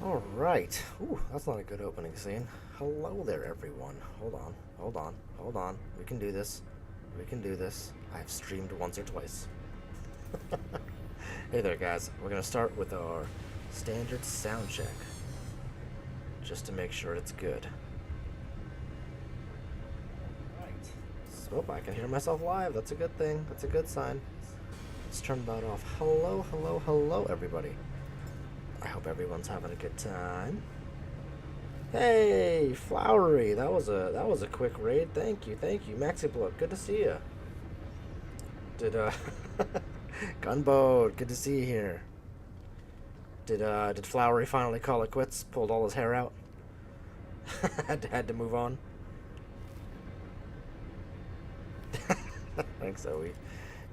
Alright. Ooh, that's not a good opening scene. Hello there, everyone. Hold on, hold on, hold on. We can do this. We can do this. I've streamed once or twice. Hey there, guys. We're going to start with our standard sound check, just to make sure it's good. Right. So, I can hear myself live. That's a good thing. That's a good sign. Let's turn that off. Hello, hello, hello, everybody. I hope everyone's having a good time. Hey, Flowery, that was a quick raid. Thank you, Maxi Blood, good to see you. Did Gunboat, good to see you here. Did Flowery finally call it quits? Pulled all his hair out? had to move on. Thanks, Zoe.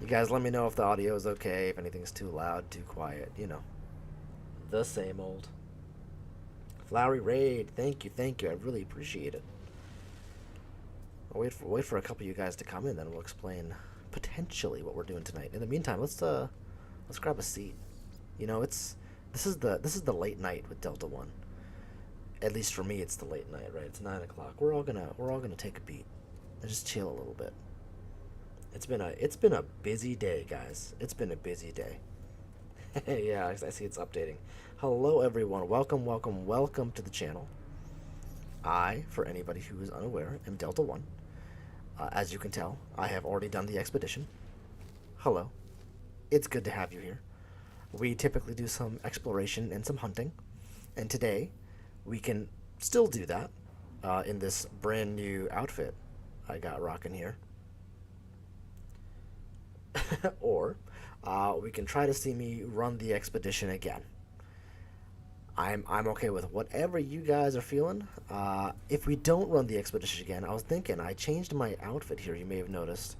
You guys, let me know if the audio is okay, if anything's too loud, too quiet. You know, the same old. Flowery raid, thank you. I really appreciate it. I'll wait for a couple of you guys to come in, then we'll explain potentially what we're doing tonight. In the meantime, let's grab a seat. You know, this is the late night with DeltaOne. At least for me, it's the late night, right? It's 9 o'clock. We're all gonna take a beat and just chill a little bit. It's been a busy day, guys. It's been a busy day. Yeah, I see it's updating. Hello, everyone. Welcome to the channel. I, for anybody who is unaware, am DeltaOne. As you can tell, I have already done the expedition. Hello. It's good to have you here. We typically do some exploration and some hunting, and today we can still do that in this brand new outfit I got rocking here. Or we can try to see me run the expedition again. I'm okay with whatever you guys are feeling. If we don't run the expedition again, I was thinking, I changed my outfit here, you may have noticed.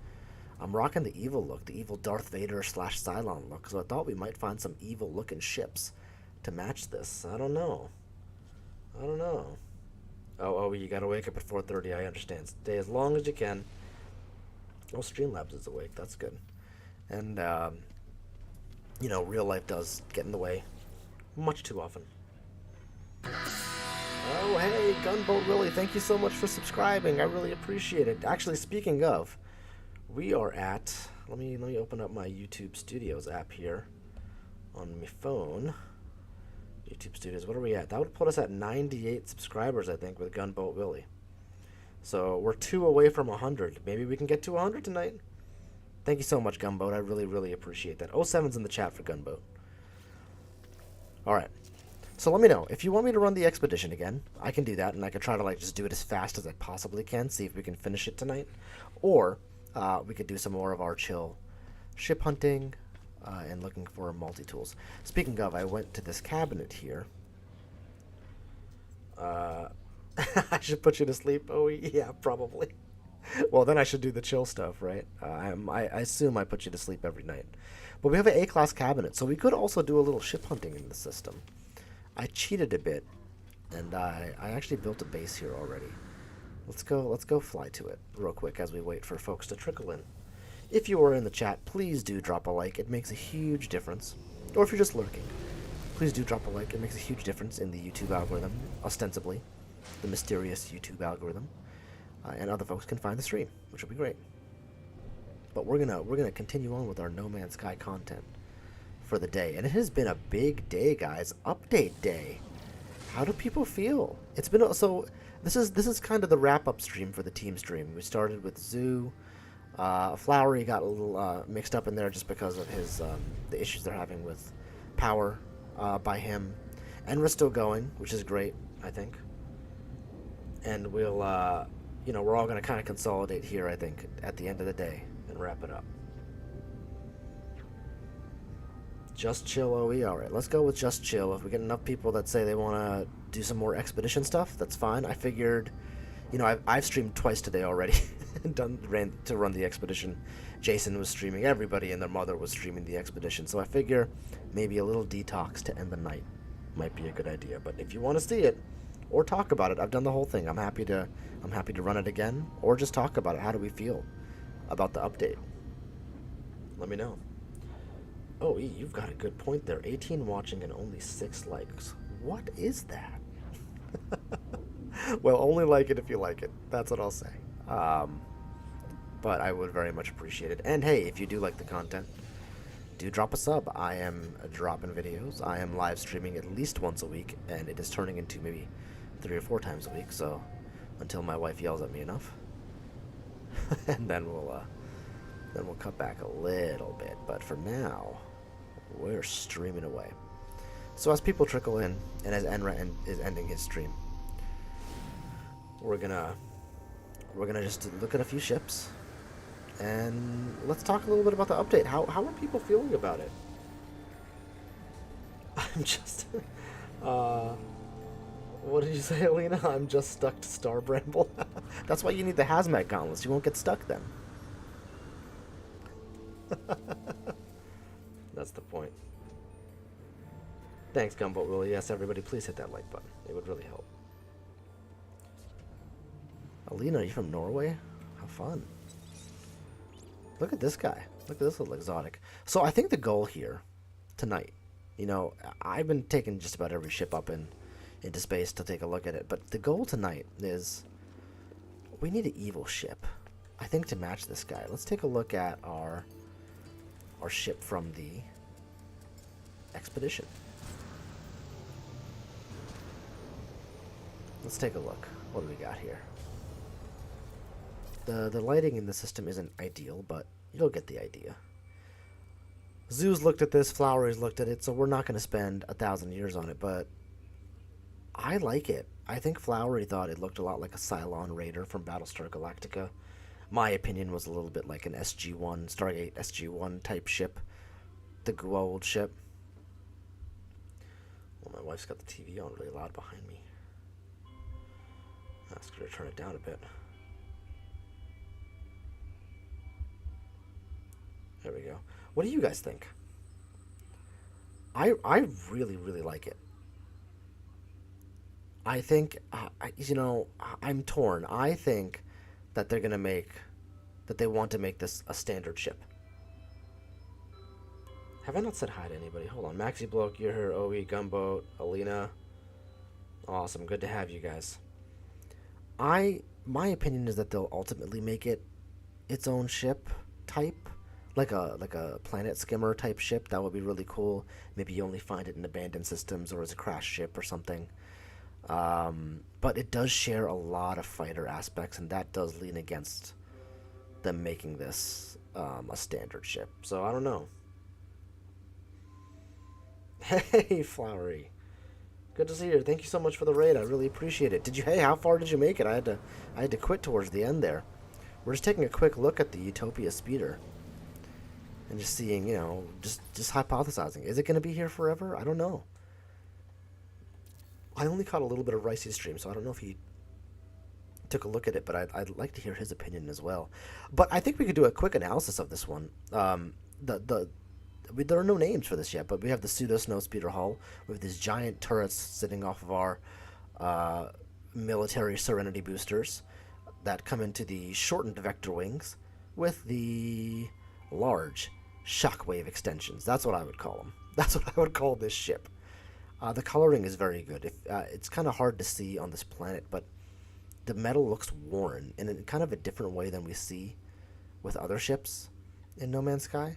I'm rocking the evil look, the evil Darth Vader / Cylon look, so I thought we might find some evil looking ships to match this. I don't know. Oh, you gotta wake up at 4:30, I understand. Stay as long as you can. Oh, Streamlabs is awake, that's good. And, you know, real life does get in the way much too often. Oh, hey, Gunboat Willie, thank you so much for subscribing. I really appreciate it. Actually, speaking of, we are at, let me open up my YouTube Studios app here on my phone. YouTube Studios, what are we at? That would put us at 98 subscribers, I think, with Gunboat Willie. So we're 2 away from 100. Maybe we can get to 100 tonight. Thank you so much, Gunboat. I really appreciate that. 07's in the chat for Gunboat. Alright. So let me know. If you want me to run the expedition again, I can do that, and I can try to just do it as fast as I possibly can, see if we can finish it tonight. Or we could do some more of our chill ship hunting and looking for multi-tools. Speaking of, I went to this cabinet here. I should put you to sleep. Oh, yeah, probably. Well, then I should do the chill stuff, right? I assume I put you to sleep every night. But we have an A-class cabinet, so we could also do a little ship hunting in the system. I cheated a bit, and I actually built a base here already. Let's go fly to it real quick as we wait for folks to trickle in. If you are in the chat, please do drop a like. It makes a huge difference. Or if you're just lurking, please do drop a like. It makes a huge difference in the YouTube algorithm, ostensibly, the mysterious YouTube algorithm. And other folks can find the stream, which will be great. But we're gonna continue on with our No Man's Sky content for the day, and it has been a big day, guys. Update day. How do people feel? It's been so. This is kind of the wrap up stream for the team stream. We started with Zoo. Flowery got a little mixed up in there just because of his the issues they're having with power by him, and we're still going, which is great, I think. And we'll. You know, we're all going to kind of consolidate here, I think, at the end of the day and wrap it up. Just chill, OE. All right, let's go with just chill. If we get enough people that say they want to do some more expedition stuff, that's fine. I figured, you know, I've streamed twice today already and ran to run the expedition. Jason was streaming. Everybody and their mother was streaming the expedition. So I figure maybe a little detox to end the night might be a good idea. But if you want to see it, or talk about it. I've done the whole thing. I'm happy to run it again, or just talk about it. How do we feel about the update? Let me know. Oh, you've got a good point there. 18 watching and only 6 likes. What is that? Well, only like it if you like it. That's what I'll say. Um, but I would very much appreciate it. And hey, if you do like the content, do drop a sub. I am dropping videos. I am live streaming at least once a week, and it is turning into maybe 3 or 4 times a week. So until my wife yells at me enough, and then we'll cut back a little bit. But for now, we're streaming away. So as people trickle in, and as Enra is ending his stream, we're gonna just look at a few ships, and let's talk a little bit about the update. How are people feeling about it? I'm just, what did you say, Alina? I'm just stuck to Star Bramble. That's why you need the hazmat gauntlets. You won't get stuck then. That's the point. Thanks, Gumboat Willie. Yes, everybody, please hit that like button. It would really help. Alina, are you from Norway? How fun. Look at this guy. Look at this little exotic. So I think the goal here tonight, you know, I've been taking just about every ship up into space to take a look at it, but the goal tonight is we need an evil ship, I think, to match this guy. Let's take a look at our ship from the expedition. Let's take a look. What do we got here? The lighting in the system isn't ideal, but you'll get the idea. Zoo's looked at this, Flowery's looked at it, so we're not going to spend 1,000 years on it, but I like it. I think Flowery thought it looked a lot like a Cylon Raider from Battlestar Galactica. My opinion was a little bit like an SG-1, Stargate SG-1 type ship. The Goa'uld ship. Well, my wife's got the TV on really loud behind me. Ask her to turn it down a bit. There we go. What do you guys think? I really, really like it. I think, you know, I'm torn. I think that they're going to that they want to make this a standard ship. Have I not said hi to anybody? Hold on. Maxi Bloke, you're here. OE, Gumboat, Alina. Awesome. Good to have you guys. My opinion is that they'll ultimately make it its own ship type. Like a planet skimmer type ship. That would be really cool. Maybe you only find it in abandoned systems or as a crash ship or something. But it does share a lot of fighter aspects, and that does lean against them making this a standard ship. So I don't know. Hey, Flowery. Good to see you. Thank you so much for the raid. I really appreciate it. Hey, how far did you make it? I had to quit towards the end there. We're just taking a quick look at the Utopia speeder. And just seeing, you know, just hypothesizing. Is it going to be here forever? I don't know. I only caught a little bit of Ricey's stream, so I don't know if he took a look at it, but I'd like to hear his opinion as well. But I think we could do a quick analysis of this one. There are no names for this yet, but we have the pseudo snowspeeder hull with these giant turrets sitting off of our military Serenity boosters that come into the shortened vector wings with the large shockwave extensions. That's what I would call them. That's what I would call this ship. The coloring is very good. It's kind of hard to see on this planet, but the metal looks worn in a kind of a different way than we see with other ships in No Man's Sky.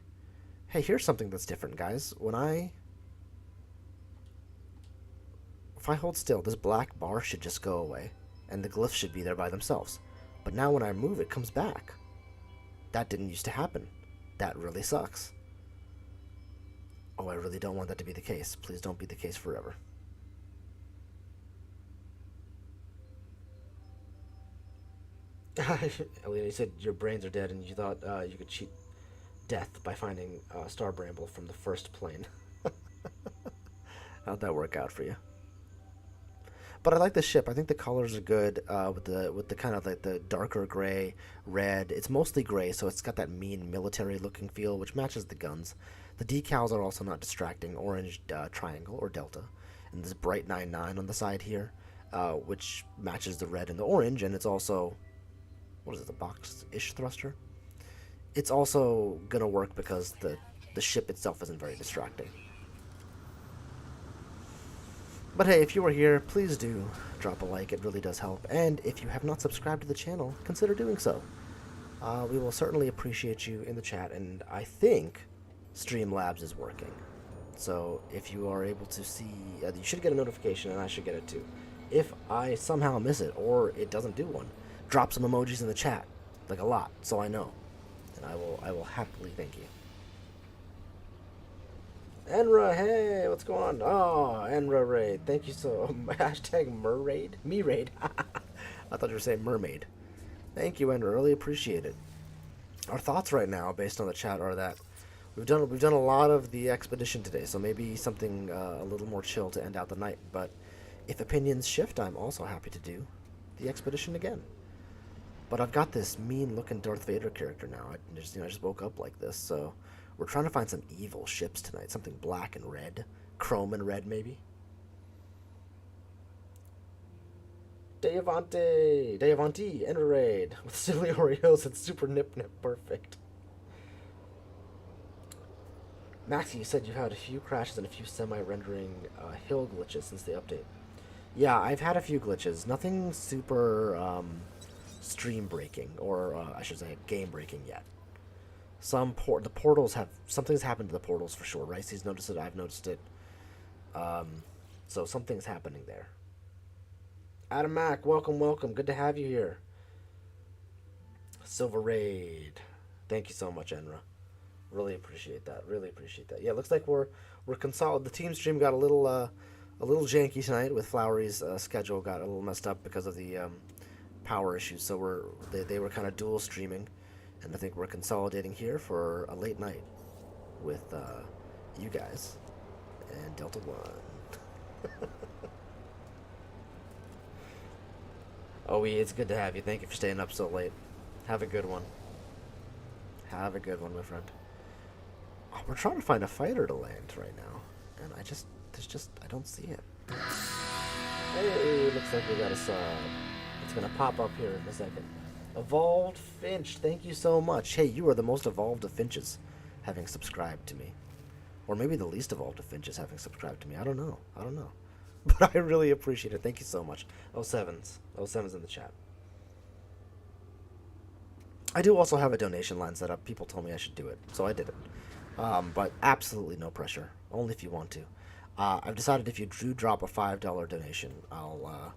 Hey, here's something that's different, guys. If I hold still, this black bar should just go away, and the glyphs should be there by themselves. But now when I move, it comes back. That didn't used to happen. That really sucks. Oh, I really don't want that to be the case. Please don't be the case forever. Elliot, you said your brains are dead and you thought you could cheat death by finding Star Bramble from the first plane. How'd that work out for you? But I like the ship. I think the colors are good with the kind of like the darker gray, red. It's mostly gray, so it's got that mean military looking feel, which matches the guns. The decals are also not distracting. Orange triangle or delta, and this bright 9-9 on the side here, which matches the red and the orange. And it's also, what is it, the box-ish thruster? It's also gonna work because the ship itself isn't very distracting. But hey, if you are here, please do drop a like. It really does help. And if you have not subscribed to the channel, consider doing so. We will certainly appreciate you in the chat, and I think Streamlabs is working. So if you are able to see, you should get a notification, and I should get it too. If I somehow miss it, or it doesn't do one, drop some emojis in the chat, like a lot, so I know. And I will happily thank you. Enra, hey, what's going on? Oh, Enra Raid, thank you so. Hashtag Merraid? Me Raid. I thought you were saying mermaid. Thank you, Enra. Really appreciate it. Our thoughts right now, based on the chat, are that we've done a lot of the expedition today, so maybe something a little more chill to end out the night. But if opinions shift, I'm also happy to do the expedition again. But I've got this mean-looking Darth Vader character now. I just woke up like this, so we're trying to find some evil ships tonight. Something black and red, chrome and red, maybe. Deavante, Enra Raid with silly Oreos and super nip, perfect. Maxie, you said you had a few crashes and a few semi-rendering hill glitches since the update. Yeah, I've had a few glitches. Nothing super stream breaking, or I should say game breaking yet. The portals have, something's happened to the portals for sure. Ricey's noticed it, I've noticed it. So something's happening there. Adam Mac, welcome. Good to have you here. Silver Raid, thank you so much, Enra. Really appreciate that. Yeah, looks like we're consolidated. The team stream got a little janky tonight with Flowery's schedule got a little messed up because of the power issues. So they were kind of dual streaming, and I think we're consolidating here for a late night with you guys and DeltaOne. Oh, it's good to have you. Thank you for staying up so late. Have a good one. Have a good one, my friend. Oh, we're trying to find a fighter to land right now, and I don't see it. Hey, looks like we got a sub. It's gonna pop up here in a second. Evolved Finch, thank you so much. Hey, you are the most evolved of Finches, having subscribed to me, or maybe the least evolved of Finches having subscribed to me. I don't know. But I really appreciate it. Thank you so much. 07's in the chat. I do also have a donation line set up. People told me I should do it, so I did it. But absolutely no pressure. Only if you want to. I've decided if you do drop a $5 donation, I'll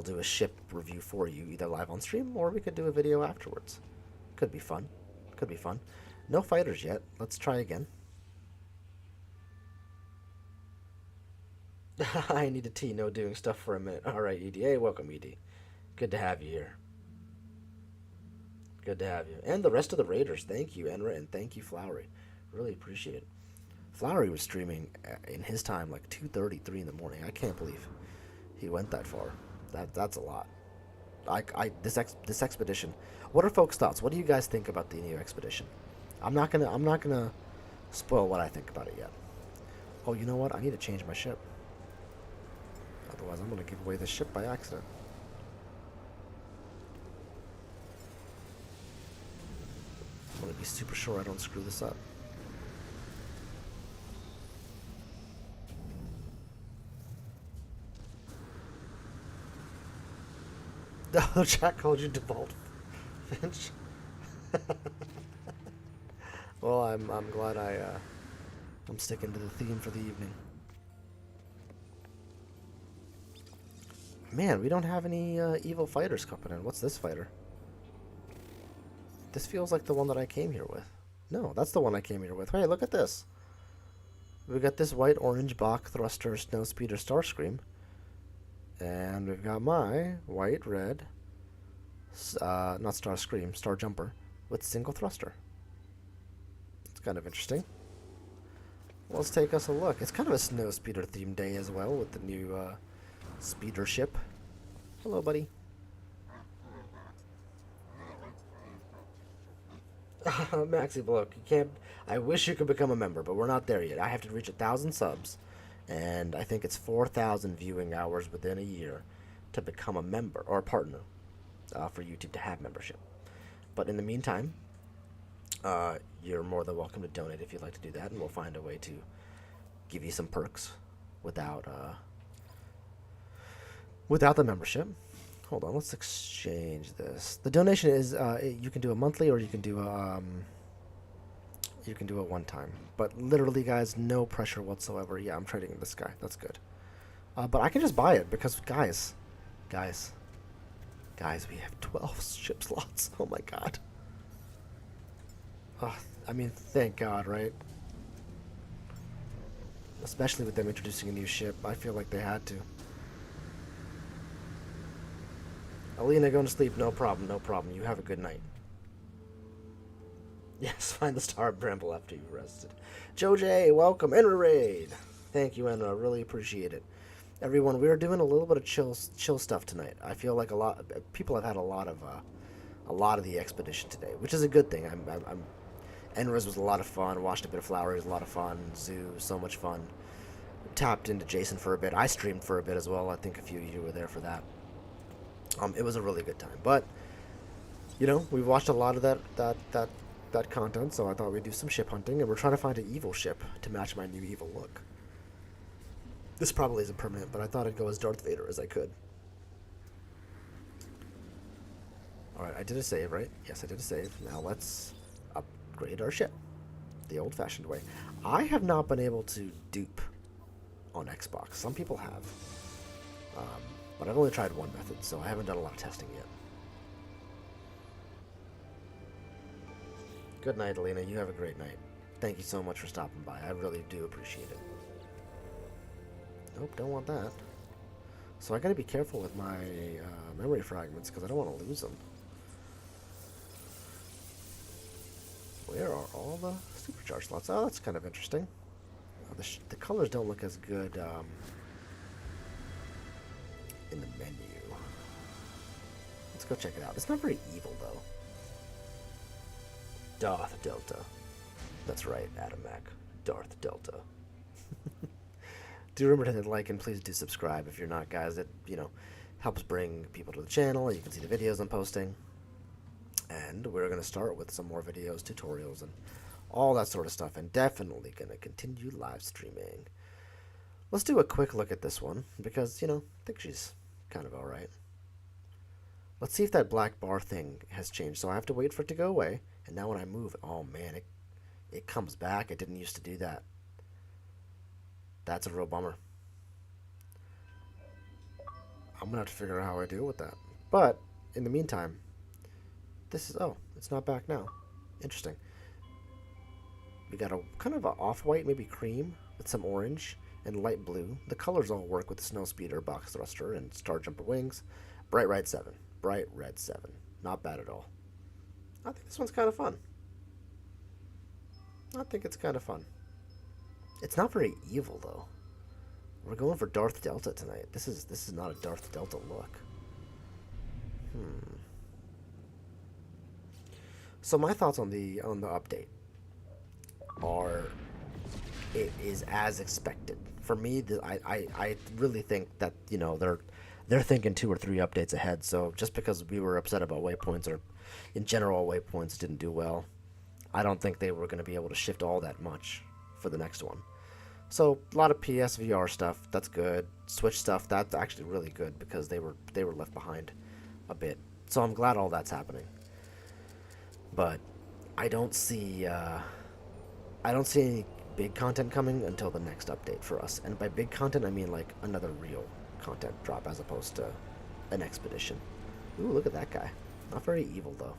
do a ship review for you, either live on stream or we could do a video afterwards. Could be fun. No fighters yet. Let's try again. I need a tea, no doing stuff for a minute. Alright, ED. Hey, welcome, ED. Good to have you here. Good to have you. And the rest of the Raiders. Thank you, Enra, and thank you, Flowery. Really appreciate it. Flowery was streaming in his time like 2:33 in the morning. I can't believe he went that far. That's a lot. This expedition. What are folks' thoughts? What do you guys think about the new expedition? I'm not gonna spoil what I think about it yet. Oh, you know what? I need to change my ship. Otherwise, I'm gonna give away the ship by accident. I want to be super sure I don't screw this up. The chat called you default Finch. Well, I'm glad I'm sticking to the theme for the evening. Man, we don't have any evil fighters coming in. What's this fighter? This feels like the one that I came here with. No, that's the one I came here with. Hey, look at this. We got this white, orange Bach thruster snowspeeder Starscream. And we've got my white, red, not Starscream, Star Jumper with single thruster. It's kind of interesting. Well, let's take us a look. It's kind of a snowspeeder themed day as well with the new speeder ship. Hello, buddy. Maxi Bloke, you can't. I wish you could become a member, but we're not there yet. I have to reach 1,000 subs, and I think it's 4,000 viewing hours within a year to become a member or a partner for YouTube to have membership. But in the meantime, you're more than welcome to donate if you'd like to do that, and we'll find a way to give you some perks without without the membership. Hold on, let's exchange this. The donation is you can do a monthly or you can do a one time. But literally, guys, no pressure whatsoever. Yeah, I'm trading this guy. That's good. But I can just buy it because guys, we have 12 ship slots. Oh my god. I mean, thank God, right? Especially with them introducing a new ship, I feel like they had to. Alina, going to sleep. No problem, no problem. You have a good night. Yes, find the star bramble after you rested. Joe J, welcome. Enra Raid. Thank you, Enra. Really appreciate it. Everyone, we are doing a little bit of chill stuff tonight. I feel like people have had a lot of the expedition today, which is a good thing. Enra's was a lot of fun. Watched a bit of Flowery, was a lot of fun. Zoo, so much fun. Tapped into Jason for a bit. I streamed for a bit as well. I think a few of you were there for that. It was a really good time. But you know, we've watched a lot of that content, so I thought we'd do some ship hunting, and we're trying to find an evil ship to match my new evil look. This probably isn't permanent, but I thought I'd go as Darth Vader as I could. Alright, I did a save, right? Yes, I did a save. Now let's upgrade our ship the old-fashioned way. I have not been able to dupe on Xbox. Some people have. But I've only tried one method, so I haven't done a lot of testing yet. Good night, Alina. You have a great night. Thank you so much for stopping by. I really do appreciate it. Nope, don't want that. So I gotta be careful with my memory fragments because I don't want to lose them. Where are all the supercharge slots? Oh, that's kind of interesting. The colors don't look as good in the menu. Let's go check it out. It's not very evil, though. Darth Delta. That's right, Adam Mac. Darth Delta. Do remember to hit like and please do subscribe if you're not, guys. It, you know, helps bring people to the channel. You can see the videos I'm posting. And we're going to start with some more videos, tutorials, and all that sort of stuff. And definitely going to continue live streaming. Let's do a quick look at this one because, you know, I think she's kind of alright. Let's see if that black bar thing has changed. So I have to wait for it to go away. And now when I move, oh man, it comes back. It didn't used to do that. That's a real bummer. I'm going to have to figure out how I deal with that. But, in the meantime, this is, oh, it's not back now. Interesting. We got a kind of an off-white, maybe cream, with some orange and light blue. The colors all work with the snow speeder, box thruster, and star jumper wings. Bright red 7. Bright red 7. Not bad at all. I think this one's kind of fun. I think it's kind of fun. It's not very evil, though. We're going for Darth Delta tonight. This is not a Darth Delta look. So my thoughts on the update are it is as expected. For me, I really think that, you know, they're thinking 2 or 3 updates ahead. So just because we were upset about waypoints or in general waypoints didn't do well, I don't think they were going to be able to shift all that much for the next one. So a lot of PSVR stuff, that's good. Switch stuff, that's actually really good because they were left behind a bit. So I'm glad all that's happening. But I don't see any big content coming until the next update for us. And by big content, I mean like another real content drop as opposed to an expedition. Ooh, look at that guy. Not very evil though.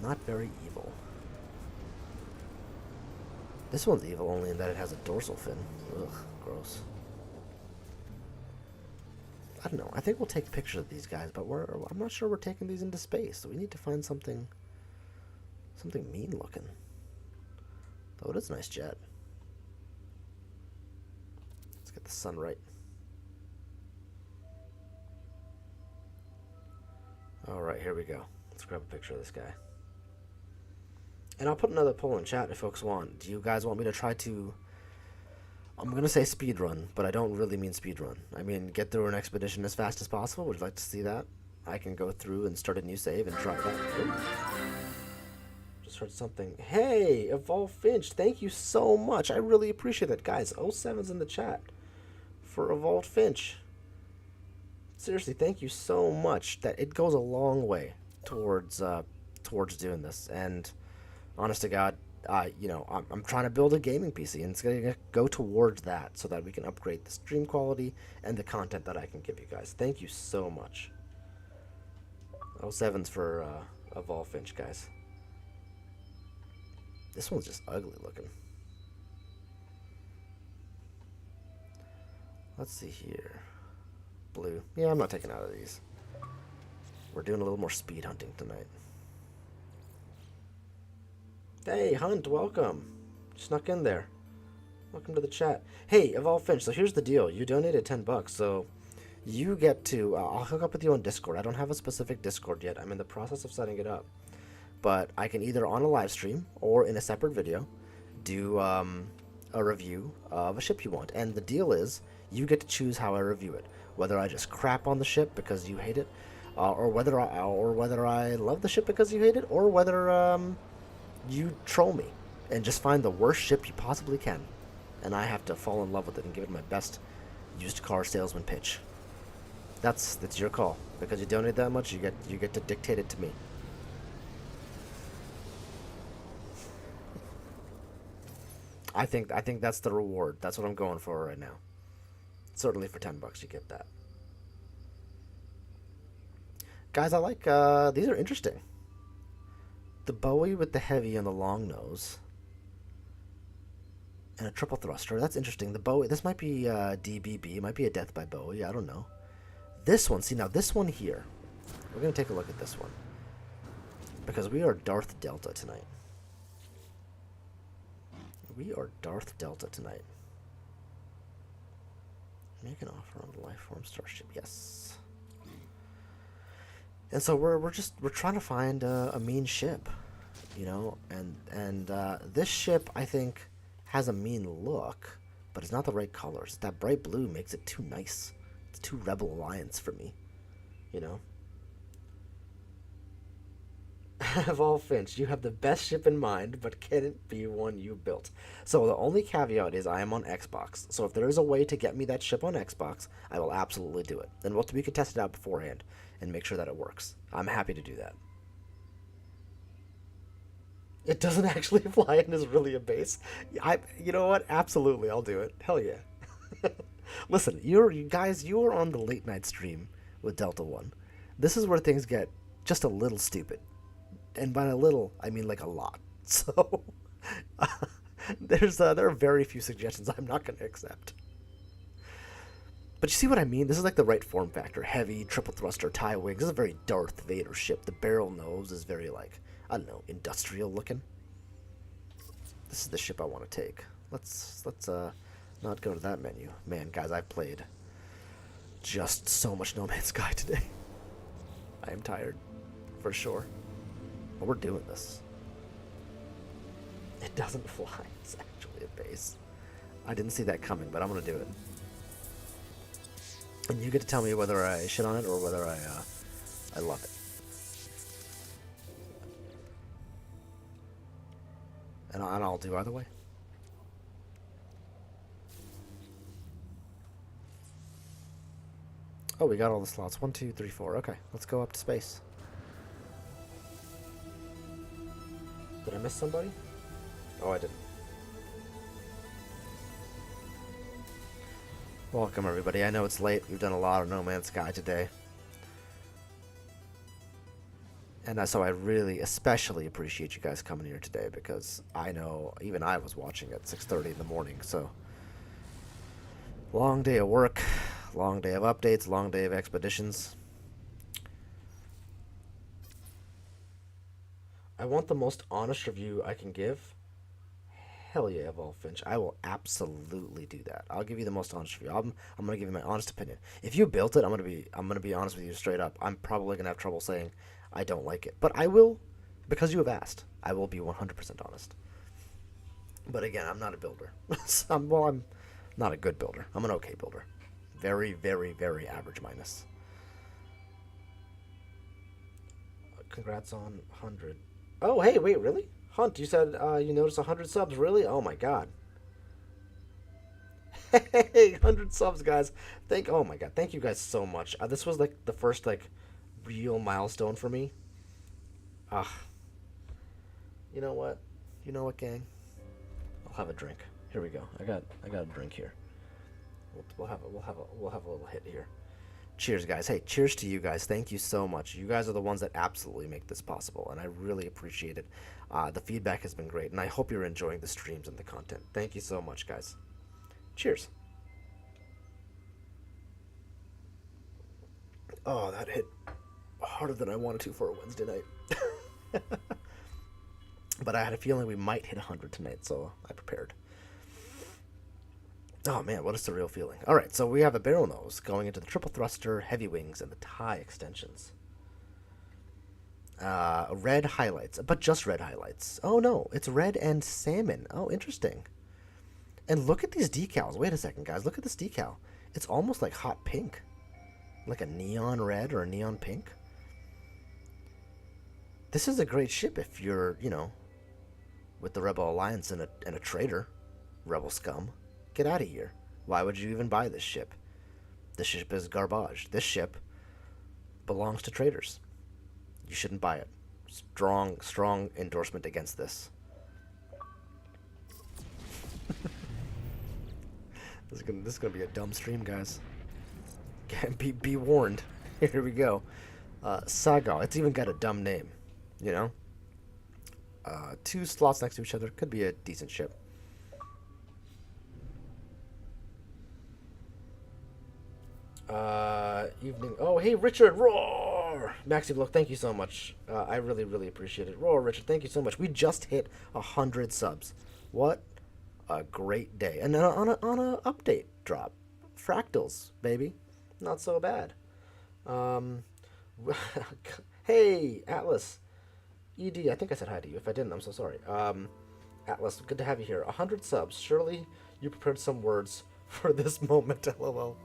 Not very evil. This one's evil only in that it has a dorsal fin. Ugh, gross. I don't know. I think we'll take pictures of these guys, but I'm not sure we're taking these into space. So we need to find something mean looking. Though it is a nice jet. Let's get the sun right. All right, here we go. Let's grab a picture of this guy. And I'll put another poll in chat if folks want. Do you guys want me to try to... I'm going to say speedrun, but I don't really mean speedrun. I mean get through an expedition as fast as possible. Would you like to see that? I can go through and start a new save and try that. Ooh. Just heard something. Hey, Evolve Finch, thank you so much. I really appreciate it. Guys, 07's in the chat for Evolved Finch. Seriously, thank you so much. That it goes a long way towards towards doing this. And honest to God, I'm trying to build a gaming PC, and it's gonna go towards that so that we can upgrade the stream quality and the content that I can give you guys. Thank you so much. Oh, sevens for Evolved Finch, guys. This one's just ugly looking. Let's see here. Blue. Yeah, I'm not taking out of these. We're doing a little more speed hunting tonight. Hey, Hunt, welcome. Snuck in there. Welcome to the chat. Hey, Evolved Finch, so here's the deal. You donated $10, so you get to... I'll hook up with you on Discord. I don't have a specific Discord yet. I'm in the process of setting it up. But I can either on a live stream or in a separate video do a review of a ship you want. And the deal is, you get to choose how I review it. Whether I just crap on the ship because you hate it, or whether I love the ship because you hate it, or whether you troll me and just find the worst ship you possibly can, and I have to fall in love with it and give it my best used car salesman pitch. That's your call. Because you donate that much, you get to dictate it to me. I think that's the reward. That's what I'm going for right now. Certainly for $10 you get that. Guys, I like these are interesting. The Bowie with the heavy and the long nose. And a triple thruster. That's interesting. The Bowie, this might be DBB. It might be a Death by Bowie. I don't know. This one, see now this one here. We're going to take a look at this one. Because we are Darth Delta tonight. We are Darth Delta tonight. Make an offer on the Lifeform Starship. Yes. And so we're trying to find a mean ship, you know, and this ship I think has a mean look, but it's not the right colors. That bright blue makes it too nice. It's too Rebel Alliance for me, you know. Evolved Finch, you have the best ship in mind, but can it be one you built? So the only caveat is I am on Xbox. So if there is a way to get me that ship on Xbox, I will absolutely do it. And we could test it out beforehand and make sure that it works. I'm happy to do that. It doesn't actually fly and is really a base. You know what? Absolutely, I'll do it. Hell yeah. Listen, you guys, you are on the late night stream with DeltaOne. This is where things get just a little stupid. And by a little, I mean like a lot. So there are very few suggestions I'm not going to accept. But you see what I mean? This is like the right form factor. Heavy, triple thruster, tie wings. This is a very Darth Vader ship. The barrel nose is very like, I don't know, industrial looking. This is the ship I want to take. Let's not go to that menu. Man, guys, I've played just so much No Man's Sky today. I am tired, for sure. But we're doing this. It doesn't fly. It's actually a base. I didn't see that coming, but I'm going to do it. And you get to tell me whether I shit on it or whether I love it. And I'll do either way. Oh, we got all the slots. 1, 2, 3, 4. Okay, let's go up to space. Did I miss somebody? Oh, I didn't. Welcome, everybody. I know it's late. We've done a lot of No Man's Sky today. And so I really especially appreciate you guys coming here today because I know even I was watching at 6:30 in the morning. So long day of work, long day of updates, long day of expeditions. I want the most honest review I can give. Hell yeah, Evolved Finch. I will absolutely do that. I'll give you the most honest review. I'm gonna give you my honest opinion. If you built it, I'm gonna be honest with you straight up. I'm probably gonna have trouble saying I don't like it, but I will, because you have asked. I will be 100% honest. But again, I'm not a builder. I'm not a good builder. I'm an okay builder. Very, very, very average minus. Congrats on 100. Oh, hey, wait, really? Hunt, you said you noticed 100 subs, really? Oh my god. Hey, 100 subs, guys. Oh my god, thank you guys so much. This was like the first like real milestone for me. Ah, you know what? You know what, gang? I'll have a drink. Here we go. I got a drink here. We'll have a little hit here. Cheers, guys. Hey, cheers to you guys. Thank you so much. You guys are the ones that absolutely make this possible, and I really appreciate it. The feedback has been great, and I hope you're enjoying the streams and the content. Thank you so much, guys. Cheers. Oh, that hit harder than I wanted to for a Wednesday night. But I had a feeling we might hit 100 tonight, so I prepared. Oh man, what a surreal feeling. Alright, so we have a barrel nose going into the triple thruster, heavy wings, and the tie extensions. Red highlights, but just red highlights. Oh no, it's red and salmon. Oh, interesting. And look at these decals. Wait a second, guys. Look at this decal. It's almost like hot pink. Like a neon red or a neon pink. This is a great ship if you're, with the Rebel Alliance and a traitor. Rebel scum. Get out of here. Why would you even buy this ship? This ship is garbage. This ship belongs to traitors. You shouldn't buy it. Strong endorsement against this. This is gonna be a dumb stream, guys. Be warned. Here we go. Saga. It's even got a dumb name. 2 slots next to each other. Could be a decent ship. Evening. Oh, hey, Richard. Roar! Maxi Block, thank you so much. I really, really appreciate it. Roar, Richard, thank you so much. We just hit 100 subs. What a great day. And then on a update drop. Fractals, baby. Not so bad. Hey, Atlas. ED, I think I said hi to you. If I didn't, I'm so sorry. Atlas, good to have you here. 100 subs. Surely you prepared some words for this moment, lol.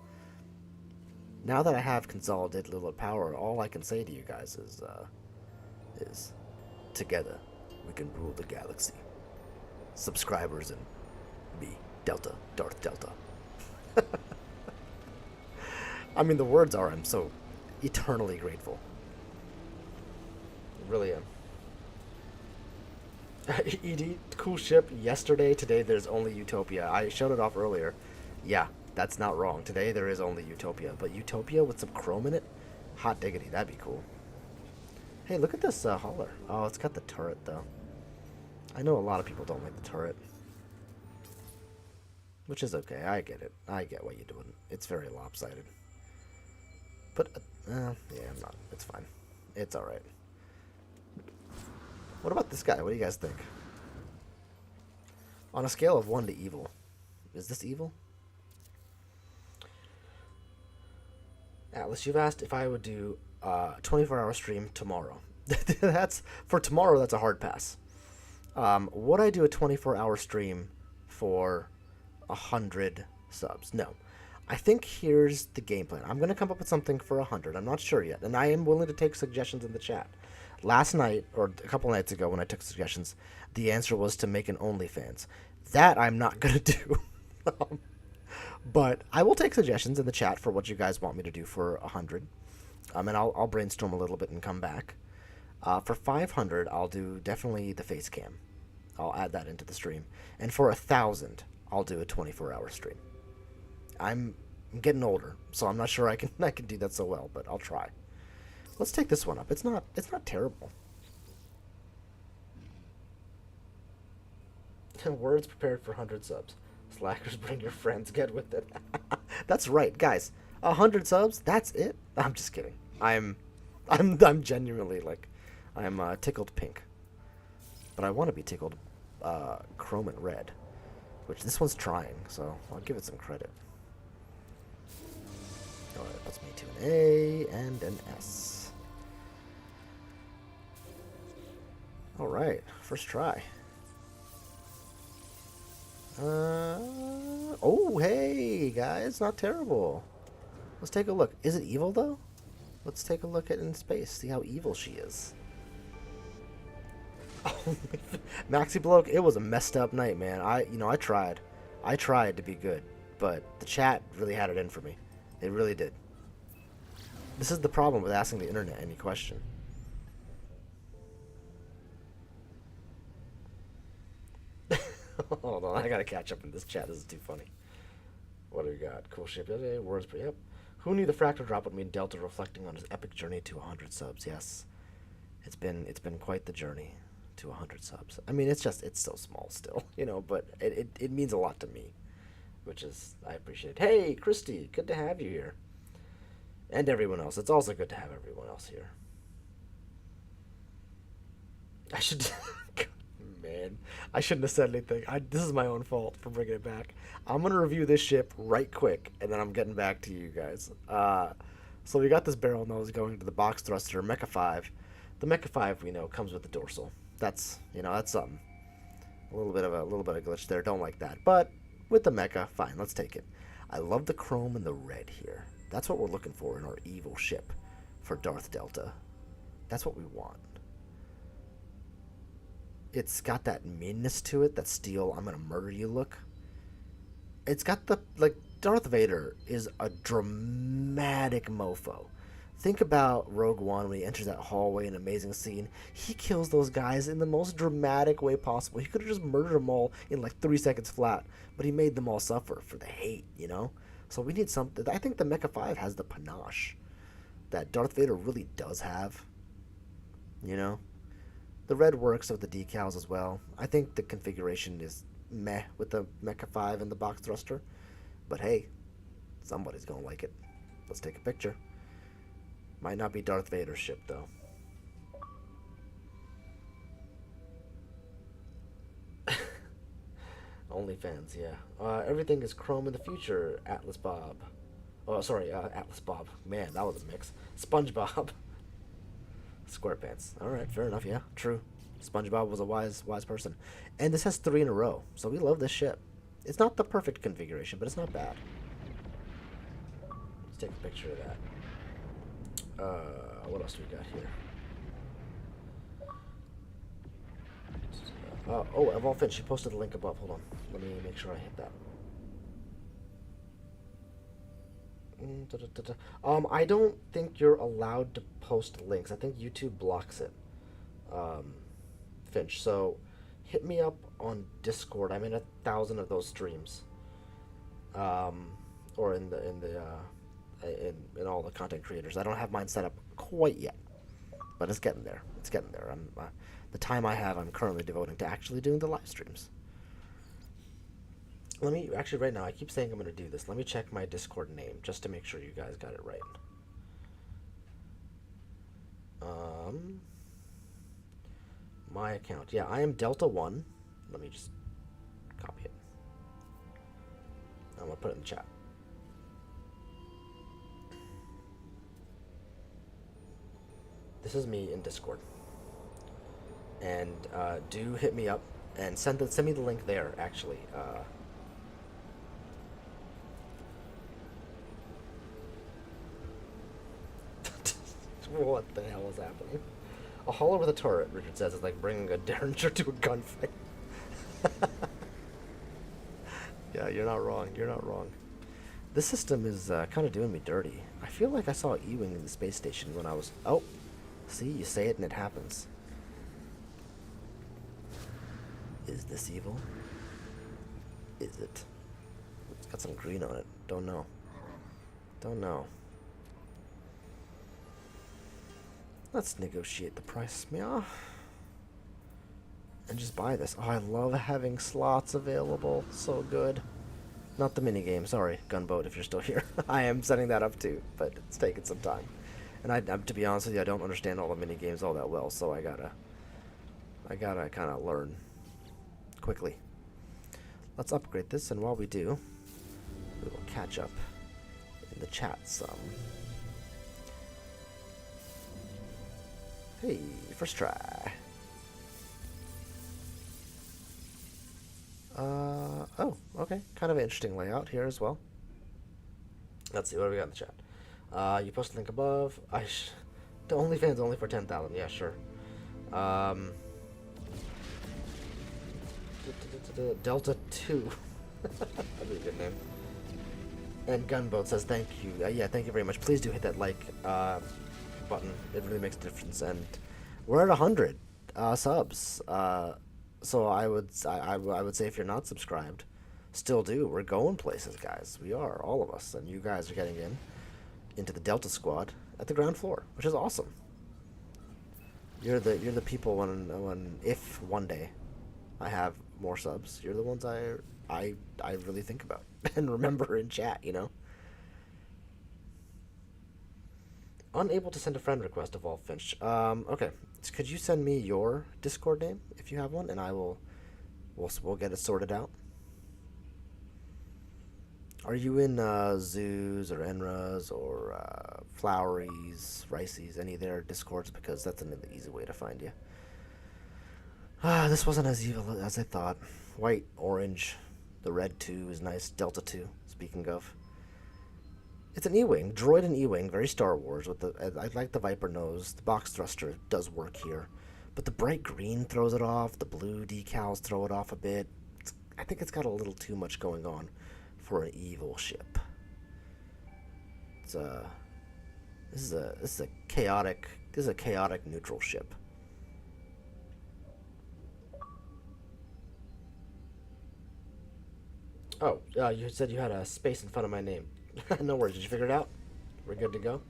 Now that I have consolidated little power, all I can say to you guys is together we can rule the galaxy. Subscribers and me, Delta, Darth Delta. I mean, the words are, I'm so eternally grateful. I really am. ED, cool ship. Yesterday, today there's only Utopia. I showed it off earlier. Yeah, that's not wrong. Today there is only Utopia. But Utopia with some chrome in it? Hot diggity, that'd be cool. Hey, look at this hauler. Oh, it's got the turret, though. I know a lot of people don't like the turret. Which is okay. I get it. I get what you're doing. It's very lopsided. But, yeah, I'm not. It's fine. It's alright. What about this guy? What do you guys think? On a scale of 1 to evil. Is this evil? Atlas, you've asked if I would do a 24-hour stream tomorrow. For tomorrow, that's a hard pass. Would I do a 24-hour stream for 100 subs? No. I think here's the game plan. I'm going to come up with something for 100. I'm not sure yet. And I am willing to take suggestions in the chat. Last night, or a couple nights ago when I took suggestions, the answer was to make an OnlyFans. That I'm not going to do. But I will take suggestions in the chat for what you guys want me to do for 100. And I'll brainstorm a little bit and come back. For 500, I'll do definitely the face cam. I'll add that into the stream. And for 1,000, I'll do a 24-hour stream. I'm getting older, so I'm not sure I can do that so well, but I'll try. Let's take this one up. It's not terrible. Words prepared for 100 subs. Slackers, bring your friends. Get with it. That's right, guys. 100 subs. That's it. I'm just kidding. I'm genuinely I'm tickled pink, but I want to be tickled chrome and red, which this one's trying. So I'll give it some credit. Oh, that puts me to an A and an S. All right, first try. Oh, hey, guys, not terrible. Let's take a look. Is it evil, though? Let's take a look at it in space, see how evil she is. Oh, Maxi Bloke, it was a messed up night, man. I tried. I tried to be good. but the chat really had it in for me. They really did. This is the problem with asking the internet any question. Hold on, I gotta catch up in this chat. This is too funny. What do we got? Cool ship. Words, but yep. Who knew the fractal drop would mean Delta reflecting on his epic journey to 100 subs? Yes, it's been quite the journey to 100 subs. I mean, it's so small still, you know, but it means a lot to me, which is I appreciate. Hey, Christy, good to have you here, and everyone else. It's also good to have everyone else here. I should. Man, I shouldn't have said anything. This is my own fault for bringing it back. I'm gonna review this ship right quick, and then I'm getting back to you guys. So we got this barrel nose going to the box thruster Mecha 5. The Mecha 5 we know comes with the dorsal. That's something. A little bit of a glitch there. Don't like that. But with the Mecha, fine. Let's take it. I love the chrome and the red here. That's what we're looking for in our evil ship for Darth Delta. That's what we want. It's got that meanness to it, that steel, I'm gonna murder you look. It's got the, like, Darth Vader is a dramatic mofo. Think about Rogue One when he enters that hallway, an amazing scene. He kills those guys in the most dramatic way possible. He could have just murdered them all in like 3 seconds flat, but he made them all suffer for the hate, you know? So we need something. I think the Mecha 5 has the panache that Darth Vader really does have, you know? The red works with the decals as well. I think the configuration is meh with the Mecha 5 and the box thruster. But hey, somebody's gonna like it. Let's take a picture. Might not be Darth Vader's ship, though. OnlyFans, yeah. Everything is chrome in the future, Atlas Bob. Oh, sorry, Atlas Bob. Man, that was a mix. SpongeBob. SquarePants. All right, fair enough. Yeah, true. SpongeBob was a wise person. And this has 3 in a row, so we love this ship. It's not the perfect configuration, but it's not bad. Let's take a picture of that. What else do we got here? Oh, Evolfin, she posted the link above. Hold on. Let me make sure I hit that. I don't think you're allowed to post links. I think YouTube blocks it, Finch. So hit me up on Discord. I'm in 1,000 of those streams, or in all the content creators. I don't have mine set up quite yet, but it's getting there. It's getting there. The time I have, I'm currently devoting to actually doing the live streams. Let me, actually right now, I keep saying I'm going to do this. Let me check my Discord name just to make sure you guys got it right. My account. Yeah, I am DeltaOne. Let me just copy it. I'm going to put it in the chat. This is me in Discord. And do hit me up and send me the link there, actually. What the hell is happening? A hauler with a turret, Richard says, is like bringing a derringer to a gunfight. Yeah, you're not wrong. You're not wrong. This system is kind of doing me dirty. I feel like I saw E-Wing in the space station when I was... Oh, see, you say it and it happens. Is this evil? Is it? It's got some green on it. Don't know. Don't know. Let's negotiate the price, meow. And just buy this. Oh, I love having slots available. So good. Not the minigame, sorry, Gunboat, if you're still here. I am setting that up too, but it's taking some time. And to be honest with you, I don't understand all the minigames all that well, so I gotta kind of learn quickly. Let's upgrade this, and while we do, we will catch up in the chat some. Hey, first try. Oh, okay. Kind of an interesting layout here as well. Let's see, what do we got in the chat? You post a link above. The OnlyFans only for 10,000. Yeah, sure. Delta 2. That'd be a good name. And Gunboat says thank you. Yeah, thank you very much. Please do hit that like button. It really makes a difference. And we're at 100 subs. So I would say if you're not subscribed, still do. We're going places, guys. We are, all of us, and you guys are getting into the Delta Squad at the ground floor, which is awesome. You're the people when if one day I have more subs, you're the ones I really think about and remember in chat, you know. Unable to send a friend request, Evolve Finch. Okay. Could you send me your Discord name if you have one, and we'll get it sorted out. Are you in Zoos or Enras or Floweries, Riceys, any of their Discords? Because that's an easy way to find you. This wasn't as evil as I thought. White, orange, the red 2 is nice. Delta 2, speaking of. It's an E-Wing, droid and E-Wing, very Star Wars. I like the Viper nose. The box thruster does work here. But the bright green throws it off. The blue decals throw it off a bit. I think it's got a little too much going on for an evil ship. This is a chaotic neutral ship. Oh, you said you had a space in front of my name. No worries. Did you figure it out? We're good to go.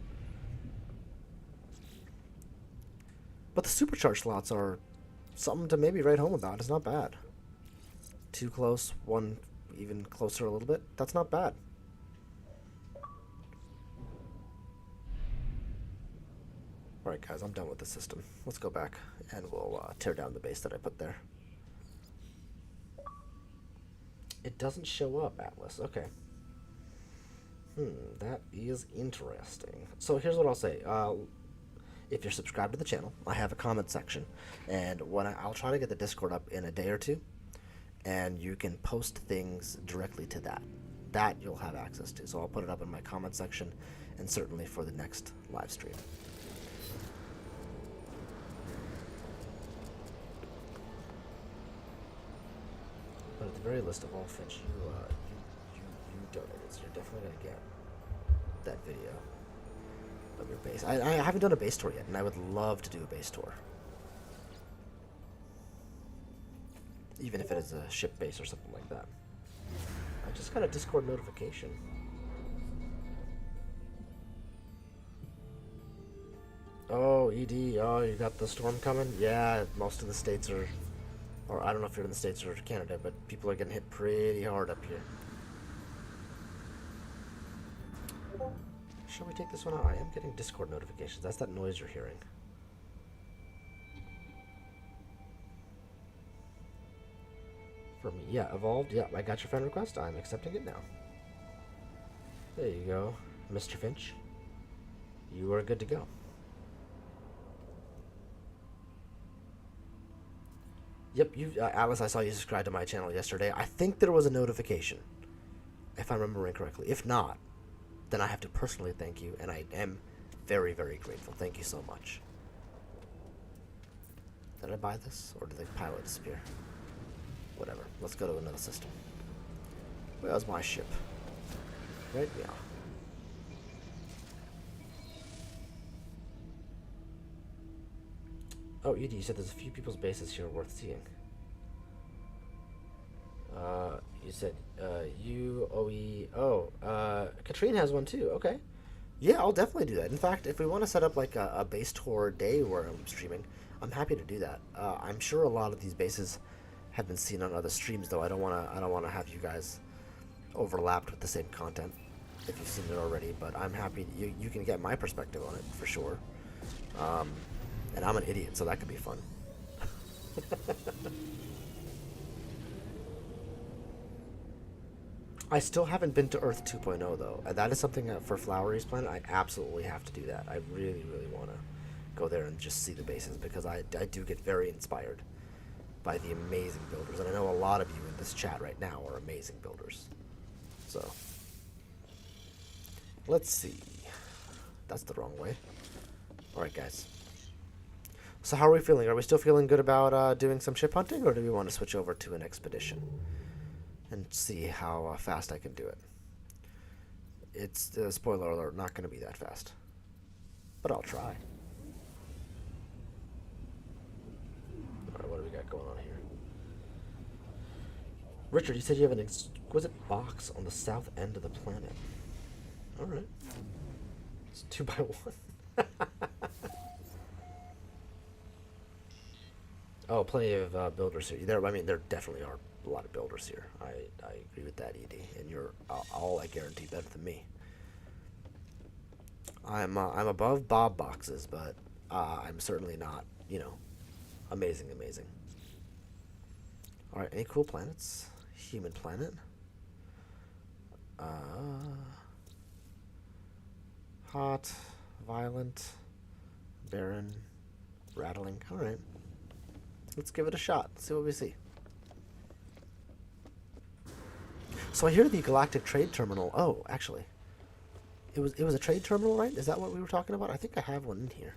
But the supercharged slots are something to maybe write home about. It's not bad. Too close, one even closer a little bit. That's not bad. Alright guys, I'm done with the system. Let's go back and we'll tear down the base that I put there. It doesn't show up, Atlas. Okay. That is interesting. So here's what I'll say. If you're subscribed to the channel, I have a comment section, and I'll try to get the Discord up in a day or two, and you can post things directly to that. That you'll have access to. So I'll put it up in my comment section, and certainly for the next live stream. But at the very least of all, Finch, you donated, so you're definitely gonna get that video of your base. I haven't done a base tour yet, and I would love to do a base tour. Even if it is a ship base or something like that. I just got a Discord notification. Oh, ED, oh, you got the storm coming? Yeah, most of the states are, or I don't know if you're in the States or Canada, but people are getting hit pretty hard up here. Shall we take this one out? I am getting Discord notifications. That's that noise you're hearing. For me, yeah, evolved. Yeah, I got your friend request. I'm accepting it now. There you go, Mr. Finch. You are good to go. Yep, Alice, I saw you subscribe to my channel yesterday. I think there was a notification, if I'm remembering correctly. If not, then I have to personally thank you, and I am very, very grateful. Thank you so much. Did I buy this, or did the pilot disappear? Whatever. Let's go to another system. Where's my ship? Right now. Oh, Edie, you said there's a few people's bases here worth seeing. You said, Katrine has one too. Okay. Yeah, I'll definitely do that. In fact, if we want to set up like a base tour day where I'm streaming, I'm happy to do that. I'm sure a lot of these bases have been seen on other streams, though. I don't want to have you guys overlapped with the same content if you've seen it already. But I'm happy you can get my perspective on it for sure. And I'm an idiot, so that could be fun. I still haven't been to Earth 2.0 though. That is something for Flowery's planet. I absolutely have to do that. I really, really want to go there and just see the bases, because I do get very inspired by the amazing builders. And I know a lot of you in this chat right now are amazing builders. So, let's see. That's the wrong way. Alright, guys. So how are we feeling? Are we still feeling good about doing some ship hunting, or do we want to switch over to an expedition and see how fast I can do it? it's, spoiler alert, not going to be that fast. But I'll try. Alright, what do we got going on here? Richard, you said you have an exquisite box on the south end of the planet. Alright. It's 2x1. Oh, plenty of builders here. There definitely are a lot of builders here. I agree with that, ED. And you're all, I guarantee, better than me. I'm above Bob boxes, but I'm certainly not, amazing. All right, any cool planets? Human planet. Hot, violent, barren, rattling. All right, let's give it a shot. See what we see. So I hear the Galactic Trade Terminal. Oh, actually, it was a trade terminal, right? Is that what we were talking about? I think I have one in here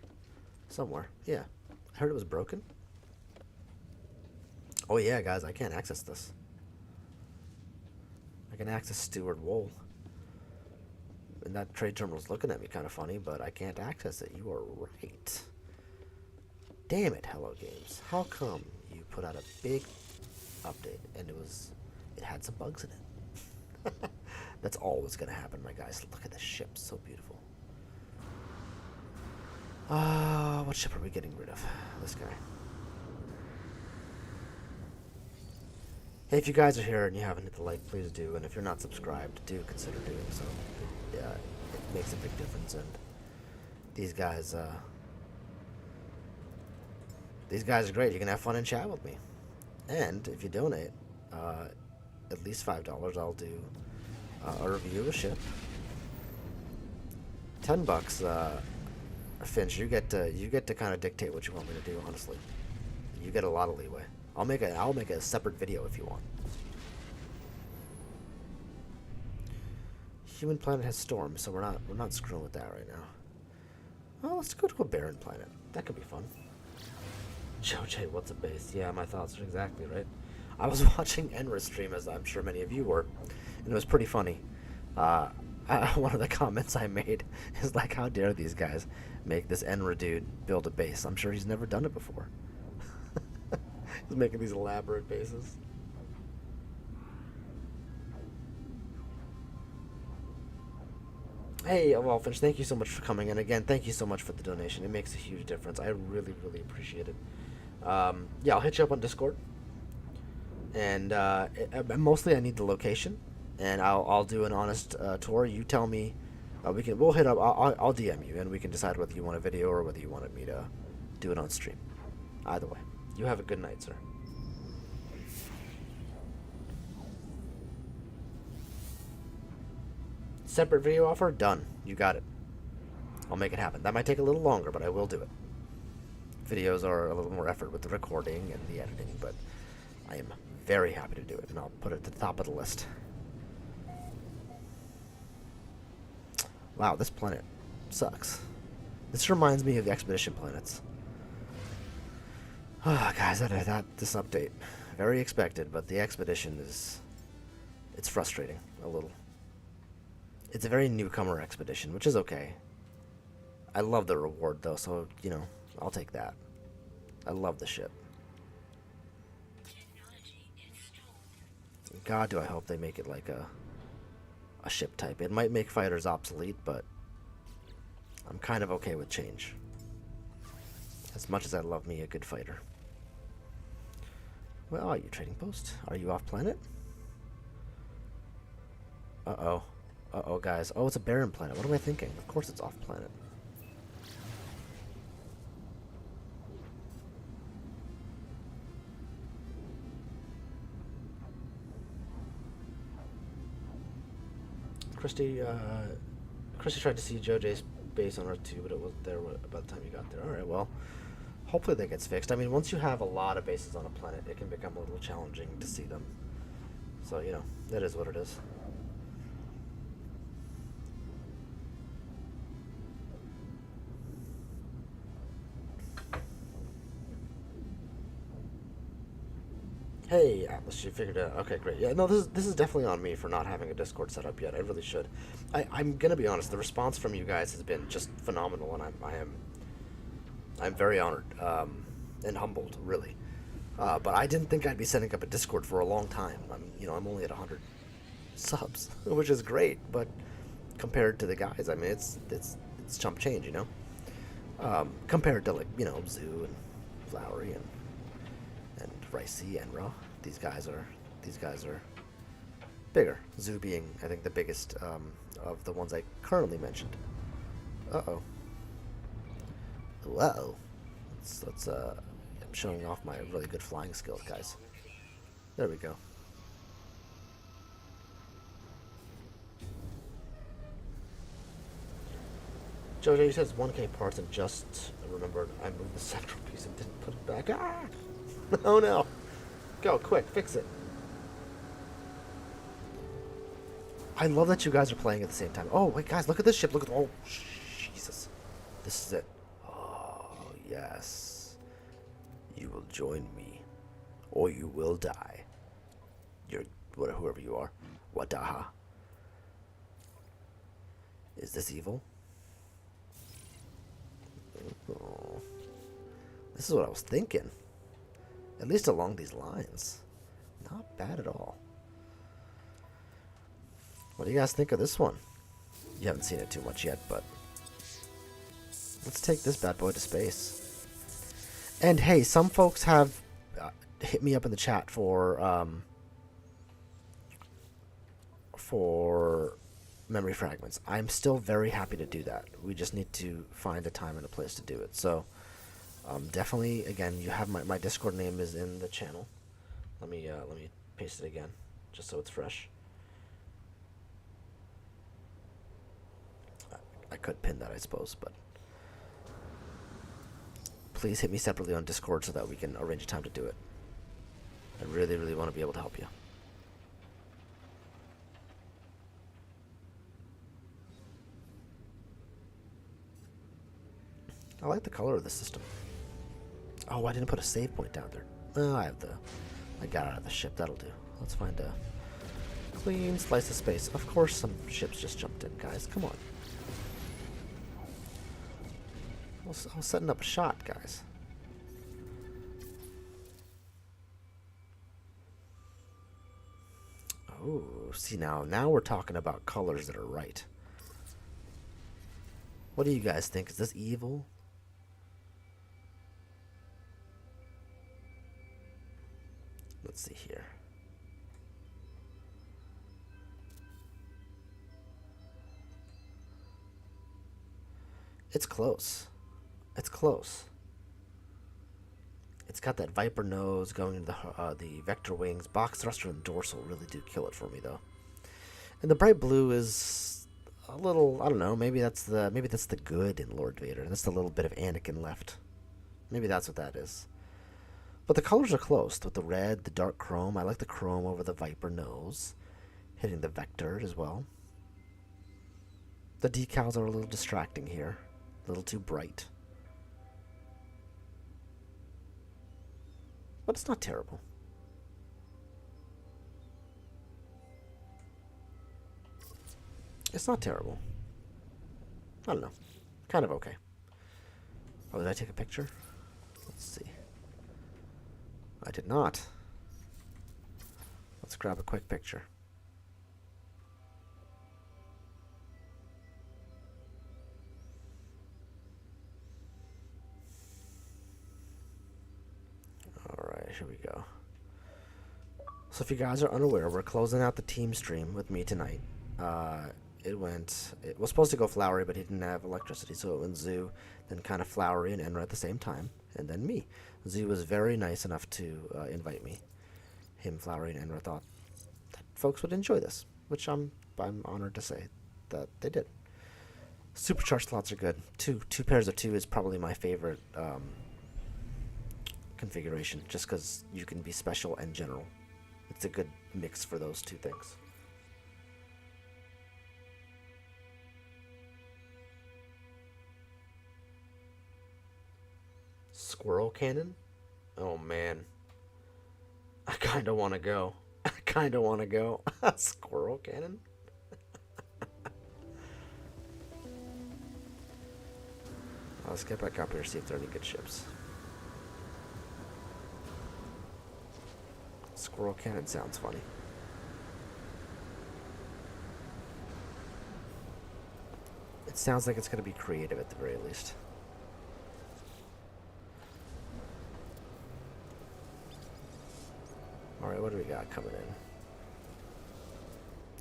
somewhere. Yeah, I heard it was broken. Oh yeah, guys, I can't access this. I can access Steward Wool. And that trade terminal's looking at me kind of funny, but I can't access it. You are right. Damn it, Hello Games. How come you put out a big update and it had some bugs in it? That's always gonna happen, my guys. Look at the ship, so beautiful. What ship are we getting rid of? This guy. Hey, if you guys are here and you haven't hit the like, please do. And if you're not subscribed, do consider doing so. Yeah, it makes a big difference. And these guys are great. You can have fun and chat with me. And if you donate at least $5, I'll do a review of a ship. $10, Finch. You get to kind of dictate what you want me to do. Honestly, you get a lot of leeway. I'll make a separate video if you want. Human planet has storms, so we're not screwing with that right now. Well, let's go to a barren planet. That could be fun. Joe J, what's a base? Yeah, my thoughts are exactly right. I was watching Enra's stream, as I'm sure many of you were, and it was pretty funny. One of the comments I made is like, how dare these guys make this Enra dude build a base? I'm sure he's never done it before. He's making these elaborate bases. Hey, Wallfinch, thank you so much for coming. And again, thank you so much for the donation. It makes a huge difference. I really, really appreciate it. Yeah, I'll hit you up on Discord. And mostly I need the location. And I'll do an honest tour. You tell me. We'll hit up. I'll DM you, and we can decide whether you want a video or whether you wanted me to do it on stream. Either way. You have a good night, sir. Separate video offer? Done. You got it. I'll make it happen. That might take a little longer, but I will do it. Videos are a little more effort with the recording and the editing, but I am very happy to do it, and I'll put it at the top of the list. Wow, this planet sucks. This reminds me of the expedition planets. Ah, guys, this update, very expected, but the expedition it's frustrating a little. It's a very newcomer expedition, which is okay. I love the reward though, so I'll take that. I love the ship. God, do I hope they make it like a ship type. It might make fighters obsolete, but I'm kind of okay with change. As much as I love me a good fighter. Where are you, trading post? Are you off planet? Uh-oh. Uh-oh, guys. Oh, it's a barren planet. What am I thinking? Of course it's off planet. Christy tried to see Joe J's base on Earth 2, but it wasn't there by the time you got there. Alright, well, hopefully that gets fixed. I mean, once you have a lot of bases on a planet, it can become a little challenging to see them. So, that is what it is. Hey, Atlas, you figured it out. Okay, great. Yeah, no, this is definitely on me for not having a Discord set up yet. I really should. I'm gonna be honest. The response from you guys has been just phenomenal, and I'm very honored and humbled, really. But I didn't think I'd be setting up a Discord for a long time. I'm only at 100 subs, which is great, but compared to the guys, I mean, it's chump change, compared to, like, Zoo and Flowery and Ricey and Raw. These guys are bigger. Zoo being, I think, the biggest of the ones I currently mentioned. Uh-oh. Whoa. I'm showing off my really good flying skills, guys. There we go. Jojo, you says 1K parts and just remembered I moved the central piece and didn't put it back. Ah! Oh no! Go, quick, fix it. I love that you guys are playing at the same time. Oh, wait, guys, look at this ship. Look at... Oh, Jesus. This is it. Oh, yes. You will join me, or you will die. You're... whoever you are. Wadaha. Is this evil? Oh. This is what I was thinking. At least along these lines. Not bad at all. What do you guys think of this one? You haven't seen it too much yet, but let's take this bad boy to space. And hey, some folks have hit me up in the chat for memory fragments. I'm still very happy to do that. We just need to find a time and a place to do it. So definitely, again, you have my Discord name is in the channel. Let me paste it again, just so it's fresh. I could pin that, I suppose, but please hit me separately on Discord so that we can arrange a time to do it. I really, really want to be able to help you. I like the color of the system. Oh, I didn't put a save point down there. Oh, I got out of the ship. That'll do. Let's find a clean slice of space. Of course some ships just jumped in, guys. Come on. I was setting up a shot, guys. Oh, see, now we're talking about colors that are right. What do you guys think? Is this evil? Let's see here. It's close. It's close. It's got that Viper nose going into the vector wings. Box thruster and dorsal really do kill it for me, though. And the bright blue is a little, I don't know, maybe that's the good in Lord Vader. That's the little bit of Anakin left. Maybe that's what that is. But the colors are close with the red, the dark chrome. I like the chrome over the Viper nose, hitting the vector as well. The decals are a little distracting here, a little too bright. But it's not terrible. It's not terrible. I don't know. Kind of okay. Oh, did I take a picture? Let's see. I did not. Let's grab a quick picture. Alright, here we go. So if you guys are unaware, we're closing out the team stream with me tonight. It was supposed to go Flowery, but he didn't have electricity, so it went Zoo, then kind of Flowery and Enra at the same time, and then me. Zoo was very nice enough to invite me. Him, Flowery, and Enra thought that folks would enjoy this, which I'm honored to say that they did. Supercharged slots are good. Two pairs of two is probably my favorite configuration, just because you can be special and general. It's a good mix for those two things. Squirrel cannon? Oh man. I kind of want to go. I kind of want to go. Squirrel cannon? Let's get back up here, see if there are any good ships. Squirrel cannon sounds funny. It sounds like it's going to be creative at the very least. Alright, what do we got coming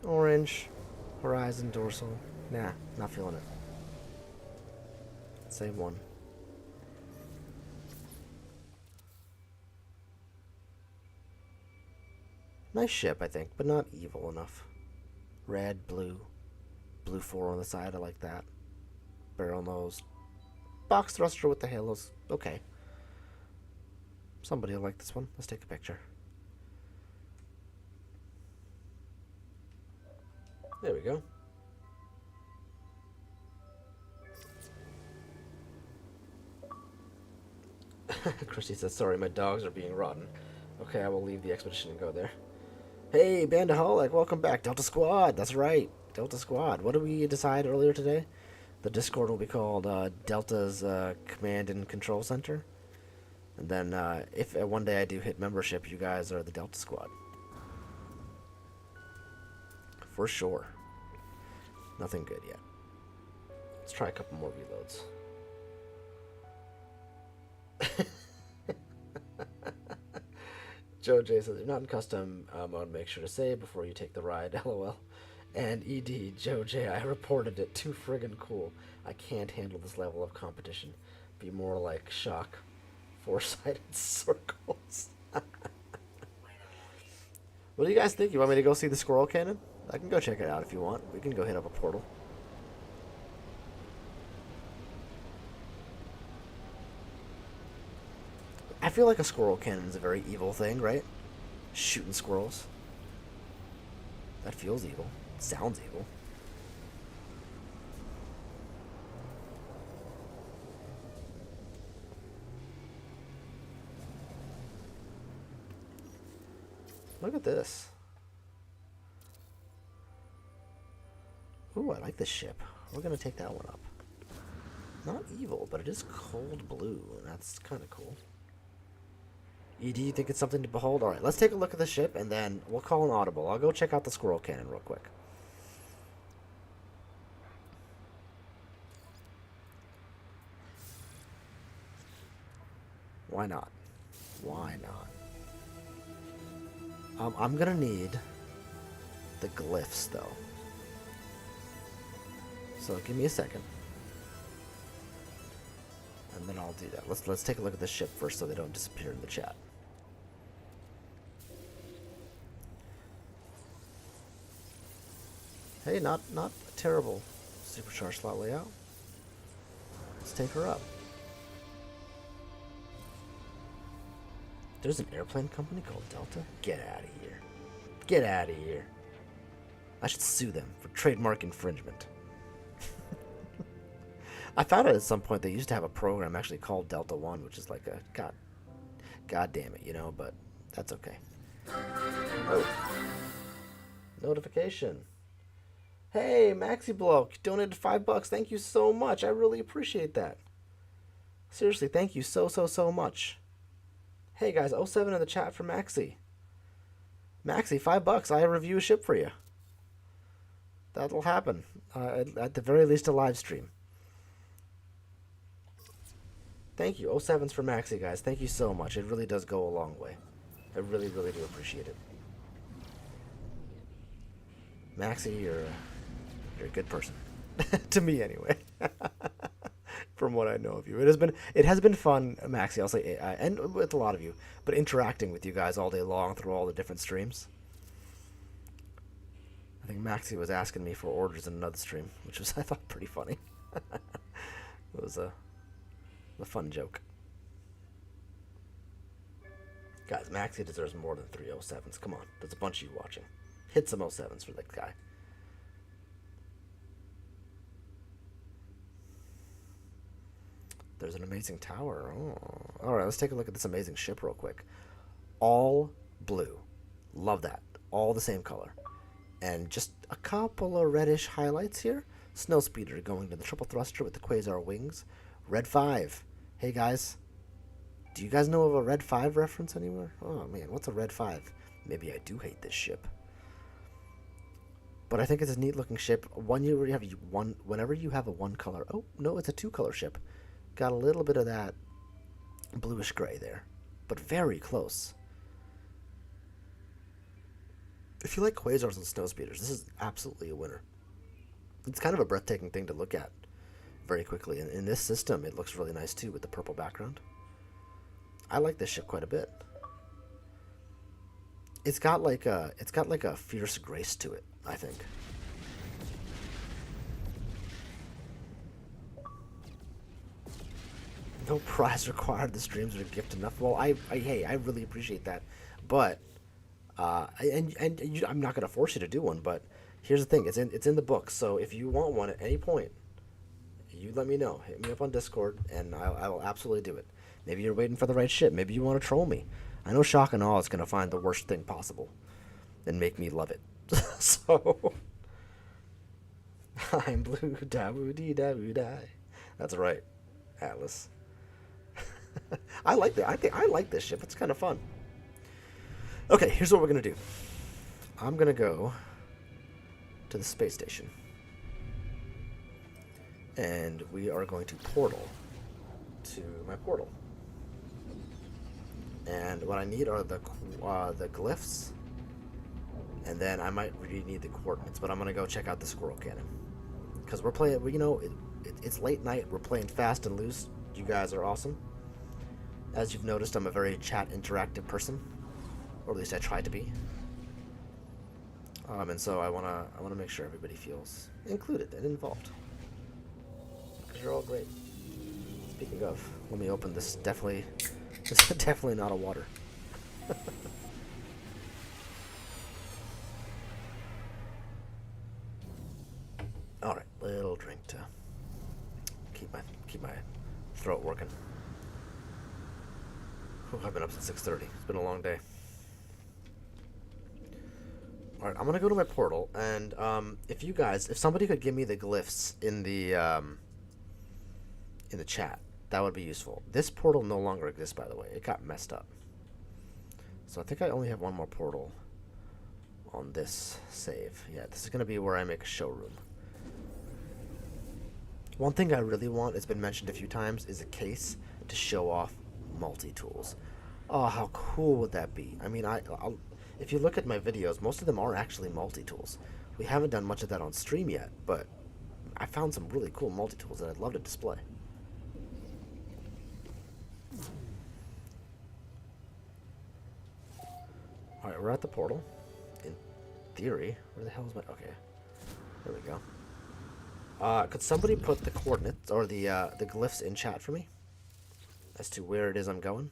in? Orange, horizon, dorsal. Nah, not feeling it. Same one. Nice ship, I think, but not evil enough. Red, blue. Blue 4 on the side, I like that. Barrel nose. Box thruster with the halos. Okay. Somebody will like this one. Let's take a picture. There we go. Christy says, sorry, my dogs are being rotten. Okay, I will leave the expedition and go there. Hey, Bandaholic, welcome back. Delta Squad, that's right. Delta Squad. What did we decide earlier today? The Discord will be called Delta's Command and Control Center. And then if one day I do hit membership, you guys are the Delta Squad. For sure. Nothing good yet. Let's try a couple more reloads. Joe J says, if you're not in custom mode, make sure to save before you take the ride, lol. And ED, Joe J, I reported it. Too friggin' cool. I can't handle this level of competition. Be more like shock. Four-sided circles. What do you guys think? You want me to go see the squirrel cannon? I can go check it out if you want. We can go hit up a portal. I feel like a squirrel cannon is a very evil thing, right? Shooting squirrels. That feels evil. Sounds evil. Look at this. Ooh, I like this ship. We're gonna take that one up. Not evil, but it is cold blue, and that's kind of cool. Do you think it's something to behold? Alright, let's take a look at the ship, and then we'll call an audible. I'll go check out the squirrel cannon real quick. Why not? Why not? I'm gonna need the glyphs, though. So give me a second. And then I'll do that. Let's take a look at the ship first so they don't disappear in the chat. Hey, not a terrible supercharged slot layout. Let's take her up. There's an airplane company called Delta? Get out of here. Get out of here. I should sue them for trademark infringement. I found out at some point they used to have a program actually called DeltaOne, which is like a god damn it, you know, but that's okay. Oh. Notification. Hey, Maxi Bloke, donated $5. Thank you so much. I really appreciate that. Seriously, thank you so much. Hey guys, 07 in the chat for Maxi. Maxi, $5. I review a ship for you. That'll happen. At the very least, a live stream. Thank you. 07's for Maxi, guys. Thank you so much. It really does go a long way. I really do appreciate it. Maxi, you're a good person. To me, anyway. From what I know of you. It has been fun, Maxi, I'll say, and with a lot of you, but interacting with you guys all day long through all the different streams. I think Maxi was asking me for orders in another stream, which was, I thought, pretty funny. It was a fun joke. Guys, Maxi deserves more than 3 07s. Come on, there's a bunch of you watching. Hit some 07s for that guy. There's an amazing tower. Oh. Alright, let's take a look at this amazing ship real quick. All blue. Love that. All the same color. And just a couple of reddish highlights here. Snowspeeder going to the triple thruster with the quasar wings. Red 5. Hey guys, do you guys know of a Red 5 reference anywhere? Oh man, what's a Red 5? Maybe I do hate this ship. But I think it's a neat looking ship. Whenever you have a one color. Oh no, it's a two color ship. Got a little bit of that bluish gray there, but very close. If you like quasars and snowspeeders, this is absolutely a winner. It's kind of a breathtaking thing to look at very quickly. And in this system, it looks really nice too with the purple background. I like this ship quite a bit. It's got like a fierce grace to it, I think. No prize required. The streams are a gift enough. Well, hey, I really appreciate that, but I'm not gonna force you to do one. But here's the thing: it's in the book. So if you want one at any point, you let me know. Hit me up on Discord, and I will absolutely do it. Maybe you're waiting for the right ship. Maybe you want to troll me. I know Shock and Awe is gonna find the worst thing possible, and make me love it. So I'm blue, da woo dee da woo die. That's right, Atlas. I like that. I like this ship. It's kind of fun. Okay, here's what we're gonna do. I'm gonna go to the space station, and we are going to portal to my portal. And what I need are the glyphs, and then I might really need the coordinates. But I'm gonna go check out the squirrel cannon because we're playing. You know, it's late night. We're playing fast and loose. You guys are awesome. As you've noticed, I'm a very chat interactive person, or at least I try to be. And so I wanna make sure everybody feels included and involved, because you're all great. Speaking of, let me open this. This is definitely not a water. All right, little drink to keep my throat working. I've been up since 6:30. It's been a long day. All right, I'm gonna go to my portal, and if somebody could give me the glyphs in the chat, that would be useful. This portal no longer exists, by the way. It got messed up. So I think I only have one more portal on this save. Yeah, this is gonna be where I make a showroom. One thing I really want, it's been mentioned a few times, is a case to show off multi-tools. Oh, how cool would that be? I mean, if you look at my videos, most of them are actually multi-tools. We haven't done much of that on stream yet, but I found some really cool multi-tools that I'd love to display. Alright, we're at the portal. In theory. Where the hell is my... Okay. There we go. Could somebody put the coordinates, or the glyphs in chat for me? As to where it is I'm going?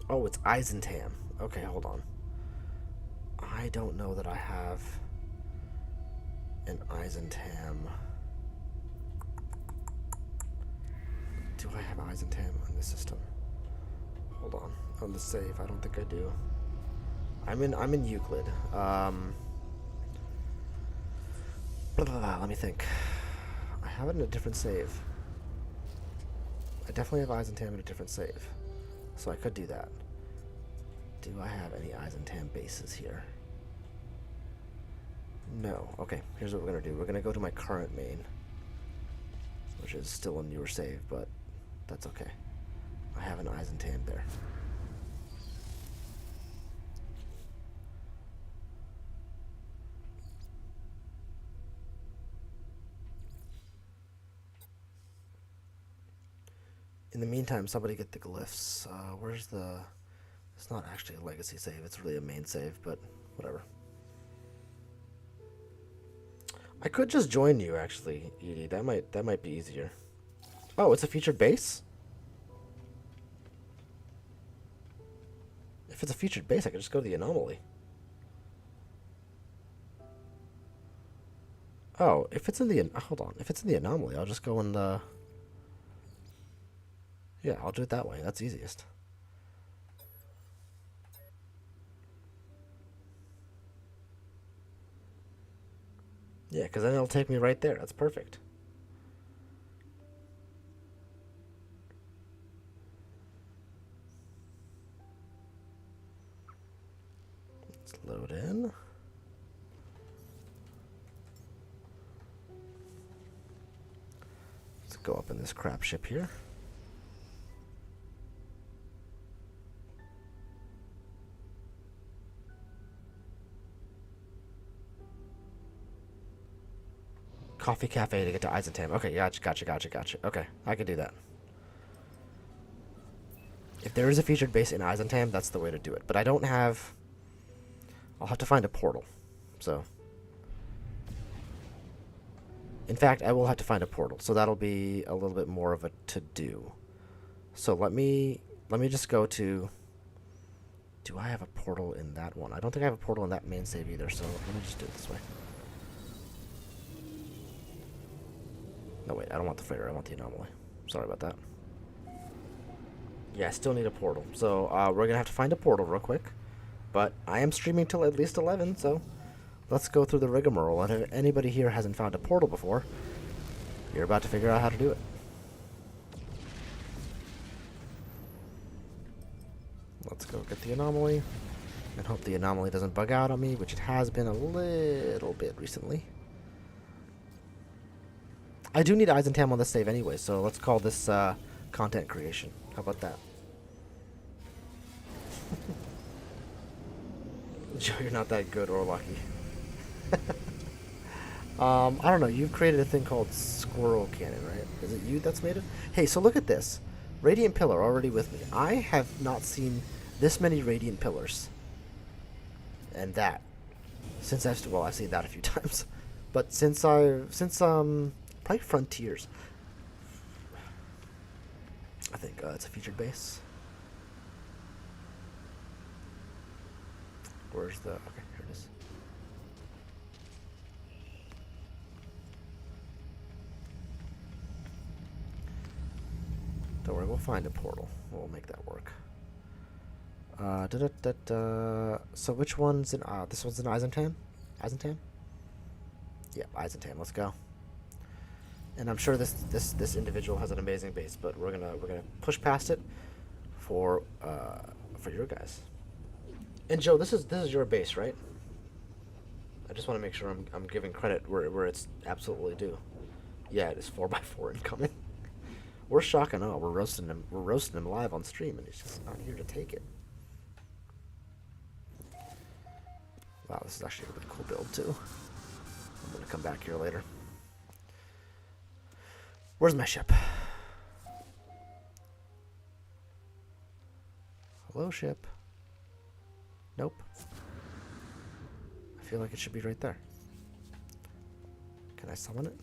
Oh, it's Eisentam. Okay, hold on. I don't know that I have an Eisentam. Do I have Eisentam on this system? Hold on the save. I don't think I do. I'm in Euclid. Let me think. I have it in a different save. I definitely have Eisentam in a different save, so I could do that. Do I have any Eisentam bases here? No. Okay, here's what we're gonna do. We're gonna go to my current main, which is still a newer save, but that's okay. I have an Eisentam there. In the meantime, somebody get the glyphs. Where's the... It's not actually a legacy save, it's really a main save, but whatever. I could just join you, actually, Edie. That might be easier. Oh, it's a featured base? If it's a featured base, I could just go to the anomaly. Oh, if it's in the... Hold on. If it's in the anomaly, I'll just go in the... Yeah, I'll do it that way. That's easiest. Yeah, because then it'll take me right there. That's perfect. Let's load in. Let's go up in this crap ship here. Coffee cafe to get to Eisentam. Okay, gotcha. Okay, I can do that. If there is a featured base in Eisentam, that's the way to do it. But I don't have... I'll have to find a portal. So... In fact, I will have to find a portal. So that'll be a little bit more of a to-do. So let me just go to... Do I have a portal in that one? I don't think I have a portal in that main save either, so let me just do it this way. No, wait, I don't want the freighter. I want the anomaly. Sorry about that. Yeah, I still need a portal. So we're going to have to find a portal real quick. But I am streaming till at least 11, so let's go through the rigmarole. And if anybody here hasn't found a portal before, you're about to figure out how to do it. Let's go get the anomaly. And hope the anomaly doesn't bug out on me, which it has been a little bit recently. I do need Eisentam on this save anyway, so let's call this content creation. How about that? Joe, you're not that good or lucky. I don't know. You've created a thing called Squirrel Cannon, right? Is it you that's made it? Hey, so look at this. Radiant Pillar already with me. I have not seen this many Radiant Pillars. And that. Since I've seen that a few times. But since probably Frontiers. I think it's a featured base. Where's the... Okay, here it is. Don't worry, we'll find a portal. We'll make that work. So which one's in... this one's in Eisentam? Eisentam? Yep, Eisentam. Let's go. And I'm sure this individual has an amazing base, but we're gonna push past it for your guys. And Joe, this is your base, right? I just want to make sure I'm giving credit where it's absolutely due. Yeah, it is 4x4 incoming. We're shocking all. We're roasting him live on stream, and he's just not here to take it. Wow, this is actually a really cool build too. I'm gonna come back here later. Where's my ship? Hello, ship. Nope. I feel like it should be right there. Can I summon it?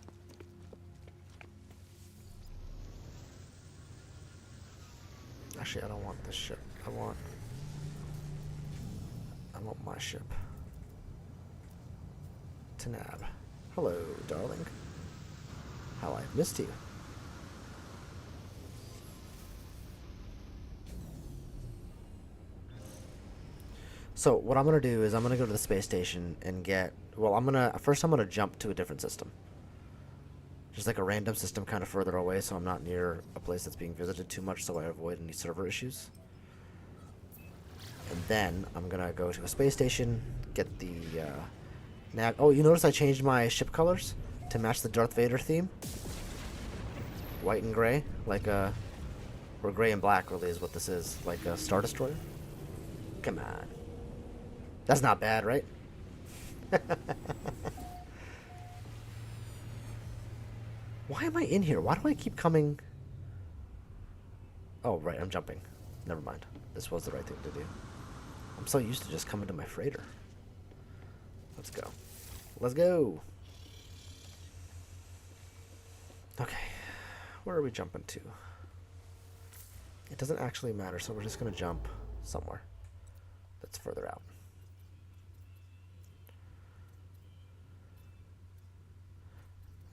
Actually, I don't want this ship. I want my ship. Tanab. Hello, darling. How I've missed you. So what I'm gonna do is I'm gonna go to the space station and get... Well, I'm gonna jump to a different system. Just like a random system kind of further away, so I'm not near a place that's being visited too much, so I avoid any server issues. And then I'm gonna go to a space station, get the nav... Oh, you notice I changed my ship colors to match the Darth Vader theme? White and gray, like or gray and black really is what this is, like a Star Destroyer. Come on. That's not bad, right? Why am I in here? Why do I keep coming? Oh, right, I'm jumping. Never mind. This was the right thing to do. I'm so used to just coming to my freighter. Let's go. Let's go. Okay. Where are we jumping to? It doesn't actually matter, so we're just going to jump somewhere that's further out.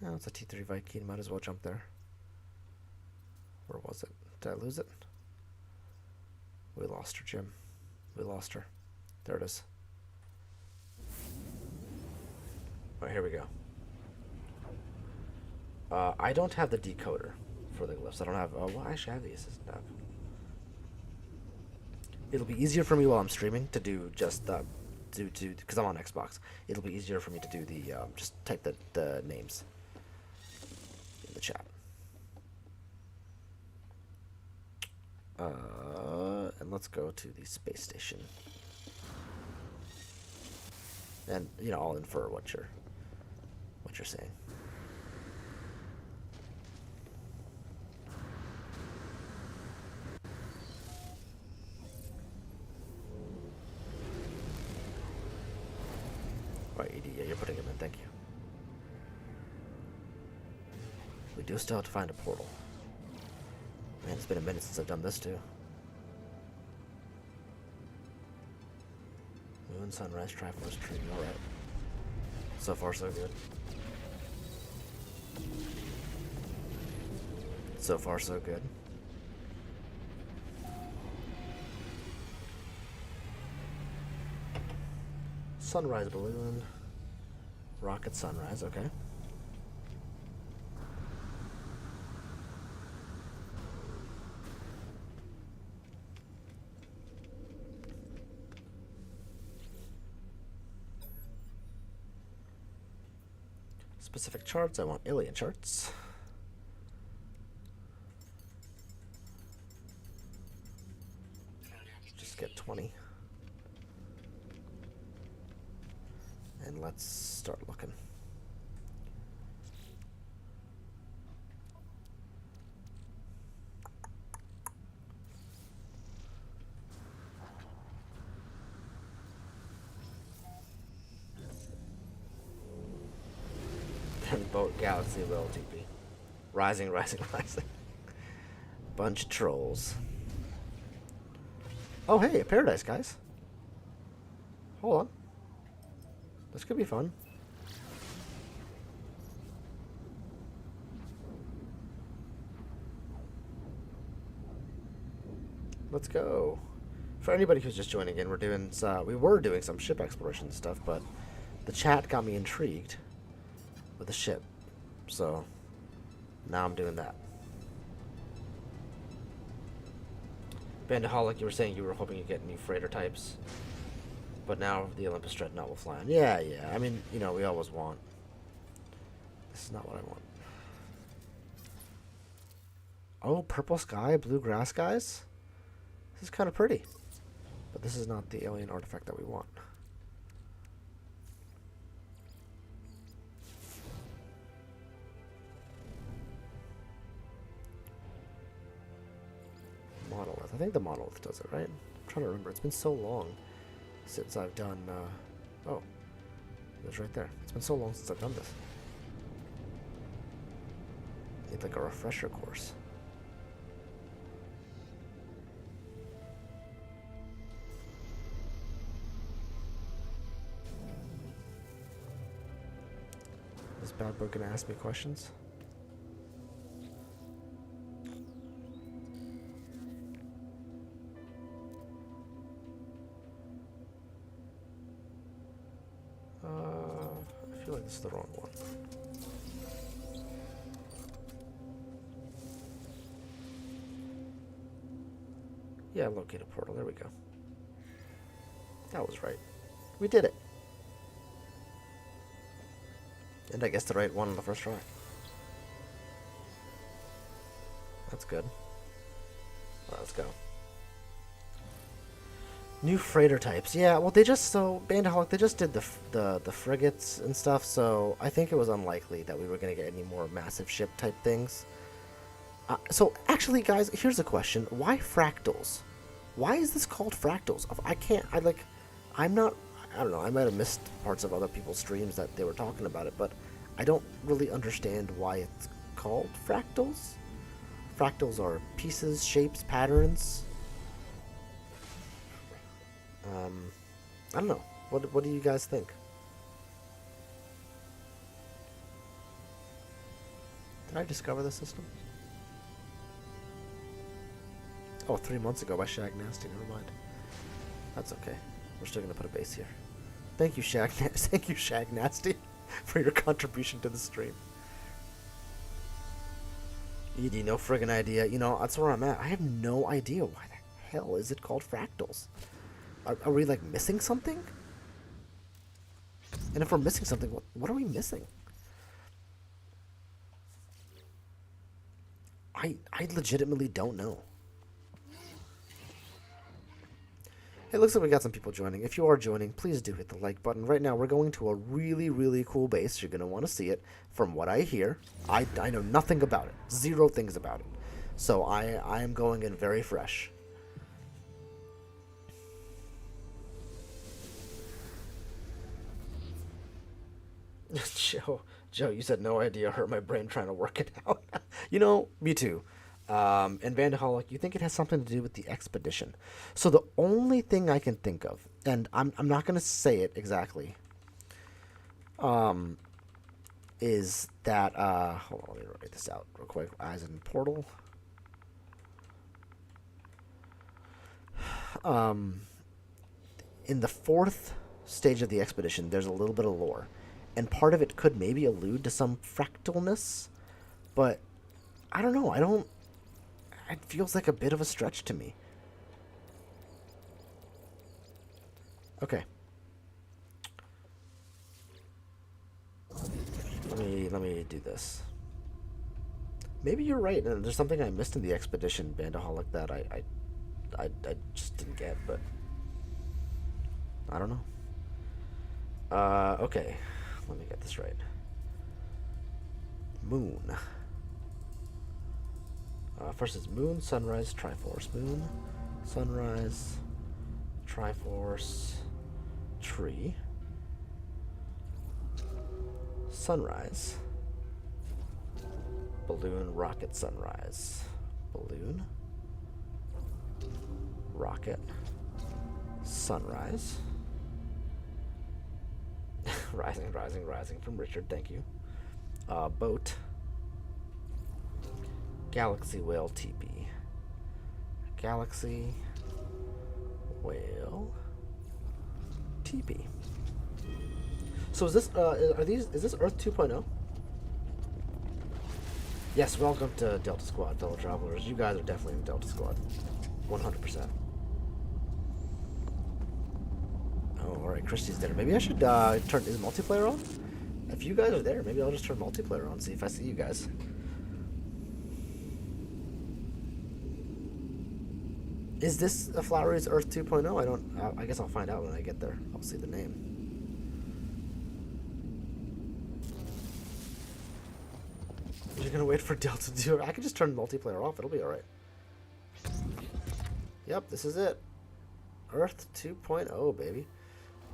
Oh, it's a T3 Viking. Might as well jump there. Where was it? Did I lose it? We lost her, Jim. We lost her. There it is. Alright, here we go. I don't have the decoder for the glyphs. I don't have... Oh, well, I actually have the assistant app. It'll be easier for me while I'm streaming to do just the... Because I'm on Xbox. It'll be easier for me to do the... just type the names in the chat. And let's go to the space station. And, you know, I'll infer what you're saying. Right, ED, yeah, you're putting him in, thank you. We do still have to find a portal. Man, it's been a minute since I've done this too. Moon, sunrise, Triforce, tree, alright. So far, so good. So far, so good. Sunrise balloon. Rocket sunrise, okay. Specific charts, I want alien charts. Just get 20. And let's start looking. Boat Galaxy will TP. Rising, rising, rising. Bunch of trolls. Oh hey, a paradise, guys. Hold on. This could be fun. Let's go. For anybody who's just joining in, we were doing some ship exploration stuff, but the chat got me intrigued with the ship. So now I'm doing that. Bandaholic, you were saying you were hoping to get new freighter types, but now the Olympus Dreadnought will fly on. Yeah. I mean, you know, we always want. This is not what I want. Oh, purple sky, blue grass, guys. This is kind of pretty, but this is not the alien artifact that we want. Monolith. I think the monolith does it, right? I'm trying to remember. It's been so long since I've done. Oh, it was right there. It's been so long since I've done this. Need like a refresher course. Is Bad Boy gonna ask me questions? I feel like this is the wrong one. Yeah, locate a portal. There we go. That was right. We did it. And I guess the right one on the first try. That's good. Well, let's go. New freighter types. Yeah, well, Bandaholic, they just did the frigates and stuff, so I think it was unlikely that we were going to get any more massive ship type things. So, actually, guys, here's a question. Why fractals? Why is this called fractals? I don't know, I might have missed parts of other people's streams that they were talking about it, but I don't really understand why it's called fractals. Fractals are pieces, shapes, patterns. I don't know. What do you guys think? Did I discover the system? Oh, 3 months ago by Shag Nasty. Never mind. That's okay. We're still gonna put a base here. Thank you, Thank you, Shag Nasty, for your contribution to the stream. ED, no friggin' idea. You know, that's where I'm at. I have no idea why the hell is it called fractals. Are we like missing something? And if we're missing something, what are we missing? I legitimately don't know. It looks like we got some people joining. If you are joining, please do hit the like button. Right now, we're going to a really, really cool base. You're going to want to see it. From what I hear, I know nothing about it. Zero things about it. So I am going in very fresh. Joe, you said no idea. Hurt my brain trying to work it out. You know, me too. And Vandaholic, you think it has something to do with the expedition. So the only thing I can think of, and I'm not going to say it exactly, is that, hold on, let me write this out real quick. Eyes in portal. In the 4th stage of the expedition, there's a little bit of lore. And part of it could maybe allude to some fractalness, but I don't know. It feels like a bit of a stretch to me. Okay. Let me do this. Maybe you're right, and there's something I missed in the expedition, Bandaholic, that I just didn't get, but I don't know. Okay. Let me get this right. Moon. First is Moon, Sunrise, Triforce. Moon, Sunrise, Triforce, Tree, Sunrise, Balloon, Rocket, Sunrise. Balloon, Rocket, Sunrise. Rising from Richard, thank you. Boat. Galaxy Whale TP. Galaxy Whale TP. So is this is this Earth 2.0? Yes, welcome to Delta Squad, fellow travelers. You guys are definitely in Delta Squad. 100%. Oh, alright, Christy's there. Maybe I should turn... Is multiplayer on? If you guys are there, maybe I'll just turn multiplayer on, see if I see you guys. Is this a Flowery's Earth 2.0? I don't... I guess I'll find out when I get there. I'll see the name. You're gonna wait for Delta to do it? I can just turn multiplayer off. It'll be alright. Yep, this is it. Earth 2.0, baby.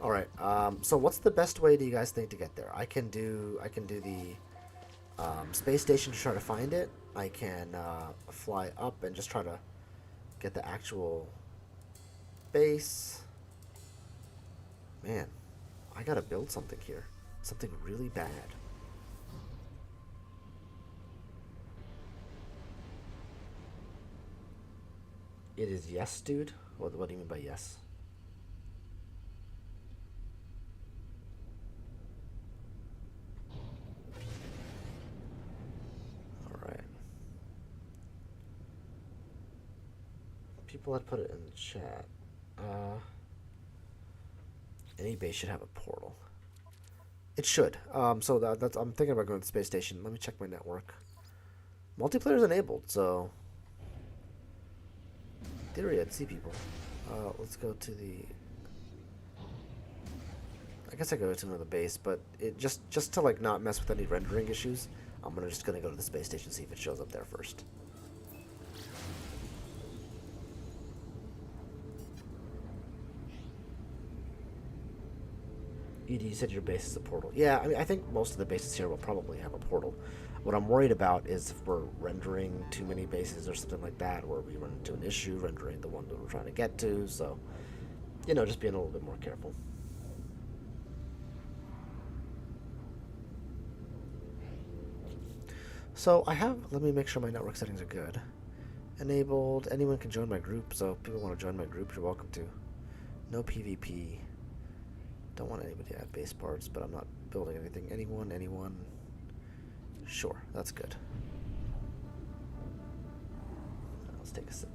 All right. So what's the best way do you guys think to get there? I can do the space station to try to find it. I can fly up and just try to get the actual base. Man, I gotta build something here. Something really bad. It is yes, dude? What do you mean by yes? Alright. People had put it in the chat. Any base should have a portal. It should. So that's I'm thinking about going to the space station. Let me check my network. Multiplayer is enabled, so... Theory, I'd see people. Let's go to the... I guess I go to another base, but it just to like not mess with any rendering issues, I'm just gonna go to the space station, see if it shows up there first. ED, you said your base is a portal. Yeah, I mean, I think most of the bases here will probably have a portal. What I'm worried about is if we're rendering too many bases or something like that, where we run into an issue rendering the one that we're trying to get to. So, you know, just being a little bit more careful. So I have, let me make sure my network settings are good. Enabled, anyone can join my group, so if people want to join my group, you're welcome to. No PvP. Don't want anybody to add base parts, but I'm not building anything. Anyone. Sure, that's good. Let's take a sip.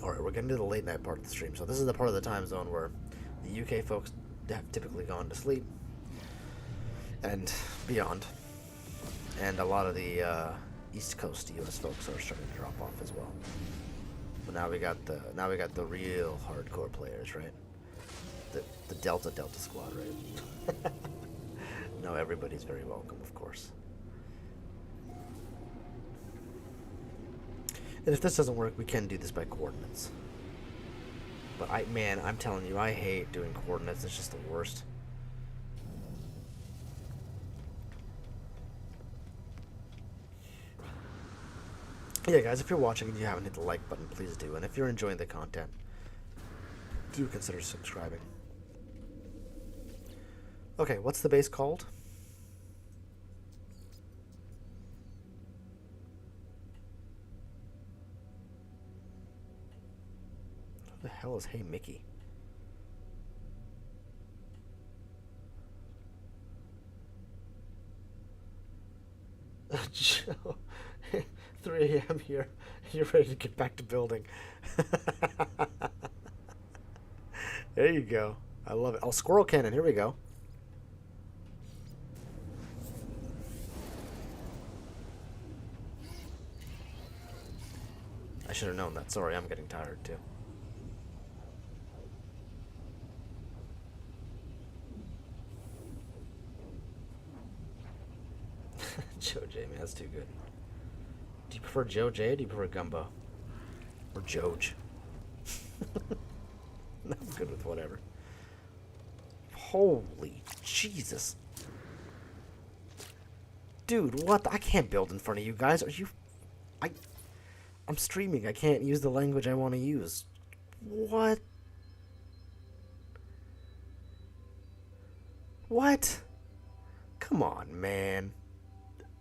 Alright, we're getting to the late night part of the stream. So this is the part of the time zone where the UK folks have typically gone to sleep. And beyond. And a lot of the East Coast US folks are starting to drop off as well. But now we got the real hardcore players, right? The Delta squad, right? No, everybody's very welcome, of course. And if this doesn't work, we can do this by coordinates. But I'm telling you, I hate doing coordinates. It's just the worst. Yeah, guys, if you're watching and you haven't hit the like button, please do. And if you're enjoying the content, do consider subscribing. Okay, what's the base called? What the hell is Hey Mickey? Joe, 3 a.m. here. You're ready to get back to building. There you go. I love it. Oh, squirrel cannon. Here we go. I should have known that. Sorry, I'm getting tired too. Joe J, man, that's too good. Do you prefer Joe J or do you prefer Gumbo? Or Joj? I'm good with whatever. Holy Jesus. Dude, what? I can't build in front of you guys. Are you... I'm streaming. I can't use the language I want to use. What? What? Come on, man.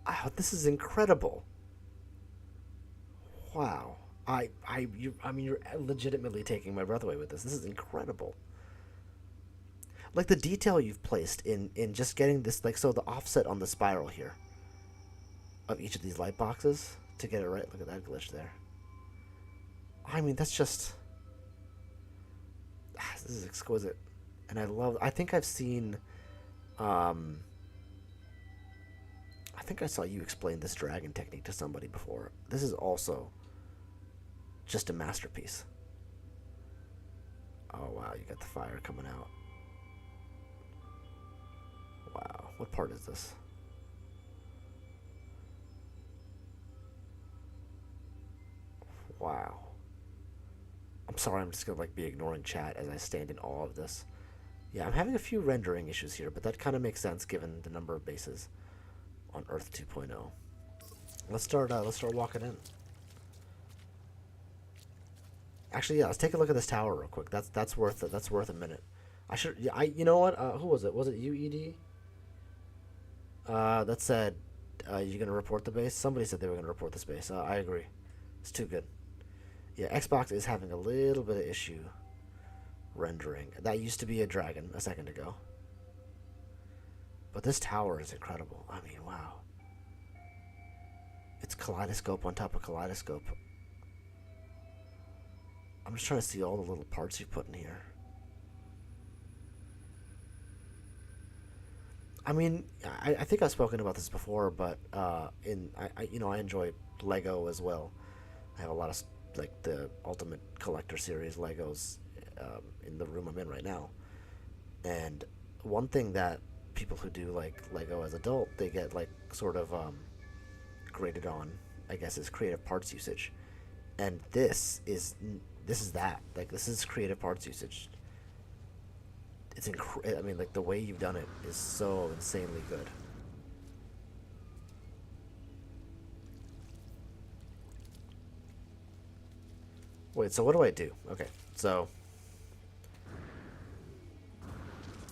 Oh, this is incredible. Wow. I mean, you're legitimately taking my breath away with this. This is incredible. Like the detail you've placed in just getting this, like, so the offset on the spiral here of each of these light boxes to get it right. Look at that glitch there. I mean, that's just... This is exquisite. And I think I've seen... I think I saw you explain this dragon technique to somebody before. This is also just a masterpiece. Oh, wow. You got the fire coming out. Wow. What part is this? Wow. I'm sorry, I'm just gonna like be ignoring chat as I stand in awe of this. Yeah, I'm having a few rendering issues here, but that kind of makes sense given the number of bases on Earth 2.0. Let's start walking in. Actually, yeah, let's take a look at this tower real quick. That's worth a minute. You know what? Who was it? Was it you, ED? That said, you gonna report the base? Somebody said they were gonna report this base. I agree. It's too good. Yeah, Xbox is having a little bit of issue rendering. That used to be a dragon a second ago. But this tower is incredible. I mean, wow. It's kaleidoscope on top of kaleidoscope. I'm just trying to see all the little parts you put in here. I mean, I think I've spoken about this before, but I enjoy Lego as well. I have a lot of like the Ultimate Collector Series Legos in the room I'm in right now. And one thing that people who do like Lego as adult, they get like sort of graded on, I guess, is creative parts usage. And this is that. Like, this is creative parts usage. It's I mean, like, the way you've done it is so insanely good. Wait, so what do I do? Okay, so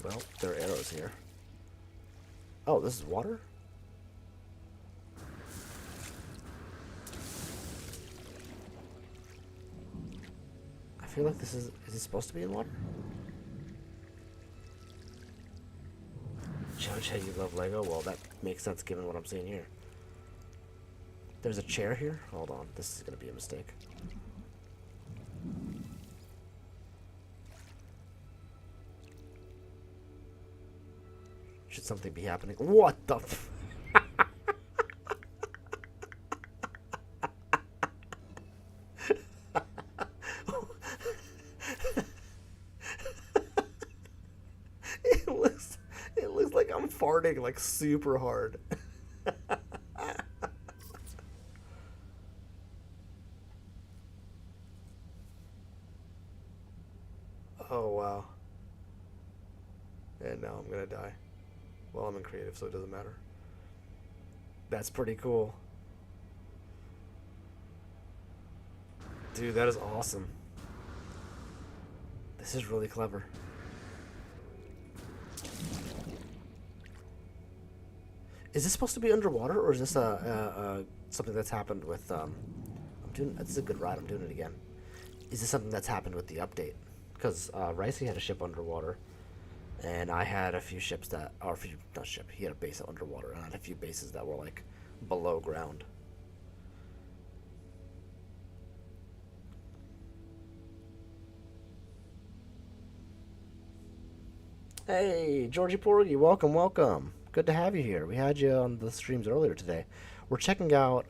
Well, there are arrows here. Oh, this is water? I feel like this is it supposed to be in water? Jojo, you love Lego? Well, that makes sense given what I'm seeing here. There's a chair here? Hold on, this is going to be a mistake. Should something be happening? What the f- it looks like I'm farting like super hard. Oh wow. And now I'm gonna die. Well, I'm in creative, so it doesn't matter. That's pretty cool. Dude, that is awesome. This is really clever. Is this supposed to be underwater, or is this something that's happened with I'm doing? This is a good ride. I'm doing it again. Is this something that's happened with the update? Because Ricey had a ship underwater, and I had a few ships that, or a few, not ship. He had a base underwater, and I had a few bases that were like below ground. Hey, Georgie Porgy, welcome, welcome. Good to have you here. We had you on the streams earlier today. We're checking out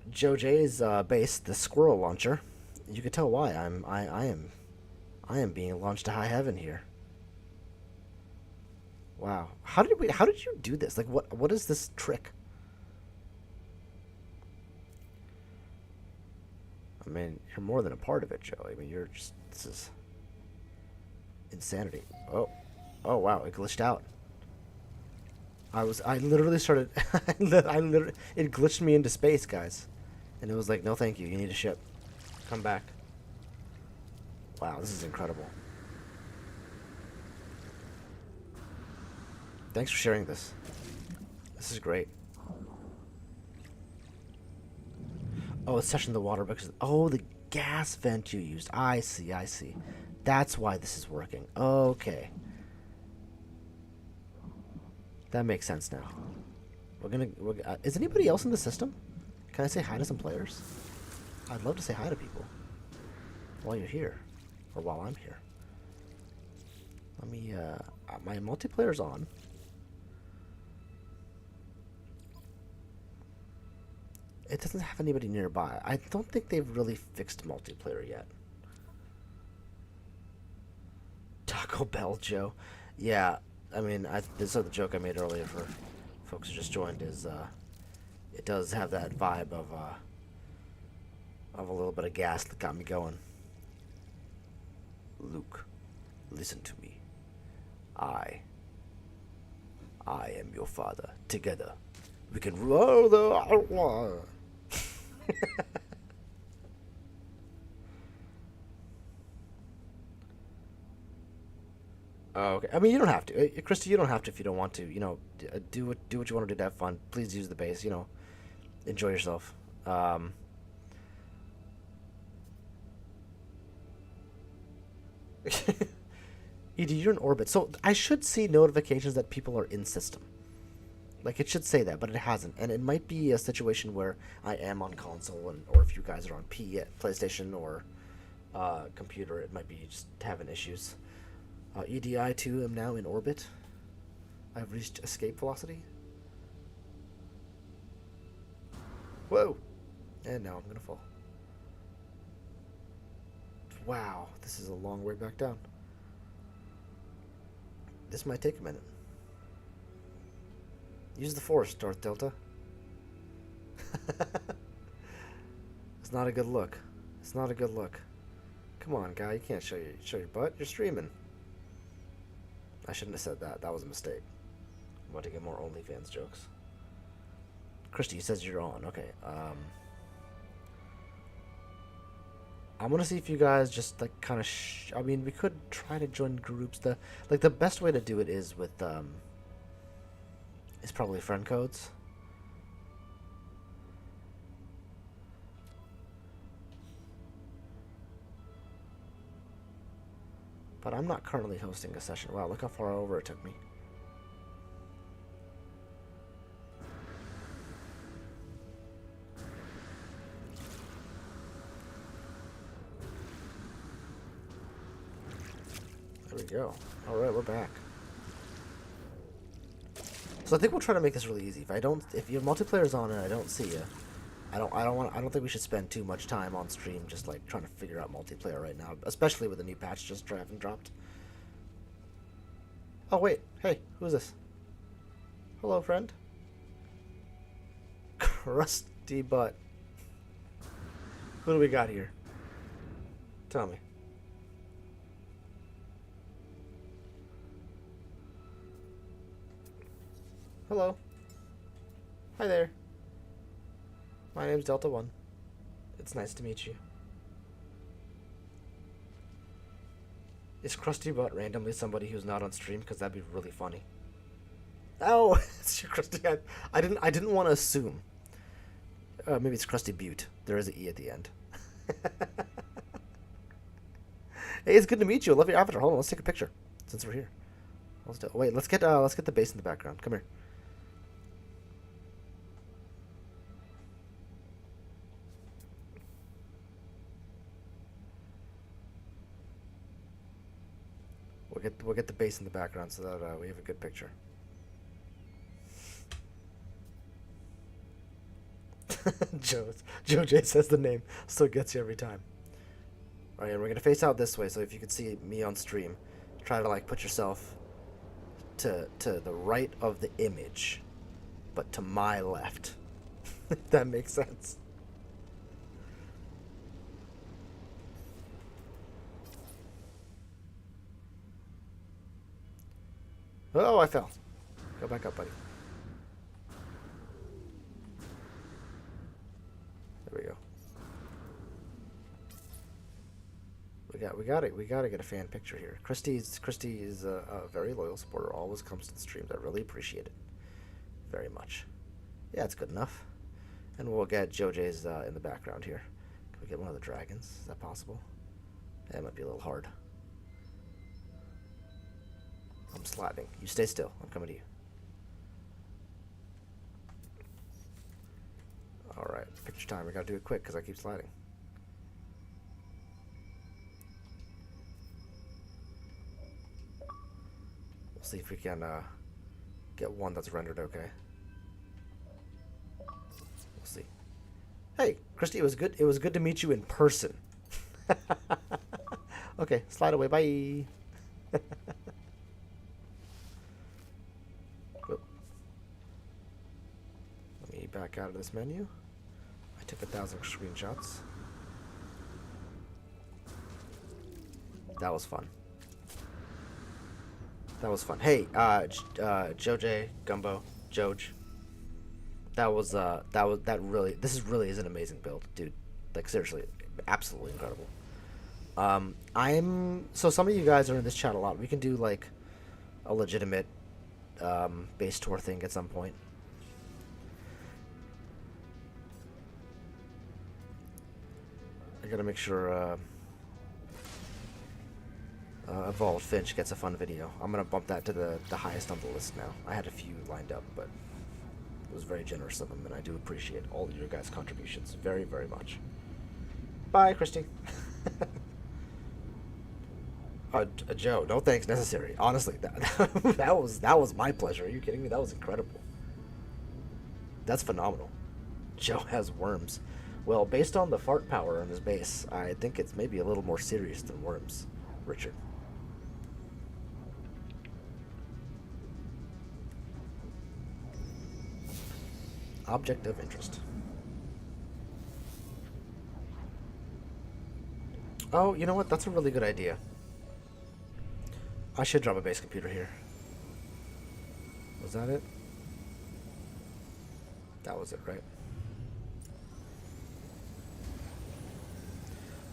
Joe J's base, the Squirrel Launcher. You can tell why I am being launched to high heaven here. Wow. How did you do this? Like what is this trick? I mean, you're more than a part of it, Joe. I mean, you're just this is insanity. Oh. Oh wow, it glitched out. I literally started it glitched me into space, guys. And it was like, "No, thank you. You need a ship. Come back." Wow, this is incredible. Thanks for sharing this. This is great. Oh, it's touching the water because oh, the gas vent you used. I see, I see. That's why this is working. Okay. That makes sense now. Is anybody else in the system? Can I say hi to some players? I'd love to say hi to people while you're here, or while I'm here. Let me. My multiplayer's on. It doesn't have anybody nearby. I don't think they've really fixed multiplayer yet. Taco Bell, Joe. Yeah, I mean, this is the joke I made earlier for folks who just joined is it does have that vibe of a little bit of gas that got me going. Luke, listen to me. I am your father. Together, we can rule the world. Oh, okay. I mean, you don't have to, Christy. You don't have to if you don't want to. You know, do what you want to do to have fun. Please use the base. You know, enjoy yourself. ED, you're in orbit, so I should see notifications that people are in system. Like it should say that, but it hasn't, and it might be a situation where I am on console, or if you guys are on PlayStation or computer, it might be just having issues. EDI 2 am now in orbit. I've reached escape velocity. Whoa! And now I'm gonna fall. Wow, this is a long way back down. This might take a minute. Use the force, Darth Delta. It's not a good look. It's not a good look. Come on, guy, you can't show your butt. You're streaming. I shouldn't have said that. That was a mistake. I'm about to get more OnlyFans jokes. Christy says you're on. Okay. I'm gonna see if you guys just like kind of. I mean, we could try to join groups. The best way to do it is with is probably friend codes. But I'm not currently hosting a session. Wow, look how far over it took me. There we go. All right, we're back. So I think we'll try to make this really easy. If your multiplayer's on and I don't see you, I don't think we should spend too much time on stream just like trying to figure out multiplayer right now, especially with the new patch just dropped. Oh wait, hey, who's this? Hello, friend. Crusty butt. Who do we got here? Tell me. Hello. Hi there. My name's DeltaOne. It's nice to meet you. Is Krusty Butt randomly somebody who's not on stream? Because that'd be really funny. Oh, it's your Krusty. I didn't want to assume. Maybe it's Krusty Butte. There is an E at the end. Hey, it's good to meet you. I love your avatar. Hold on, let's take a picture since we're here. Wait, let's get the bass in the background. Come here. We'll get the bass in the background so that we have a good picture. Joe J says the name, still gets you every time. All right, and we're gonna face out this way, so if you can see me on stream, try to like put yourself to the right of the image, but to my left. If that makes sense. Oh, I fell. Go back up, buddy. There we go. We gotta get a fan picture here. Christy is a very loyal supporter. Always comes to the streams. I really appreciate it very much. Yeah, it's good enough. And we'll get JoJ's in the background here. Can we get one of the dragons? Is that possible? That might be a little hard. I'm sliding. You stay still. I'm coming to you. Alright, picture time. We gotta do it quick because I keep sliding. We'll see if we can get one that's rendered okay. We'll see. Hey, Christy, it was good to meet you in person. Okay, slide away. Bye. Let me back out of this menu. I took 1,000 screenshots. That was fun. That was fun. Hey, Joj, Gumbo, Joj. This really is an amazing build, dude. Like seriously, absolutely incredible. So some of you guys are in this chat a lot. We can do like a legitimate base tour thing at some point. I gotta make sure Evolved Finch gets a fun video. I'm gonna bump that to the highest on the list now. I had a few lined up, but it was very generous of them, and I do appreciate all of your guys' contributions very, very much. Bye, Christy. Joe, no thanks necessary. Honestly, that was my pleasure. Are you kidding me? That was incredible. That's phenomenal. Joe has worms. Well, based on the fart power on his base, I think it's maybe a little more serious than worms, Richard. Object of interest. Oh, you know what? That's a really good idea. I should drop a base computer here. Was that it? That was it, right?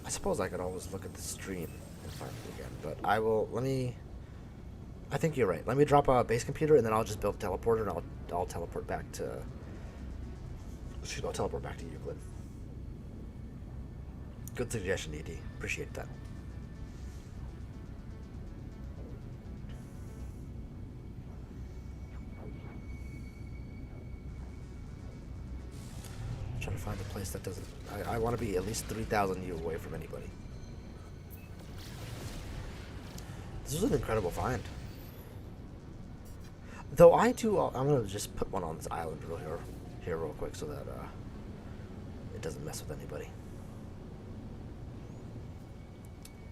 I suppose I could always look at the stream and find it again, but I will. Let me. I think you're right. Let me drop a base computer, and then I'll just build a teleporter, and I'll teleport back to. Excuse me, I'll teleport back to Euclid. Good suggestion, ED. Appreciate that. I'm trying to find a place that doesn't. I want to be at least 3,000 U away from anybody. This was an incredible find. Though I do, I'm gonna just put one on this island here real quick so that it doesn't mess with anybody.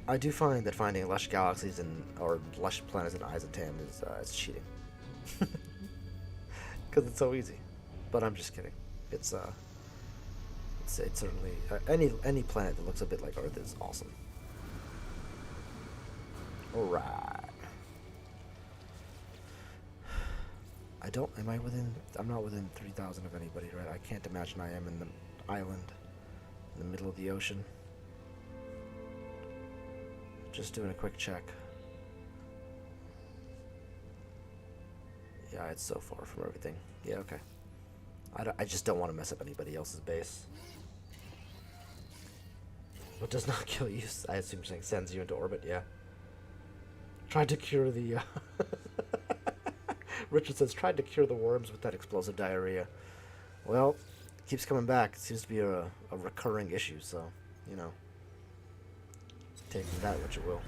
I do find that finding lush galaxies or lush planets in Eisentan is cheating, because it's so easy. But I'm just kidding. It's certainly any planet that looks a bit like Earth is awesome. All right. I'm not within 3,000 of anybody, right? I can't imagine I am in the island in the middle of the ocean. Just doing a quick check. Yeah, it's so far from everything. Yeah, okay. I just don't want to mess up anybody else's base. What does not kill you, I assume you're saying sends you into orbit, yeah. Tried to cure the... Richard says, tried to cure the worms with that explosive diarrhea. Well, it keeps coming back. It seems to be a recurring issue, so, you know. Take that what you will.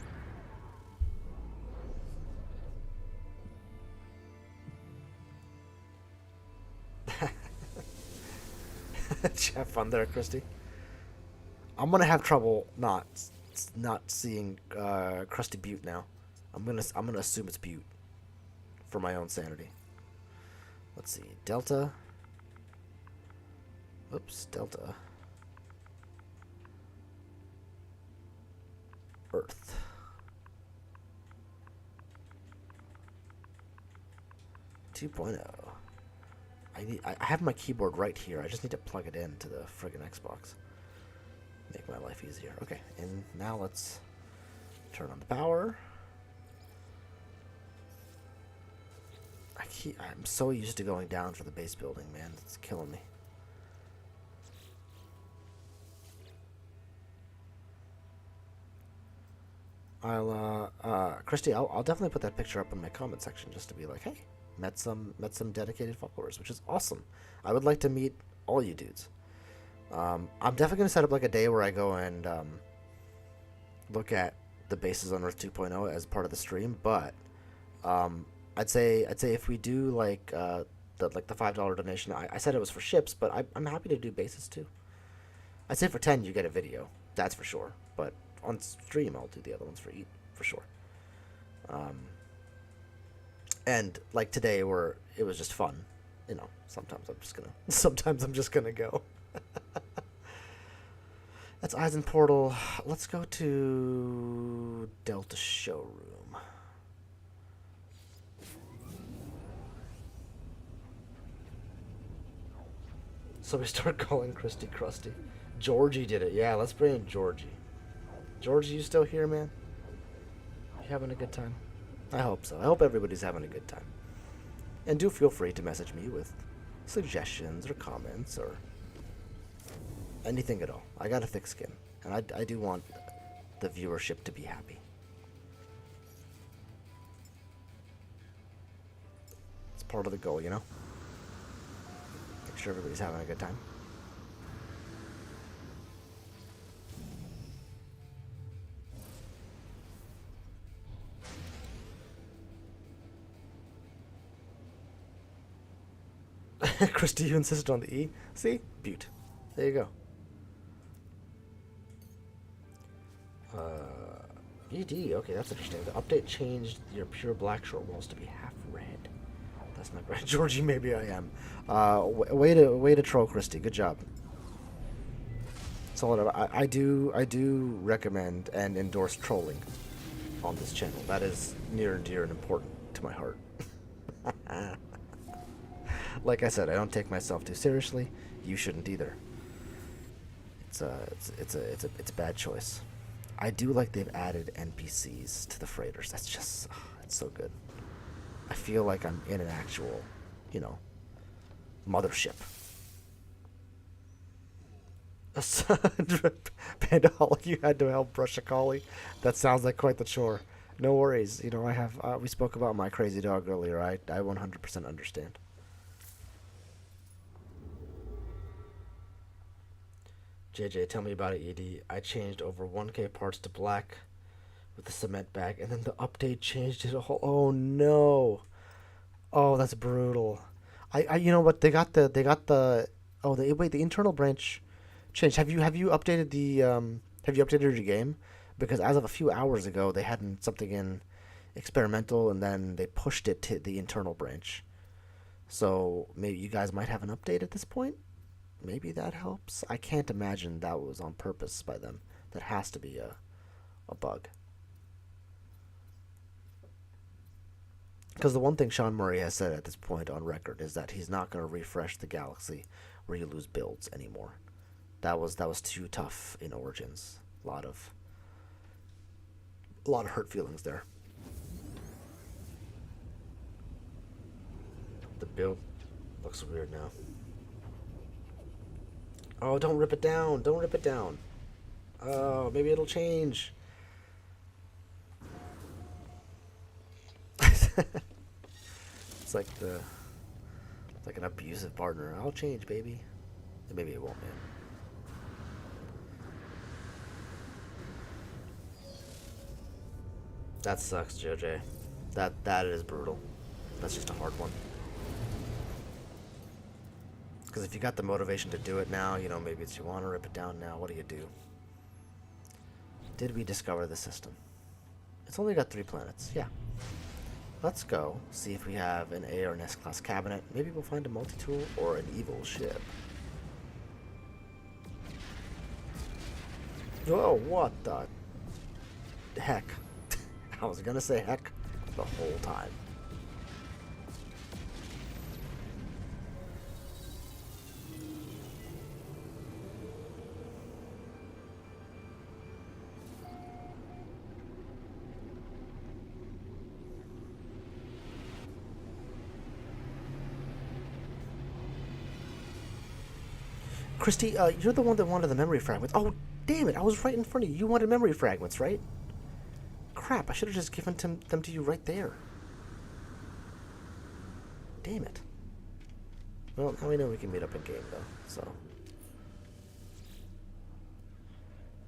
Have fun there, Christy. I'm gonna have trouble not seeing Krusty Butte now. I'm gonna assume it's Butte for my own sanity. Let's see, Delta. Oops, Delta. Earth. I have my keyboard right here. I just need to plug it in to the friggin' Xbox. Make my life easier. Okay, and now let's turn on the power. I'm so used to going down for the base building, man. It's killing me. Christy, I'll definitely put that picture up in my comment section just to be like, hey, met some dedicated followers, which is awesome. I would like to meet all you dudes. I'm definitely gonna set up like a day where I go and look at the bases on Earth 2.0 as part of the stream, but I'd say if we do like the $5 donation, I said it was for ships, but I'm happy to do bases too. I'd say for 10 you get a video, that's for sure. But on stream I'll do the other ones for sure. And like today where it was just fun, you know. Sometimes I'm just gonna go. That's Eisen Portal. Let's go to Delta Showroom. So we start calling Christy Krusty. Georgie did it. Yeah, let's bring in Georgie. Georgie, you still here, man? You having a good time? I hope so. I hope everybody's having a good time. And do feel free to message me with suggestions or comments or anything at all. I got a thick skin, and I do want the viewership to be happy. It's part of the goal, you know? Make sure everybody's having a good time. Christy, you insisted on the E? See? Butte. There you go. ED, okay, that's interesting. The update changed your pure black short walls to be half red. That's not right. Georgie, maybe I am. Way to troll Christy. Good job. Solid. I do recommend and endorse trolling on this channel. That is near and dear and important to my heart. Like I said, I don't take myself too seriously. You shouldn't either. It's a bad choice. I do like they've added NPCs to the freighters. That's just it's so good. I feel like I'm in an actual, you know, mothership. Panda Hollow, you had to help brush a collie. That sounds like quite the chore. No worries. You know, I have. We spoke about my crazy dog earlier. I 100% understand. JJ, tell me about it, ED. I changed over 1K parts to black with the cement bag, and then the update changed it all. Oh no! Oh, that's brutal. You know what? They got the. Oh, wait, the internal branch changed. Have you updated the have you updated your game? Because as of a few hours ago, they had something in experimental, and then they pushed it to the internal branch. So maybe you guys might have an update at this point. Maybe that helps. I can't imagine that was on purpose by them. That has to be a bug. Because the one thing Sean Murray has said at this point on record is that he's not going to refresh the Galaxy where you lose builds anymore. That was too tough in Origins. A lot of hurt feelings there. The build looks weird now. Oh, don't rip it down! Don't rip it down! Oh, maybe it'll change. It's like an abusive partner. I'll change, baby. And maybe it won't, man. That sucks, JJ. That is brutal. That's just a hard one. Because if you got the motivation to do it now, you know, maybe it's you want to rip it down now. What do you do? Did we discover the system? It's only got 3 planets. Yeah. Let's go see if we have an A or an S class cabinet. Maybe we'll find a multi-tool or an evil ship. Whoa, what the heck? I was gonna say heck the whole time. Christy, you're the one that wanted the memory fragments. Oh, damn it, I was right in front of you. You wanted memory fragments, right? Crap, I should have just given them to you right there. Damn it. Well, now we know we can meet up in game, though, so.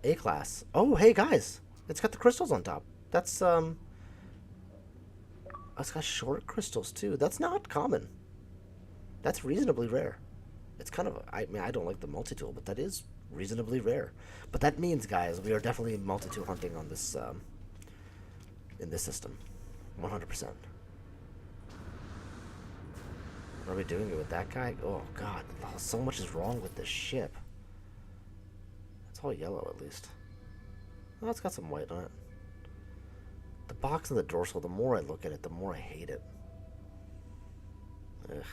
A-class. Oh, hey, guys. It's got the crystals on top. That's, it's got short crystals, too. That's not common. That's reasonably rare. It's kind of, I mean, I don't like the multi-tool, but that is reasonably rare. But that means, guys, we are definitely multi-tool hunting on this, in this system. 100%. What are we doing it with that guy? Oh, God. So much is wrong with this ship. It's all yellow, at least. Oh, it's got some white on it. The box and the dorsal, the more I look at it, the more I hate it. Ugh.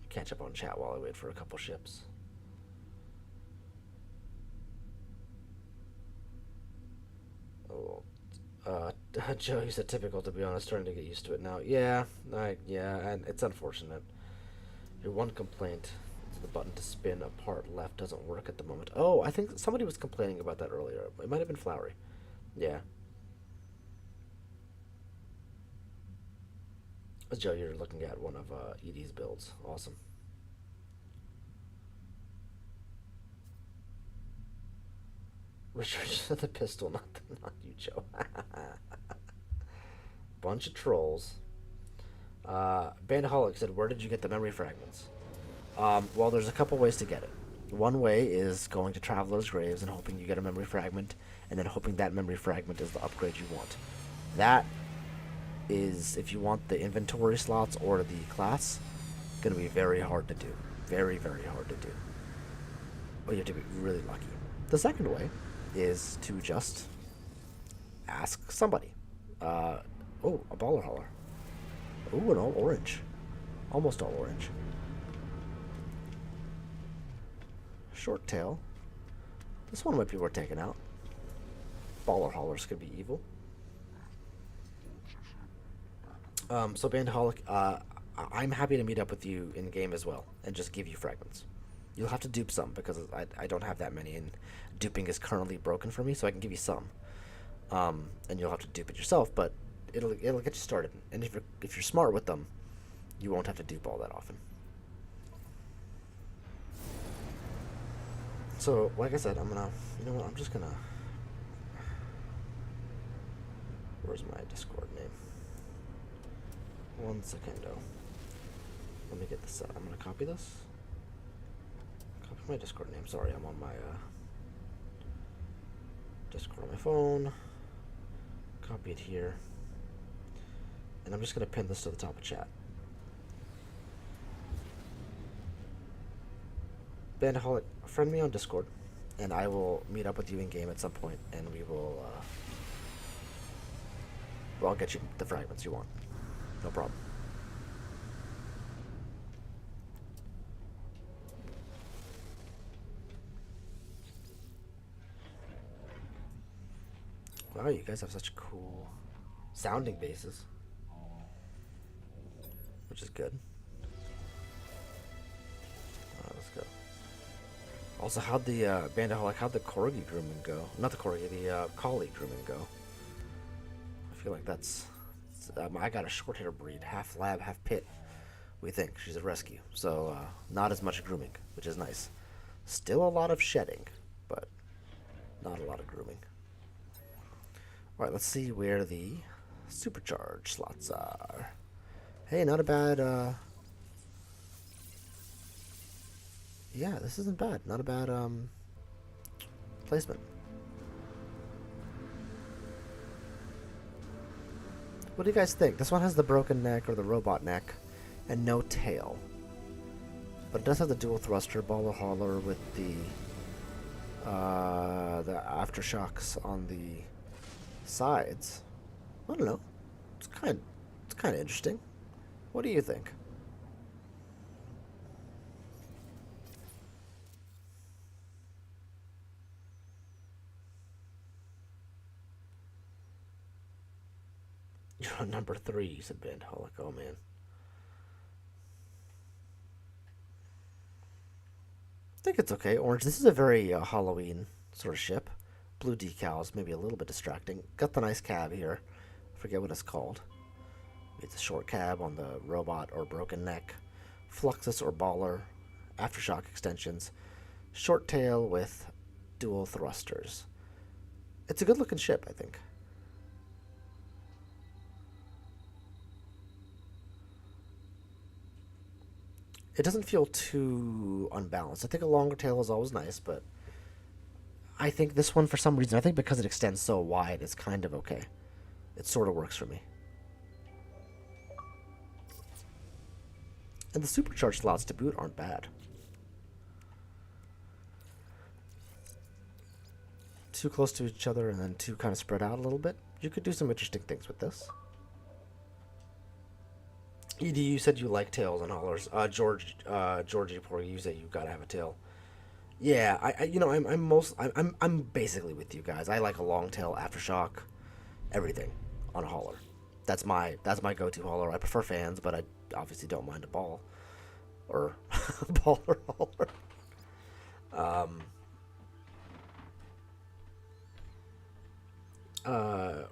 Catch up on chat while I wait for a couple ships. Oh, Joe, you said typical, to be honest. Starting to get used to it now. Yeah, yeah, and it's unfortunate. Your one complaint is the button to spin a part left doesn't work at the moment. Oh, I think somebody was complaining about that earlier. It might have been Flowery. Yeah. Joe, you're looking at one of Edie's builds. Awesome. Richard said the pistol, not you, Joe. Bunch of trolls. Bandaholic said, where did you get the memory fragments? Well, there's a couple ways to get it. One way is going to Traveler's Graves and hoping you get a memory fragment, and then hoping that memory fragment is the upgrade you want. That is, if you want the inventory slots or the class, going to be very hard to do. Very, very hard to do. But you have to be really lucky. The second way is to just ask somebody. Oh, a baller hauler. Ooh, an all orange. Almost all orange. Short tail. This one might be worth taking out. Baller haulers could be evil. So Bandaholic, I'm happy to meet up with you in game as well and just give you fragments. You'll have to dupe some because I don't have that many, and duping is currently broken for me, so I can give you some. And you'll have to dupe it yourself, but it'll get you started. And if you're smart with them, you won't have to dupe all that often. So, like I said, I'm just gonna. Where's my Discord name? 1 secundo. Let me get this out. I'm gonna copy this. Copy my Discord name. Sorry, I'm on my Discord on my phone. Copy it here. And I'm just gonna pin this to the top of chat. Bandaholic, friend me on Discord, and I will meet up with you in game at some point, and we will. I'll get you the fragments you want. No problem. Wow, you guys have such cool sounding bases, which is good. Let's go. Also, how'd the Bandaholic, how'd the Corgi grooming go? Not the Corgi, the Collie grooming go? I feel like that's... I got a short hair breed, half lab, half pit. We think she's a rescue, so not as much grooming, which is nice. Still a lot of shedding, but not a lot of grooming. Alright, let's see where the supercharge slots are. Hey, not a bad, yeah, this isn't bad. Not a bad, placement. What do you guys think? This one has the broken neck, or the robot neck, and no tail. But it does have the dual thruster, baller hauler with the aftershocks on the sides. I don't know. It's kind of interesting. What do you think? You're on number 3, said Bandaholic. Oh man. I think it's okay. Orange. This is a very Halloween sort of ship. Blue decals, maybe a little bit distracting. Got the nice cab here. I forget what it's called. It's a short cab on the robot or broken neck. Fluxus or baller. Aftershock extensions. Short tail with dual thrusters. It's a good looking ship, I think. It doesn't feel too unbalanced. I think a longer tail is always nice, but I think this one, for some reason, I think because it extends so wide, it's kind of okay. It sort of works for me. And the supercharged slots to boot aren't bad. Too close to each other and then two kind of spread out a little bit. You could do some interesting things with this. ED, you said you like tails and haulers. Georgie Porgy, you said you gotta have a tail. Yeah, I'm basically with you guys. I like a long tail, aftershock, everything on a hauler. That's my go-to hauler. I prefer fans, but I obviously don't mind a ball or baller hauler.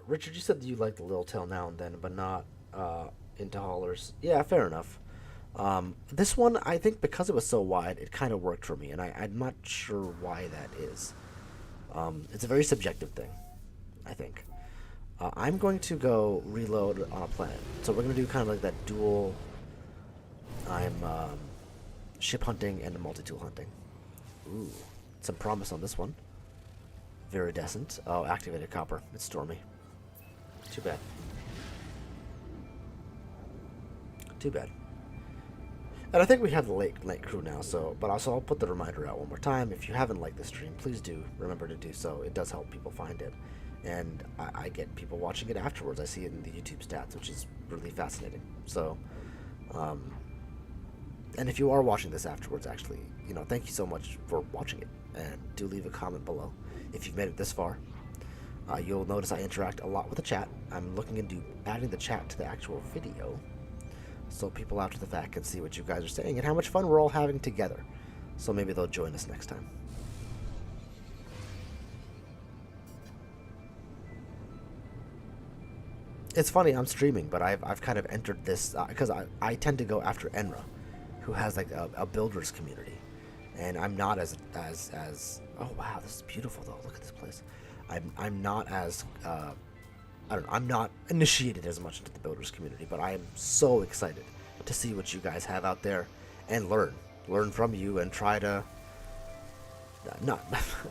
Richard, you said that you like the little tail now and then, but not into haulers. Yeah, fair enough. This one, I think because it was so wide, it kind of worked for me, and I'm not sure why that is. It's a very subjective thing, I think. I'm going to go reload on a planet. So we're going to do kind of like that dual... I'm ship hunting and multi-tool hunting. Ooh, some promise on this one. Viridescent. Oh, activated copper. It's stormy. Too bad. Too bad. And I think we have the late crew now, so I'll put the reminder out one more time. If you haven't liked the stream, please do remember to do so. It does help people find it. And I get people watching it afterwards. I see it in the YouTube stats, which is really fascinating. So, and if you are watching this afterwards, actually, thank you so much for watching it, and do leave a comment below if you've made it this far. You'll notice I interact a lot with the chat. I'm looking into adding the chat to the actual video, so people after the fact can see what you guys are saying and how much fun we're all having together. So maybe they'll join us next time. It's funny, I'm streaming, but I've kind of entered this because I tend to go after Enra, who has like a builders community, and I'm not as oh wow, this is beautiful though. Look at this place. I'm not as I don't know, I'm not initiated as much into the builders community, but I am so excited to see what you guys have out there and learn from you and try to not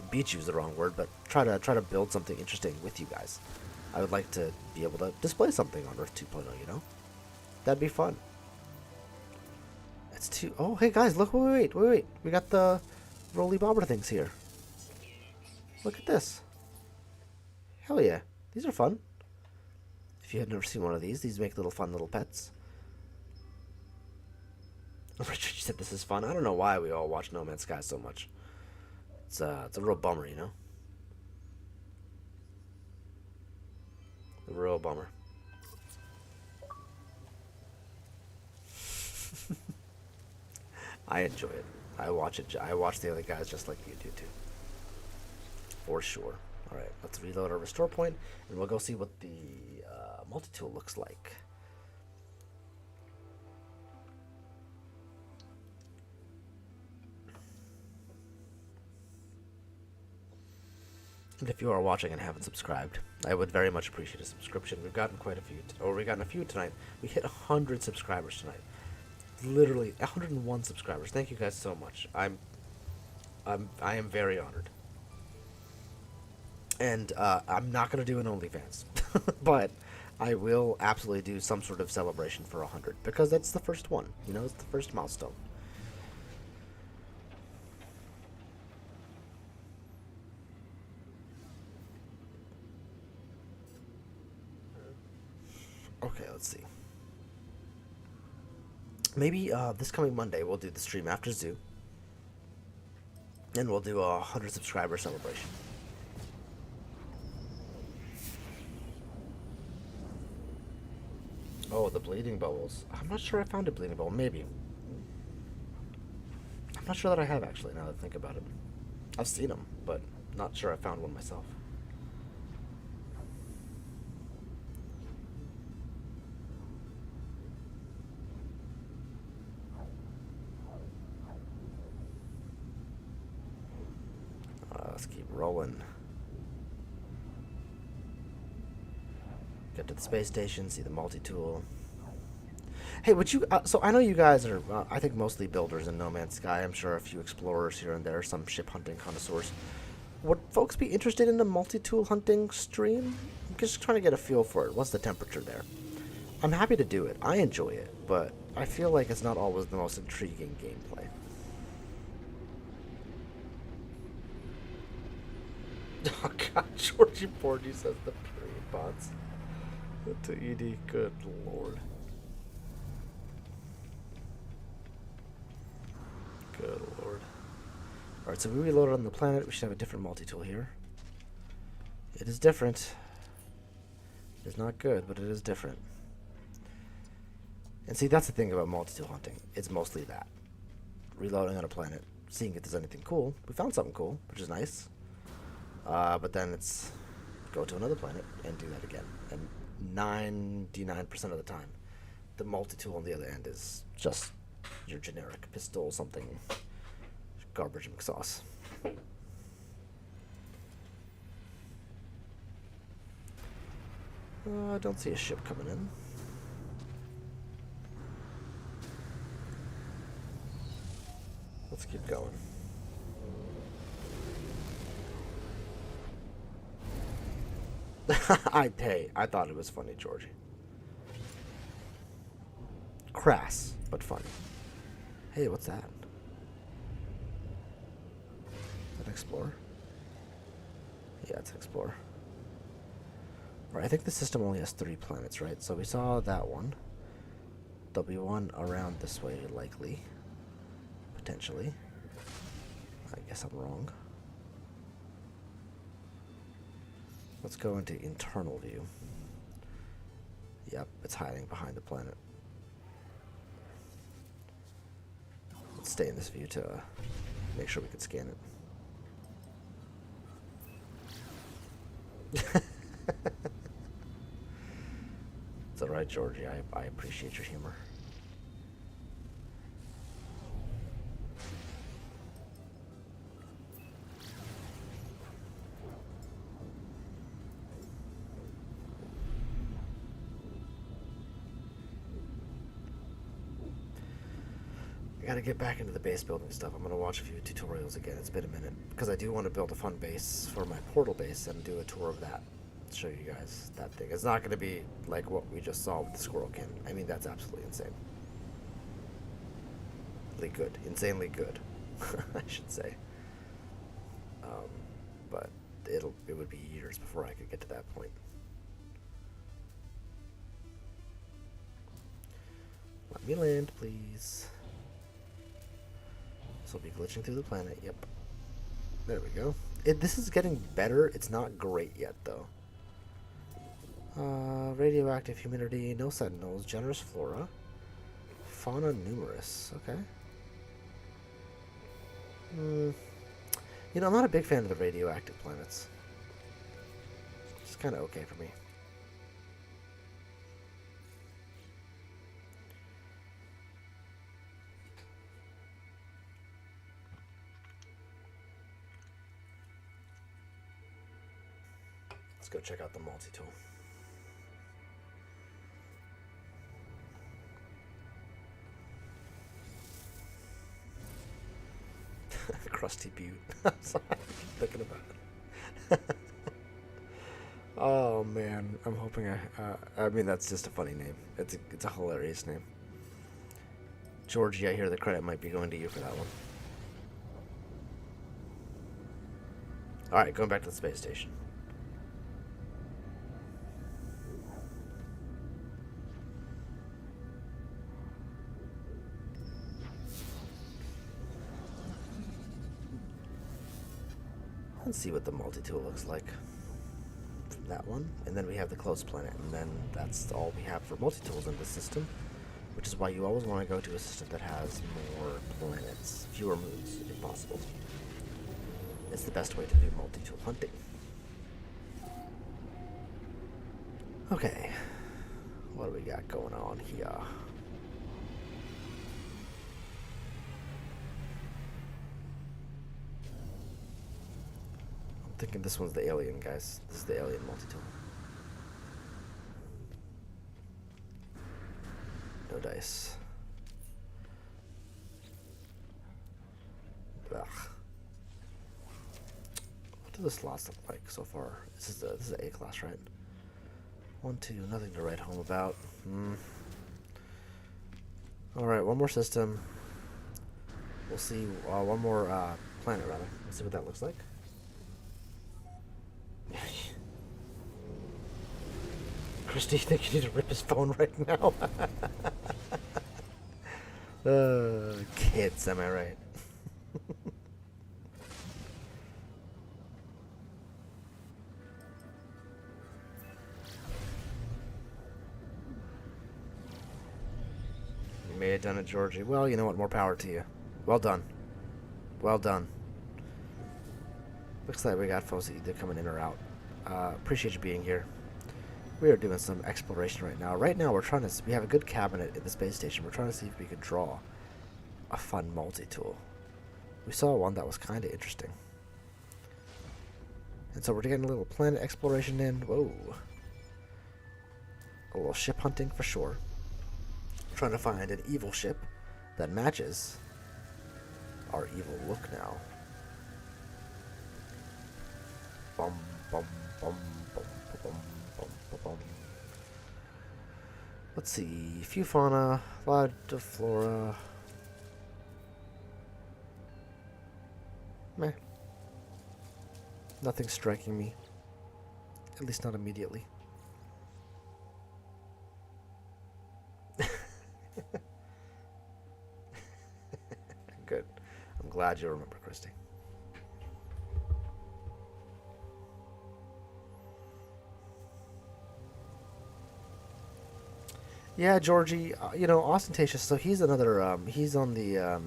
beat you is the wrong word, but try to build something interesting with you guys. I would like to be able to display something on Earth 2.0, That'd be fun. It's too... Oh, hey guys, look, wait. We got the roly bobber things here. Look at this. Hell yeah. These are fun. If you have never seen one of these make little fun little pets. Richard, you said this is fun. I don't know why we all watch No Man's Sky so much. It's a real bummer, A real bummer. I enjoy it. I watch it. I watch the other guys just like you do too. For sure. Alright, let's reload our restore point and we'll go see what the multi-tool looks like. And if you are watching and haven't subscribed, I would very much appreciate a subscription. We've gotten quite a few, we've gotten a few tonight. We hit 100 subscribers tonight. Literally 101 subscribers. Thank you guys so much. I am very honored. And I'm not gonna do an OnlyFans, but I will absolutely do some sort of celebration for 100 because that's the first one. It's the first milestone. Okay, let's see. Maybe this coming Monday we'll do the stream after Zoo. And we'll do a 100 subscriber celebration. Oh, the bleeding bubbles. I'm not sure I found a bleeding bubble. Maybe. I'm not sure that I have, actually, now that I think about it. I've seen them, but not sure I found one myself. Let's keep rolling. Get to the space station, see the multi-tool. Hey, would you... so I know you guys are, I think, mostly builders in No Man's Sky. I'm sure a few explorers here and there, some ship hunting connoisseurs. Would folks be interested in a multi-tool hunting stream? I'm just trying to get a feel for it. What's the temperature there? I'm happy to do it. I enjoy it, but I feel like it's not always the most intriguing gameplay. Oh god, Georgie Porgy says the period bots. To ED, good lord. Good lord. Alright, so we reloaded on the planet. We should have a different multi-tool here. It is different. It is not good, but it is different. And see, that's the thing about multi-tool hunting. It's mostly that. Reloading on a planet, seeing if there's anything cool. We found something cool, which is nice. But then it's go to another planet and do that again. And 99% of the time, the multi-tool on the other end is just your generic pistol, something garbage McSauce. I don't see a ship coming in. Let's keep going. Hey, I thought it was funny, Georgie. Crass, but funny. Hey, what's that? Is that Explorer? Yeah, it's Explorer. Right, I think the system only has 3 planets, right? So we saw that one. There'll be one around this way, likely. Potentially. guess I'm wrong. Let's go into internal view. Yep, it's hiding behind the planet. Let's stay in this view to make sure we can scan it. It's alright, Georgie. I appreciate your humor. I gotta get back into the base building stuff. I'm gonna watch a few tutorials again. It's been a minute. Because I do want to build a fun base for my portal base and do a tour of that. Show you guys that thing. It's not gonna be like what we just saw with the squirrel kin. I mean, that's absolutely insane. Really good. Insanely good. I should say. But it would be years before I could get to that point. Let me land, please. This will be glitching through the planet. Yep. There we go. This is getting better. It's not great yet, though. Radioactive humidity, no sentinels, generous flora, fauna numerous. Okay. You know, I'm not a big fan of the radioactive planets. It's kind of okay for me. Let's go check out the multi-tool. Crusty Butte. I'm sorry, I keep thinking about it. Oh man, I'm hoping I mean, that's just a funny name. It's a hilarious name. Georgie, I hear the credit might be going to you for that one. Alright, going back to the space station. Let's see what the multi-tool looks like from that one. And then we have the closed planet, and then that's all we have for multi-tools in this system, which is why you always want to go to a system that has more planets, fewer moons, if possible. It's the best way to do multi-tool hunting. Okay, what do we got going on here? I'm thinking this one's the alien, guys. This is the alien multi-tool. No dice. Ugh. What do the slots look like so far? This is the A class, right? 1, 2, nothing to write home about. Alright, one more system. We'll see, one more planet, rather. Let's see what that looks like. Christy, you think you need to rip his phone right now? Kids, am I right? You may have done it, Georgie. Well, you know what? More power to you. Well done. Well done. Looks like we got folks that either coming in or out. Appreciate you being here. We are doing some exploration right now. Right now, we have a good cabinet in the space station. We're trying to see if we could draw a fun multi-tool. We saw one that was kind of interesting. And so we're getting a little planet exploration in. Whoa. A little ship hunting for sure. Trying to find an evil ship that matches our evil look now. Bum, bum, bum, bum, bum, bum, bum, bum. Let's see. Few fauna, a lot of flora. Meh. Nothing striking me. At least not immediately. Good. I'm glad you remember, Christy. Yeah, Georgie, ostentatious. So he's another. He's on the.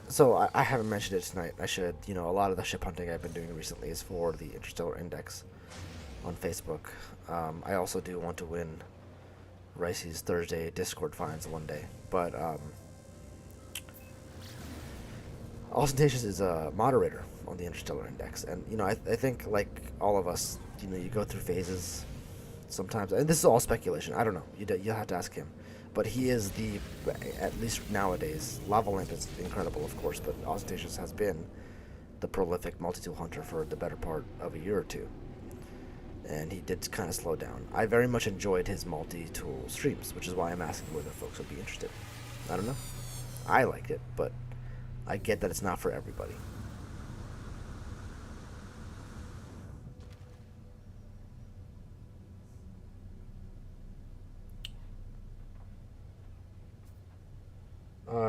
So I haven't mentioned it tonight. I should. A lot of the ship hunting I've been doing recently is for the Interstellar Index on Facebook. I also do want to win Ricey's Thursday Discord finds one day, but ostentatious is a moderator on the Interstellar Index, and I think like all of us, you go through phases sometimes, and this is all speculation. I don't know. You'll have to ask him. But he is at least nowadays, Lava Lamp is incredible, of course, but Ostentatious has been the prolific multi-tool hunter for the better part of a year or two. And he did kind of slow down. I very much enjoyed his multi-tool streams, which is why I'm asking whether folks would be interested. I don't know. I liked it, but I get that it's not for everybody.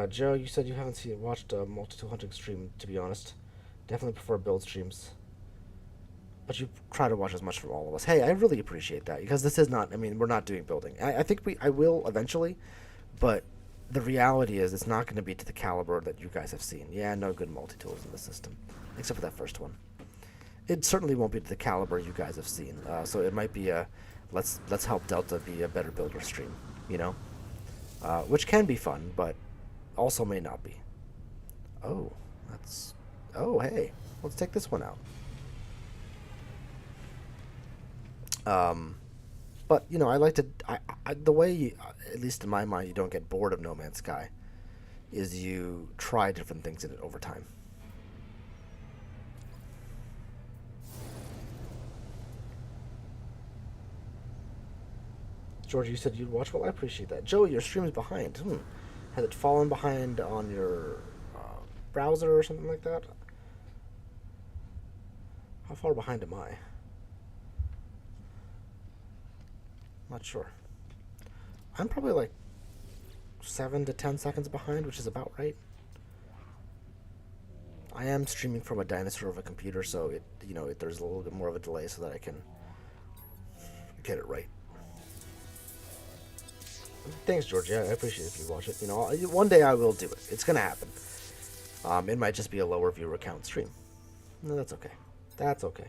Joe, you said you haven't watched a multi-tool hunting stream. To be honest, definitely prefer build streams, but you try to watch as much from all of us. Hey, I really appreciate that because this is not. I mean, we're not doing building. I think I will eventually, but the reality is it's not going to be to the caliber that you guys have seen. Yeah, no good multi-tools in the system, except for that first one. It certainly won't be to the caliber you guys have seen. So it might be a let's help Delta be a better builder stream. Which can be fun, but also may not be. Oh, hey, let's take this one out. But I like to. The way at least in my mind, you don't get bored of No Man's Sky, is you try different things in it over time. George, you said you'd watch. Well, I appreciate that. Joey, your stream's behind. Has it fallen behind on your browser or something like that? How far behind am I? Not sure. I'm probably like 7 to 10 seconds behind, which is about right. I am streaming from a dinosaur of a computer, so there's a little bit more of a delay so that I can get it right. Thanks, George. Yeah, I appreciate it if you watch it. One day I will do it. It's gonna happen. It might just be a lower viewer count stream. No, that's okay. That's okay.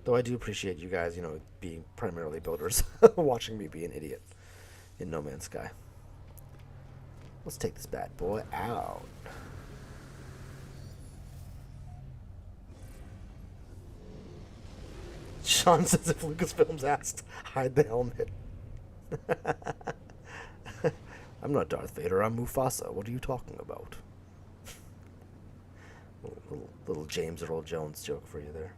Though I do appreciate you guys, being primarily builders, watching me be an idiot in No Man's Sky. Let's take this bad boy out. Sean says if Lucasfilms asked, hide the helmet. I'm not Darth Vader, I'm Mufasa. What are you talking about? little James Earl Jones joke for you there.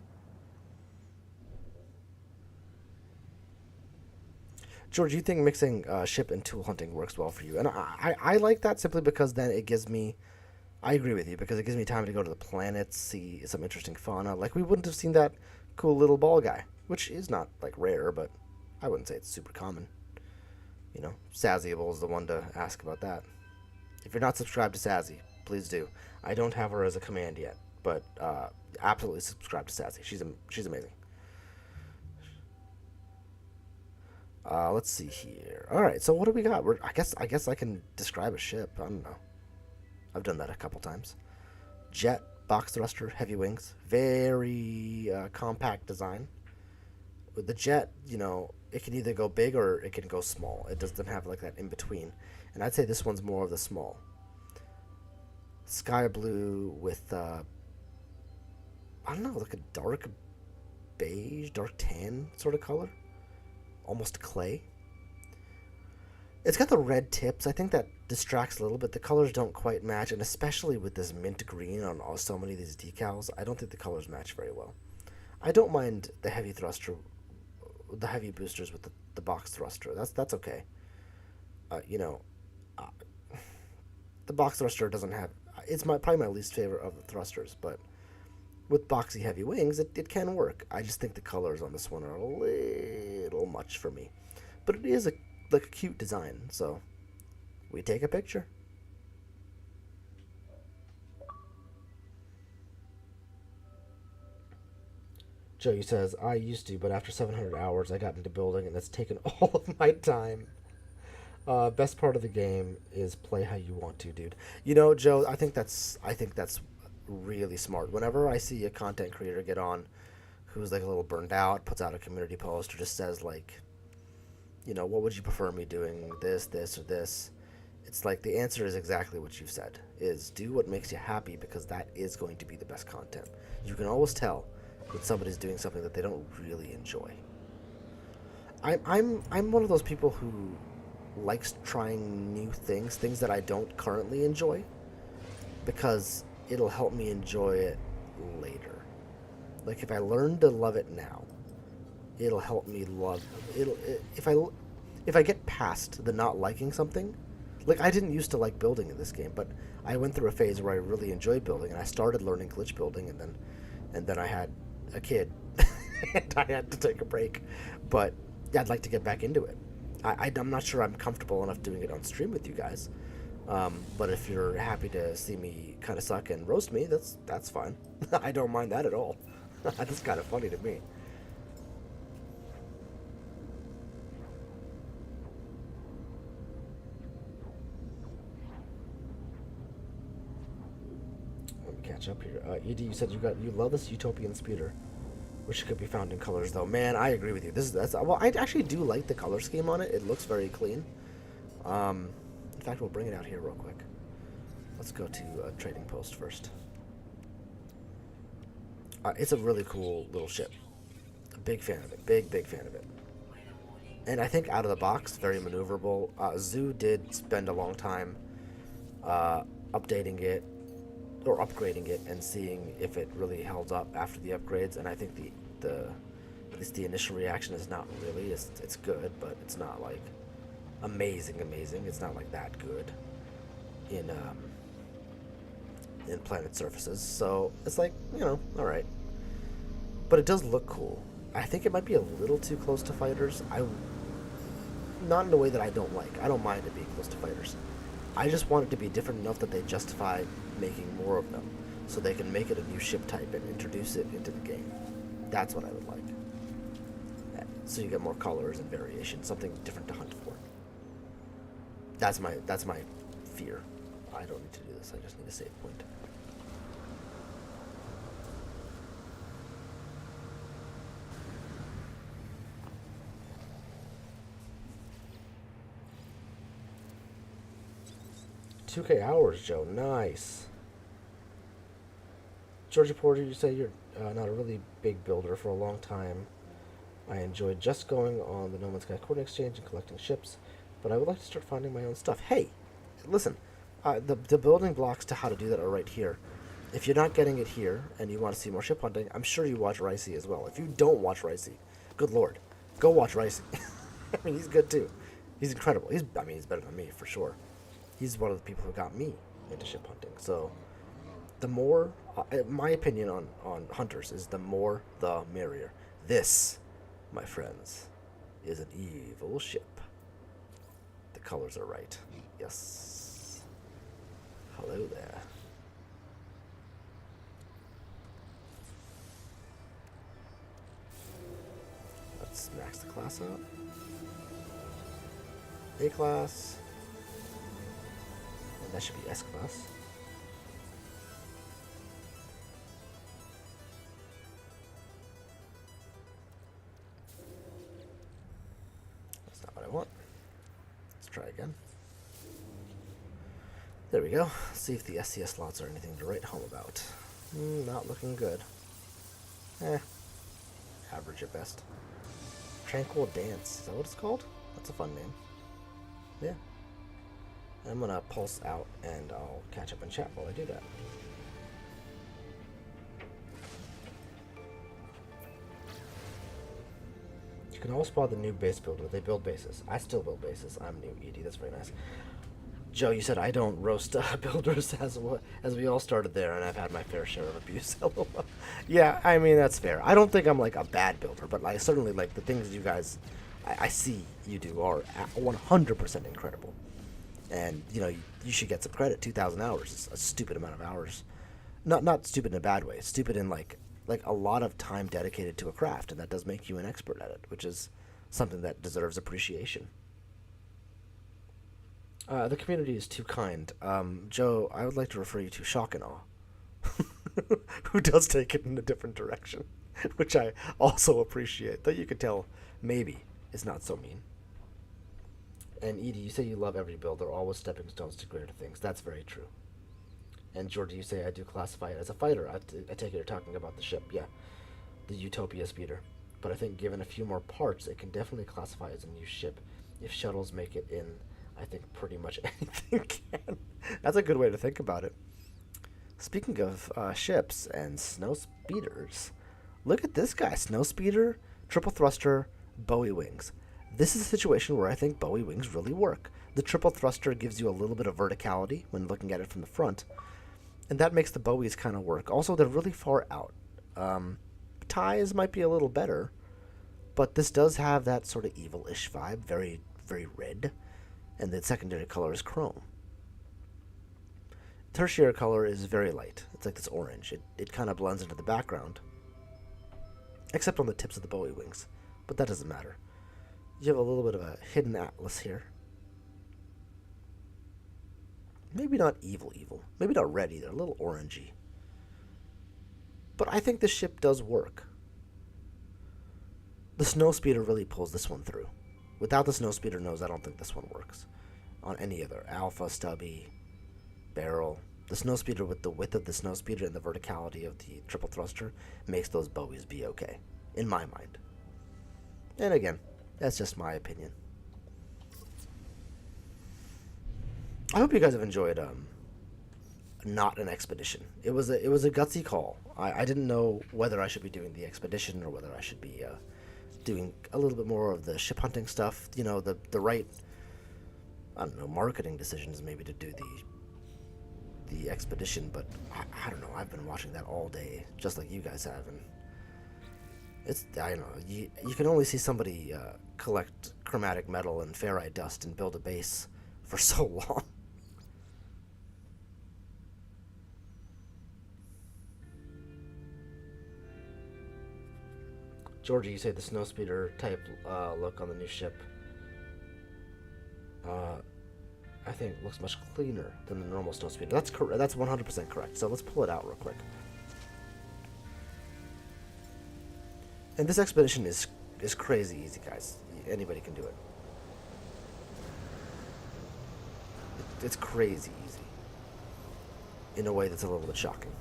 George, you think mixing ship and tool hunting works well for you? And I like that simply because then it gives me... I agree with you, because it gives me time to go to the planets, see some interesting fauna. Like, we wouldn't have seen that cool little ball guy, which is not, like, rare, but I wouldn't say it's super common. Sazzyable is the one to ask about that. If you're not subscribed to Sazzy, please do. I don't have her as a command yet, but absolutely subscribe to Sazzy. She's amazing. Let's see here. All right, so what do we got? I guess I can describe a ship. I don't know. I've done that a couple times. Jet, box thruster, heavy wings, very compact design. With the jet, it can either go big or it can go small. It doesn't have like that in between. And I'd say this one's more of the small. Sky blue with I don't know, like a dark beige, dark tan sort of color. Almost clay. It's got the red tips. I think that distracts a little bit. The colors don't quite match, and especially with this mint green on so many of these decals, I don't think the colors match very well. I don't mind the heavy thruster, the heavy boosters with the box thruster. That's okay. Uh, the box thruster doesn't have... It's probably my least favorite of the thrusters, but with boxy heavy wings, it can work. I just think the colors on this one are a little much for me. But it is like a cute design, so we take a picture. Joe, you says, I used to, but after 700 hours, I got into building, and it's taken all of my time. Best part of the game is play how you want to, dude. You know, Joe, I think that's really smart. Whenever I see a content creator get on who's like a little burned out, puts out a community post, or just says like, what would you prefer me doing? This, or this? It's like the answer is exactly what you've said. Is do what makes you happy because that is going to be the best content. You can always tell when somebody's doing something that they don't really enjoy. I'm one of those people who likes trying new things that I don't currently enjoy, because it'll help me enjoy it later. Like if I learn to love it now, it'll help me love it'll if I get past the not liking something. Like I didn't used to like building in this game, but I went through a phase where I really enjoyed building, and I started learning glitch building, and then I had a kid and I had to take a break. But yeah, I'd like to get back into it. I'm not sure I'm comfortable enough doing it on stream with you guys. But if you're happy to see me kind of suck and roast me, that's fine. I don't mind that at all. That's kind of funny to me. Let me catch up here. Ed, you said you love this utopian speeder, which could be found in colors though. Man, I agree with you. I actually do like the color scheme on it. It looks very clean. In fact, we'll bring it out here real quick. Let's go to Trading Post first. It's a really cool little ship. A big fan of it. Big fan of it. And I think out of the box, very maneuverable. Zoo did spend a long time updating it or upgrading it and seeing if it really held up after the upgrades. And I think the at least the initial reaction is not really. It's good, but it's not like amazing. It's not like that good in Planet Surfaces. So it's like, all right. But it does look cool. I think it might be a little too close to fighters. Not in a way that I don't like. I don't mind it being close to fighters. I just want it to be different enough that they justify making more of them, so they can make it a new ship type and introduce it into the game. That's what I would like. So you get more colors and variation, something different to hunt for. That's my fear. I don't need to do this. I just need a save point. $2K hours, Joe. Nice. Georgia Porter, you say you're not a really big builder for a long time. I enjoyed just going on the No Man's Sky Coordinate Exchange and collecting ships, but I would like to start finding my own stuff. Hey, listen, the building blocks to how to do that are right here. If you're not getting it here and you want to see more ship hunting, I'm sure you watch Ricey as well. If you don't watch Ricey, good lord, go watch Ricey. I mean, he's good too. He's incredible. He's better than me for sure. He's one of the people who got me into ship hunting. So the more, my opinion on hunters is the more the merrier. This, my friends, is an evil ship. The colors are right. Yes. Hello there. Let's max the class out. A class. And that should be S class. That's not what I want. Let's try again. There we go. Let's see if the SCS slots are anything to write home about. Not looking good. Average at best. Tranquil Dance. Is that what it's called? That's a fun name. Yeah. I'm gonna pulse out and I'll catch up in chat while I do that. You can all spot the new base builder. They build bases. I still build bases. I'm new, ED. That's very nice. Joe, you said I don't roast builders as we all started there, and I've had my fair share of abuse. Yeah, I mean, that's fair. I don't think I'm like a bad builder, but I certainly like the things you guys I see you do are 100% incredible. And, you should get some credit. 2,000 hours is a stupid amount of hours. Not stupid in a bad way. Stupid in like like a lot of time dedicated to a craft, and that does make you an expert at it, which is something that deserves appreciation. The community is too kind. Joe, I would like to refer you to Shock and Awe, who does take it in a different direction, which I also appreciate, though you could tell maybe is not so mean. And Edie, you say you love every build. They're always stepping stones to greater things. That's very true. And Georgie, you say I do classify it as a fighter. I take it you're talking about the ship. Yeah, the Utopia speeder. But I think given a few more parts, it can definitely classify as a new ship. If shuttles make it in, I think pretty much anything can. That's a good way to think about it. Speaking of ships and snow speeders, look at this guy. Snow speeder, triple thruster, Bowie wings. This is a situation where I think Bowie wings really work. The triple thruster gives you a little bit of verticality when looking at it from the front, and that makes the Bowies kind of work. Also, they're really far out. Ties might be a little better, but this does have that sort of evil-ish vibe, very, very red, and the secondary color is chrome. Tertiary color is very light. It's like this orange. It kind of blends into the background, except on the tips of the Bowie wings, but that doesn't matter. You have a little bit of a hidden atlas here. Maybe not evil. Maybe not red either. A little orangey. But I think the ship does work. The snowspeeder really pulls this one through. Without the snowspeeder nose, I don't think this one works. On any other. Alpha, stubby, barrel. The snowspeeder with the width of the snowspeeder and the verticality of the triple thruster makes those Bowies be okay. In my mind. And again, that's just my opinion. I hope you guys have enjoyed not an expedition. It was a gutsy call. I didn't know whether I should be doing the expedition or whether I should be doing a little bit more of the ship hunting stuff. You know, the right, I don't know, marketing decisions maybe to do the expedition. But I don't know. I've been watching that all day, just like you guys have, and I don't know. You can only see somebody collect chromatic metal and ferrite dust and build a base for so long. Georgie, you say the snowspeeder type look on the new ship, I think looks much cleaner than the normal snowspeeder. That's correct. That's 100% correct. So let's pull it out real quick. And this expedition is crazy easy, guys. Anybody can do it. It's crazy easy. In a way that's a little bit shocking.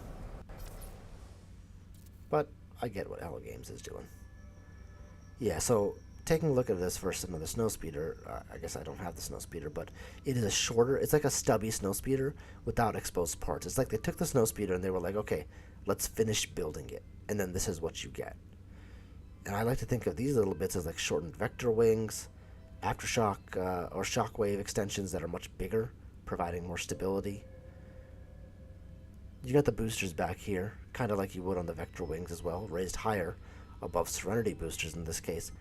But I get what Hello Games is doing. Yeah, so taking a look at this versus another snowspeeder, I guess I don't have the snowspeeder, but it is a shorter, it's like a stubby snowspeeder without exposed parts. It's like they took the snowspeeder and they were like, okay, let's finish building it, and then this is what you get. And I like to think of these little bits as like shortened vector wings, aftershock or shockwave extensions that are much bigger, providing more stability. You got the boosters back here, kind of like you would on the vector wings as well, raised higher above Serenity boosters in this case,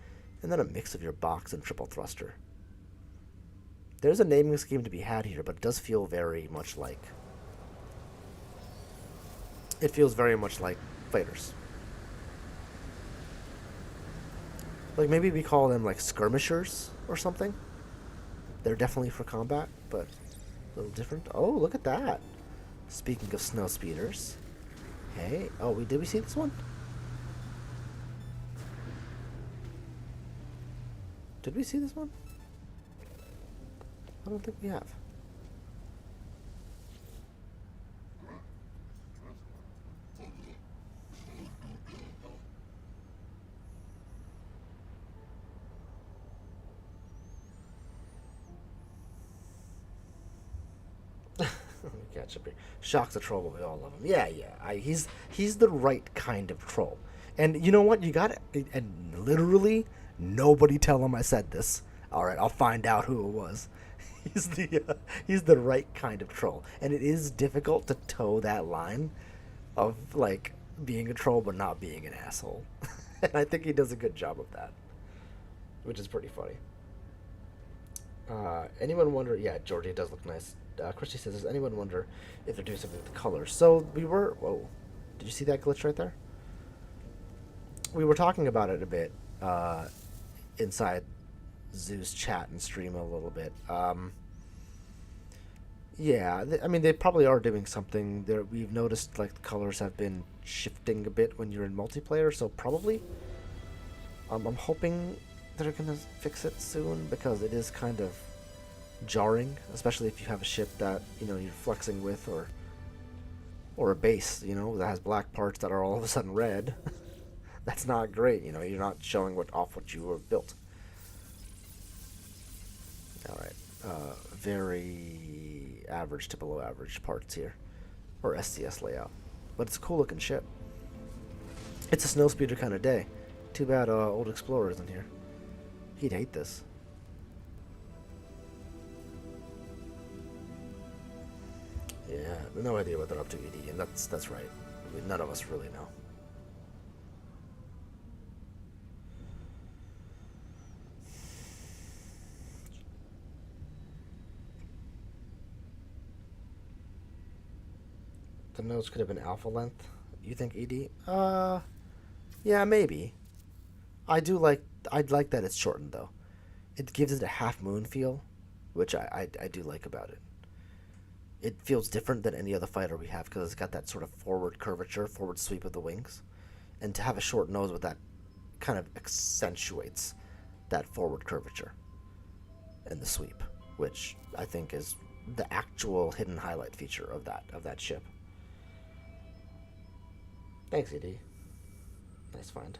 and then a mix of your box and triple thruster. There's a naming scheme to be had here, but it does feel very much like... It feels very much like fighters. Like maybe we call them like skirmishers or something. They're definitely for combat, but a little different. Oh, look at that. Speaking of snow speeders. Hey, oh, did we see this one? Did we see this one? I don't think we have. Catch up here. Shock's a troll, but we all love him. Yeah. He's the right kind of troll. And you know what? You got it. And literally, nobody tell him I said this. All right, I'll find out who it was. He's the right kind of troll, and it is difficult to toe that line of like being a troll but not being an asshole. And I think he does a good job of that, which is pretty funny. Anyone wonder? Yeah, Georgie does look nice. Christy says, does anyone wonder if they're doing something with the colors? So we were... Whoa. Did you see that glitch right there? we were talking about it a bit inside Zoo's chat and stream a little bit. Yeah, I mean they probably are doing something there. We've noticed like the colors have been shifting a bit when you're in multiplayer, so probably. I'm hoping they're gonna fix it soon because it is kind of jarring, especially if you have a ship that you're flexing with, or a base that has black parts that are all of a sudden red. That's not great. You're not showing what you were built. All right, very average to below average parts here, or SCS layout, but it's a cool looking ship. It's a snowspeeder kind of day. Too bad Old Explorer isn't here. He'd hate this. Yeah, no idea what they're up to, ED, and that's right. I mean, none of us really know. The nose could have been alpha length. You think, ED? Yeah, maybe. I'd like that it's shortened though. It gives it a half moon feel, which I do like about it. It feels different than any other fighter we have because it's got that sort of forward curvature, forward sweep of the wings, and to have a short nose with that kind of accentuates that forward curvature and the sweep, which I think is the actual hidden highlight feature of that ship. Thanks, ED. Nice find.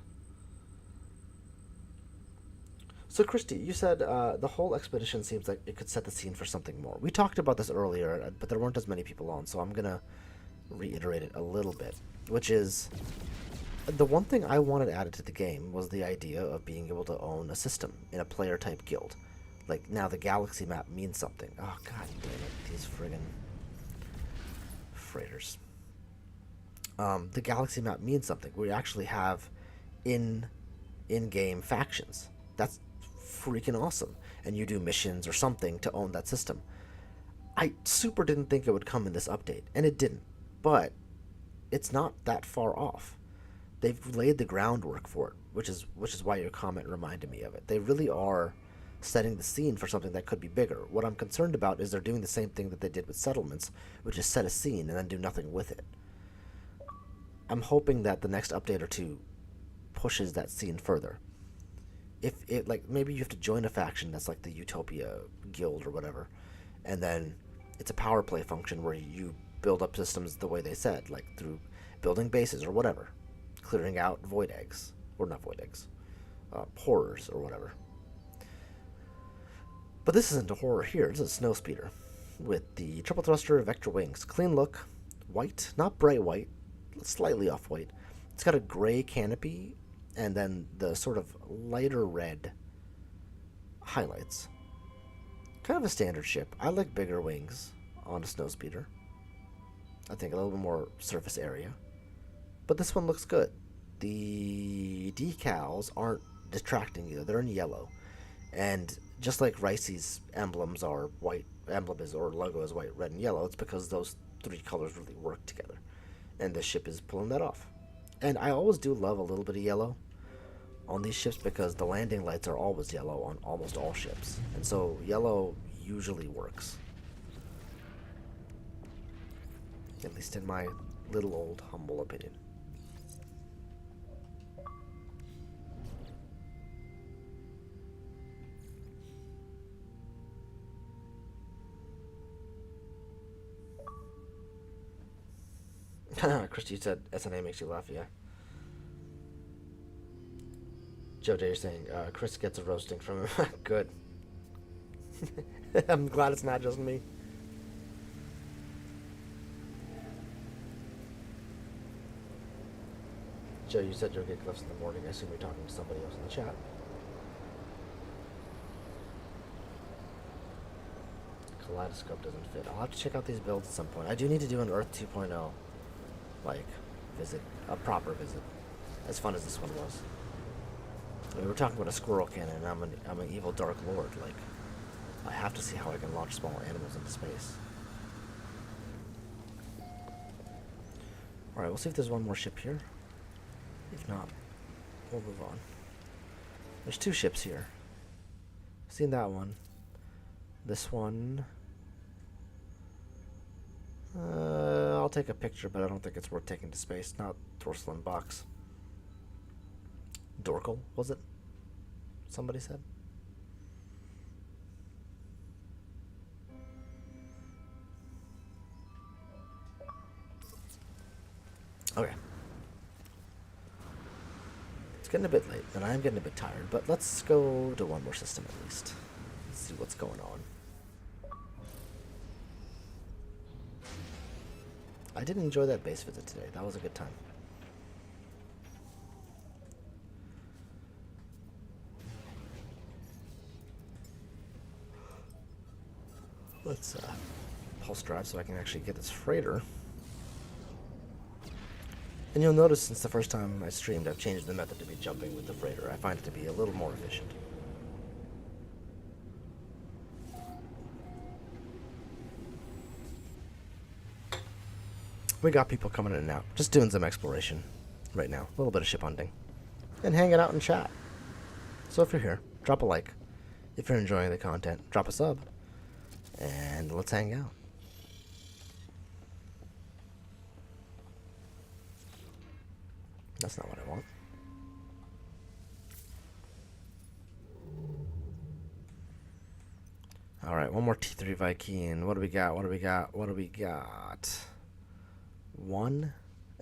So, Christy, you said the whole expedition seems like it could set the scene for something more. We talked about this earlier, but there weren't as many people on, so I'm going to reiterate it a little bit, which is the one thing I wanted added to the game was the idea of being able to own a system in a player-type guild. Like, now the galaxy map means something. Oh, god damn it, these friggin' freighters. The galaxy map means something. We actually have in-game factions. That's freaking awesome. And you do missions or something to own that system. I super didn't think it would come in this update, and it didn't. But it's not that far off. They've laid the groundwork for it, which is why your comment reminded me of it. They really are setting the scene for something that could be bigger. What I'm concerned about is they're doing the same thing that they did with settlements, which is set a scene and then do nothing with it. I'm hoping that the next update or two pushes that scene further. If it, like, maybe you have to join a faction that's like the Utopia Guild or whatever, and then it's a power play function where you build up systems the way they said, like through building bases or whatever, clearing out void eggs, or not void eggs, horrors or whatever. But this isn't a horror here. This is a snowspeeder with the triple thruster vector wings. Clean look, white, not bright white, slightly off white. It's got a gray canopy and then the sort of lighter red highlights. Kind of a standard ship. I like bigger wings on a snowspeeder. I think a little bit more surface area. But this one looks good. The decals aren't distracting either. They're in yellow. And just like Ricey's emblems are white, or logo is white, red, and yellow, it's because those three colors really work together. And this ship is pulling that off. And I always do love a little bit of yellow on these ships because the landing lights are always yellow on almost all ships. And so yellow usually works. At least in my little old humble opinion. Christy said SNA makes you laugh, yeah. Joe J, you're saying Chris gets a roasting from him. Good. I'm glad it's not just me. Joe, you said you'll get glyphs in the morning. I assume you're talking to somebody else in the chat. Kaleidoscope doesn't fit. I'll have to check out these builds at some point. I do need to do an Earth 2.0 like visit, a proper visit, as fun as this one was. I mean, we're talking about a squirrel cannon, and I'm an evil dark lord. Like, I have to see how I can launch small animals into space. All right, we'll see if there's one more ship here. If not, we'll move on. There's 2 ships here. Seen that one. This one. I'll take a picture, but I don't think it's worth taking to space. Not porcelain box. Dorkle, was it? Somebody said. Okay. It's getting a bit late, and I am getting a bit tired, but let's go to one more system at least. Let's see what's going on. I did enjoy that base visit today. That was a good time. Let's pulse drive so I can actually get this freighter. And you'll notice since the first time I streamed, I've changed the method to be jumping with the freighter. I find it to be a little more efficient. We got people coming in and out, just doing some exploration right now. A little bit of ship hunting. And hanging out in chat. So if you're here, drop a like. If you're enjoying the content, drop a sub. And let's hang out. That's not what I want. Alright, one more T3 Viking. What do we got? What do we got? What do we got? One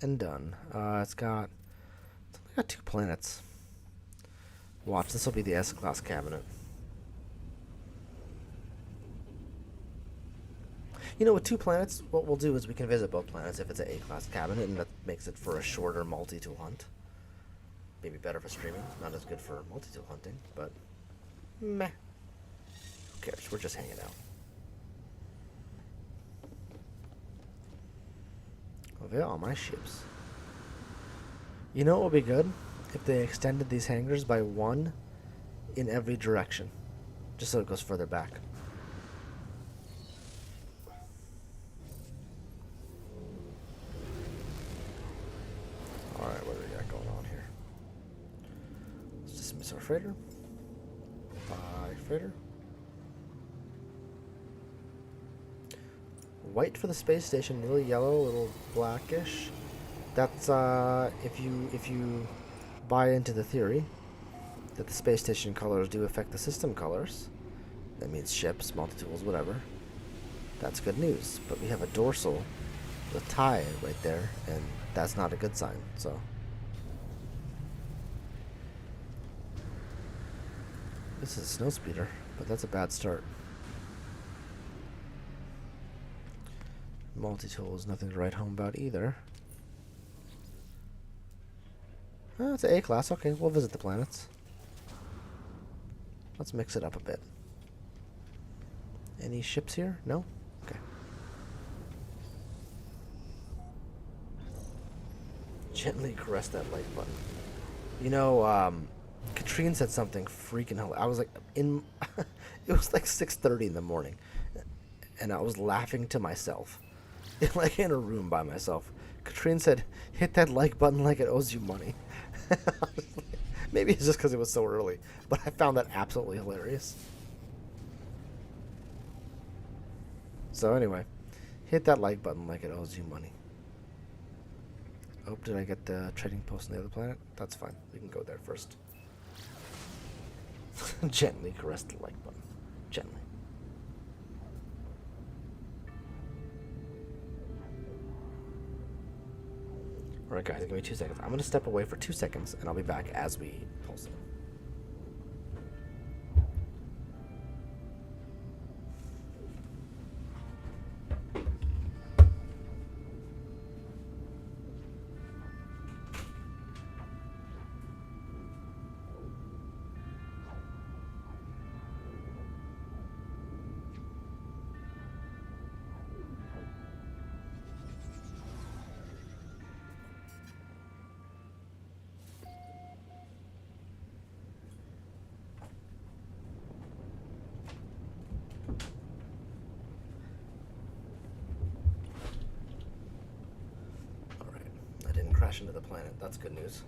and done. It's only got 2 planets. Watch, this will be the S-class cabinet. You know, with 2 planets, what we'll do is we can visit both planets if it's an A-class cabinet, and that makes it for a shorter multi-tool hunt. Maybe better for streaming, not as good for multi-tool hunting, but meh. Who cares? We're just hanging out. Oh, they're all my ships. You know what would be good? If they extended these hangars by 1 in every direction. Just so it goes further back. Alright, what do we got going on here? Let's dismiss our freighter. Bye, freighter. White for the space station, nearly yellow, a little blackish. That's if you buy into the theory that the space station colors do affect the system colors. That means ships, multi-tools, whatever. That's good news. But we have a dorsal with tie right there, and that's not a good sign. So this is a snow speeder, but that's a bad start. Multi-tool is nothing to write home about either. Oh, it's an A-class. Okay, we'll visit the planets. Let's mix it up a bit. Any ships here? No? Okay. Gently caress that like button. You know, Katrine said something freaking hell. I was like, it was like 6:30 in the morning, and I was laughing to myself. Like in a room by myself. Katrine said, hit that like button like it owes you money. Maybe it's just because it was so early, but I found that absolutely hilarious. So anyway, hit that like button like it owes you money. Oh, did I get the trading post on the other planet? That's fine. We can go there first. Gently caress the like button. Gently. Alright guys, give me 2 seconds. I'm going to step away for 2 seconds, and I'll be back as we pulse it. Crash into the planet. That's good news.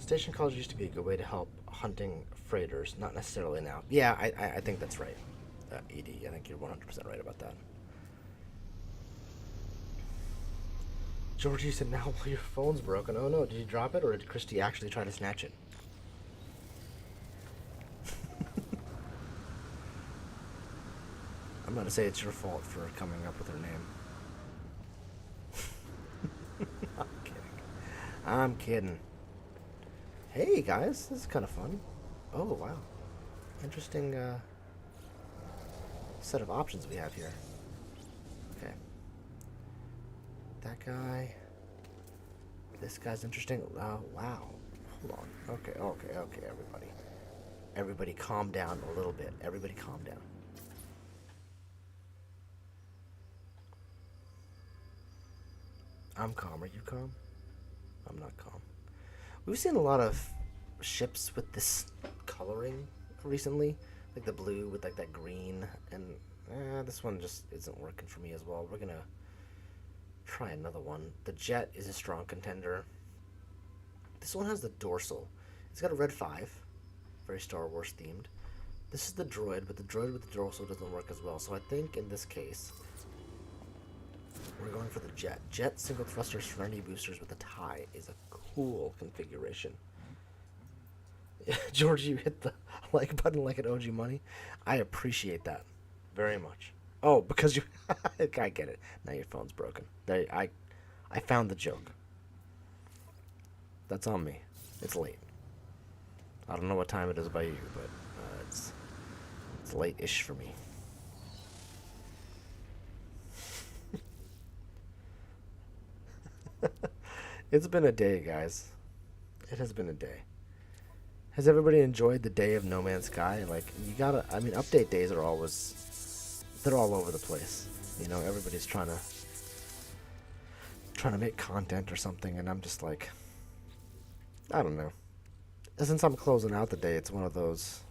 Station college used to be a good way to help hunting freighters, not necessarily now. Yeah, I think that's right. ED, I think you're 100% right about that. George, you said now your phone's broken. Oh no, did you drop it or did Christy actually try to snatch it? I'm gonna say it's your fault for coming up with her name. I'm kidding. I'm kidding. Hey guys, this is kind of fun. Oh wow, interesting set of options we have here. Okay, that guy. This guy's interesting. Wow. Hold on. Okay, everybody. Everybody calm down a little bit. Everybody calm down. I'm calm. Are you calm? I'm not calm. We've seen a lot of ships with this coloring recently, like the blue with like that green, and this one just isn't working for me as well. We're gonna try another one. The jet is a strong contender. This one has the dorsal. It's got a red 5, very Star Wars themed. This is the droid, but the droid with the dorsal doesn't work as well. So I think in this case, we're going for the jet. Jet single thruster serenity boosters with a tie is a cool configuration. George, you hit the like button like an OG money. I appreciate that very much. Oh, because you... I get it. Now your phone's broken. I found the joke. That's on me. It's late. I don't know what time it is by you, but it's late-ish for me. It's been a day, guys. It has been a day. Has everybody enjoyed the day of No Man's Sky? Like, you gotta... I mean, update days are always... They're all over the place. You know, everybody's trying to make content or something, and I'm just like... I don't know. Since I'm closing out the day, it's one of those...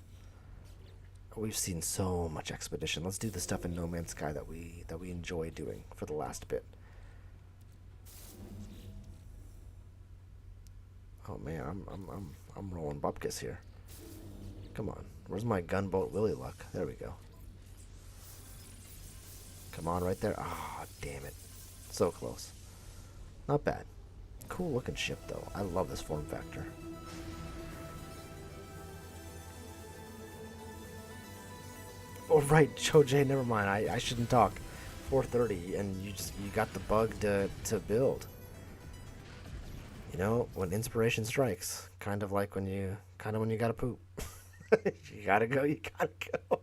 We've seen so much expedition. Let's do the stuff in No Man's Sky that we enjoy doing for the last bit. Oh man, I'm rolling bupkis here. Come on, where's my gunboat Willy luck? There we go. Come on, right there. Ah, oh, damn it, so close. Not bad. Cool looking ship though. I love this form factor. Oh right, Joe J. Never mind. I shouldn't talk. 4:30, and you got the bug to build. You know, when inspiration strikes, kind of when you gotta poop. You gotta go, you gotta go.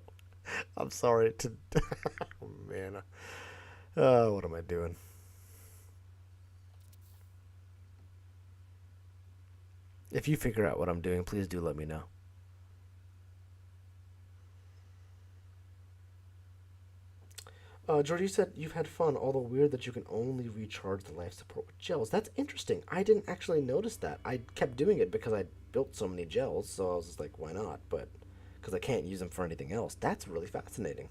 I'm sorry to... Oh, man. What am I doing? If you figure out what I'm doing, please do let me know. George, you said you've had fun, although weird that you can only recharge the life support with gels. That's interesting. I didn't actually notice that. I kept doing it because I built so many gels, so I was just like, why not? But because I can't use them for anything else. That's really fascinating.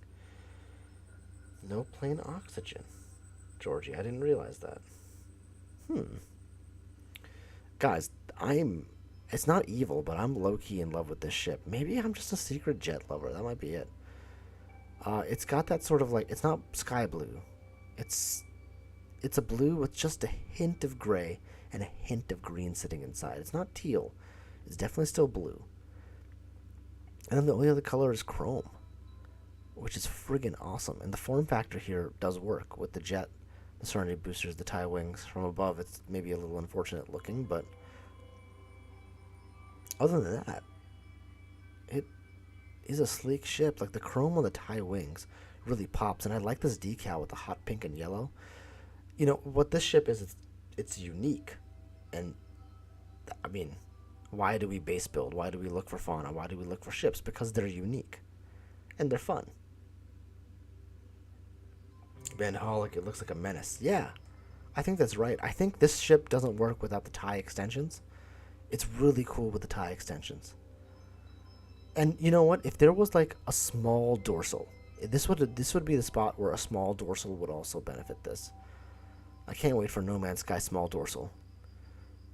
No plain oxygen. Georgie, I didn't realize that. Guys, it's not evil, but I'm low-key in love with this ship. Maybe I'm just a secret jet lover. That might be it. It's got that sort of it's not sky blue. It's a blue with just a hint of gray and a hint of green sitting inside. It's not teal. It's definitely still blue. And then the only other color is chrome, which is friggin' awesome. And the form factor here does work with the jet, the Serenity boosters, the tie wings. From above, it's maybe a little unfortunate looking, but other than that, it is a sleek ship. Like the chrome on the tie wings really pops, and I like this decal with the hot pink and yellow. You know what this ship is? It's unique, and I mean, why do we base build? Why do we look for fauna? Why do we look for ships? Because they're unique, and they're fun. Bandholic, it looks like a menace. Yeah, I think that's right. I think this ship doesn't work without the tie extensions. It's really cool with the tie extensions. And you know what? If there was like a small dorsal, this would be the spot where a small dorsal would also benefit this. I can't wait for No Man's Sky small dorsal.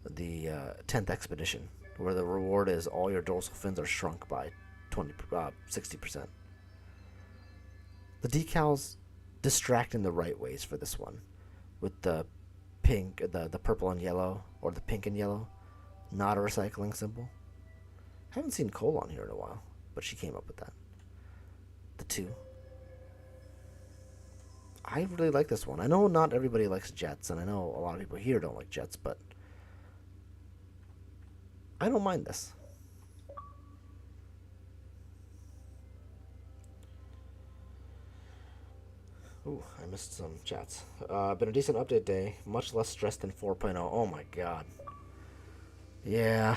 The 10th expedition. where the reward is all your dorsal fins are shrunk by 60%. The decals distract in the right ways for this one, with the pink, the purple and yellow, or the pink and yellow, not a recycling symbol. Haven't seen Cole on here in a while, but she came up with that. The 2. I really like this one. I know not everybody likes jets, and I know a lot of people here don't like jets, but I don't mind this. Ooh, I missed some chats. Been a decent update day. Much less stress than 4.0. Oh my god. Yeah,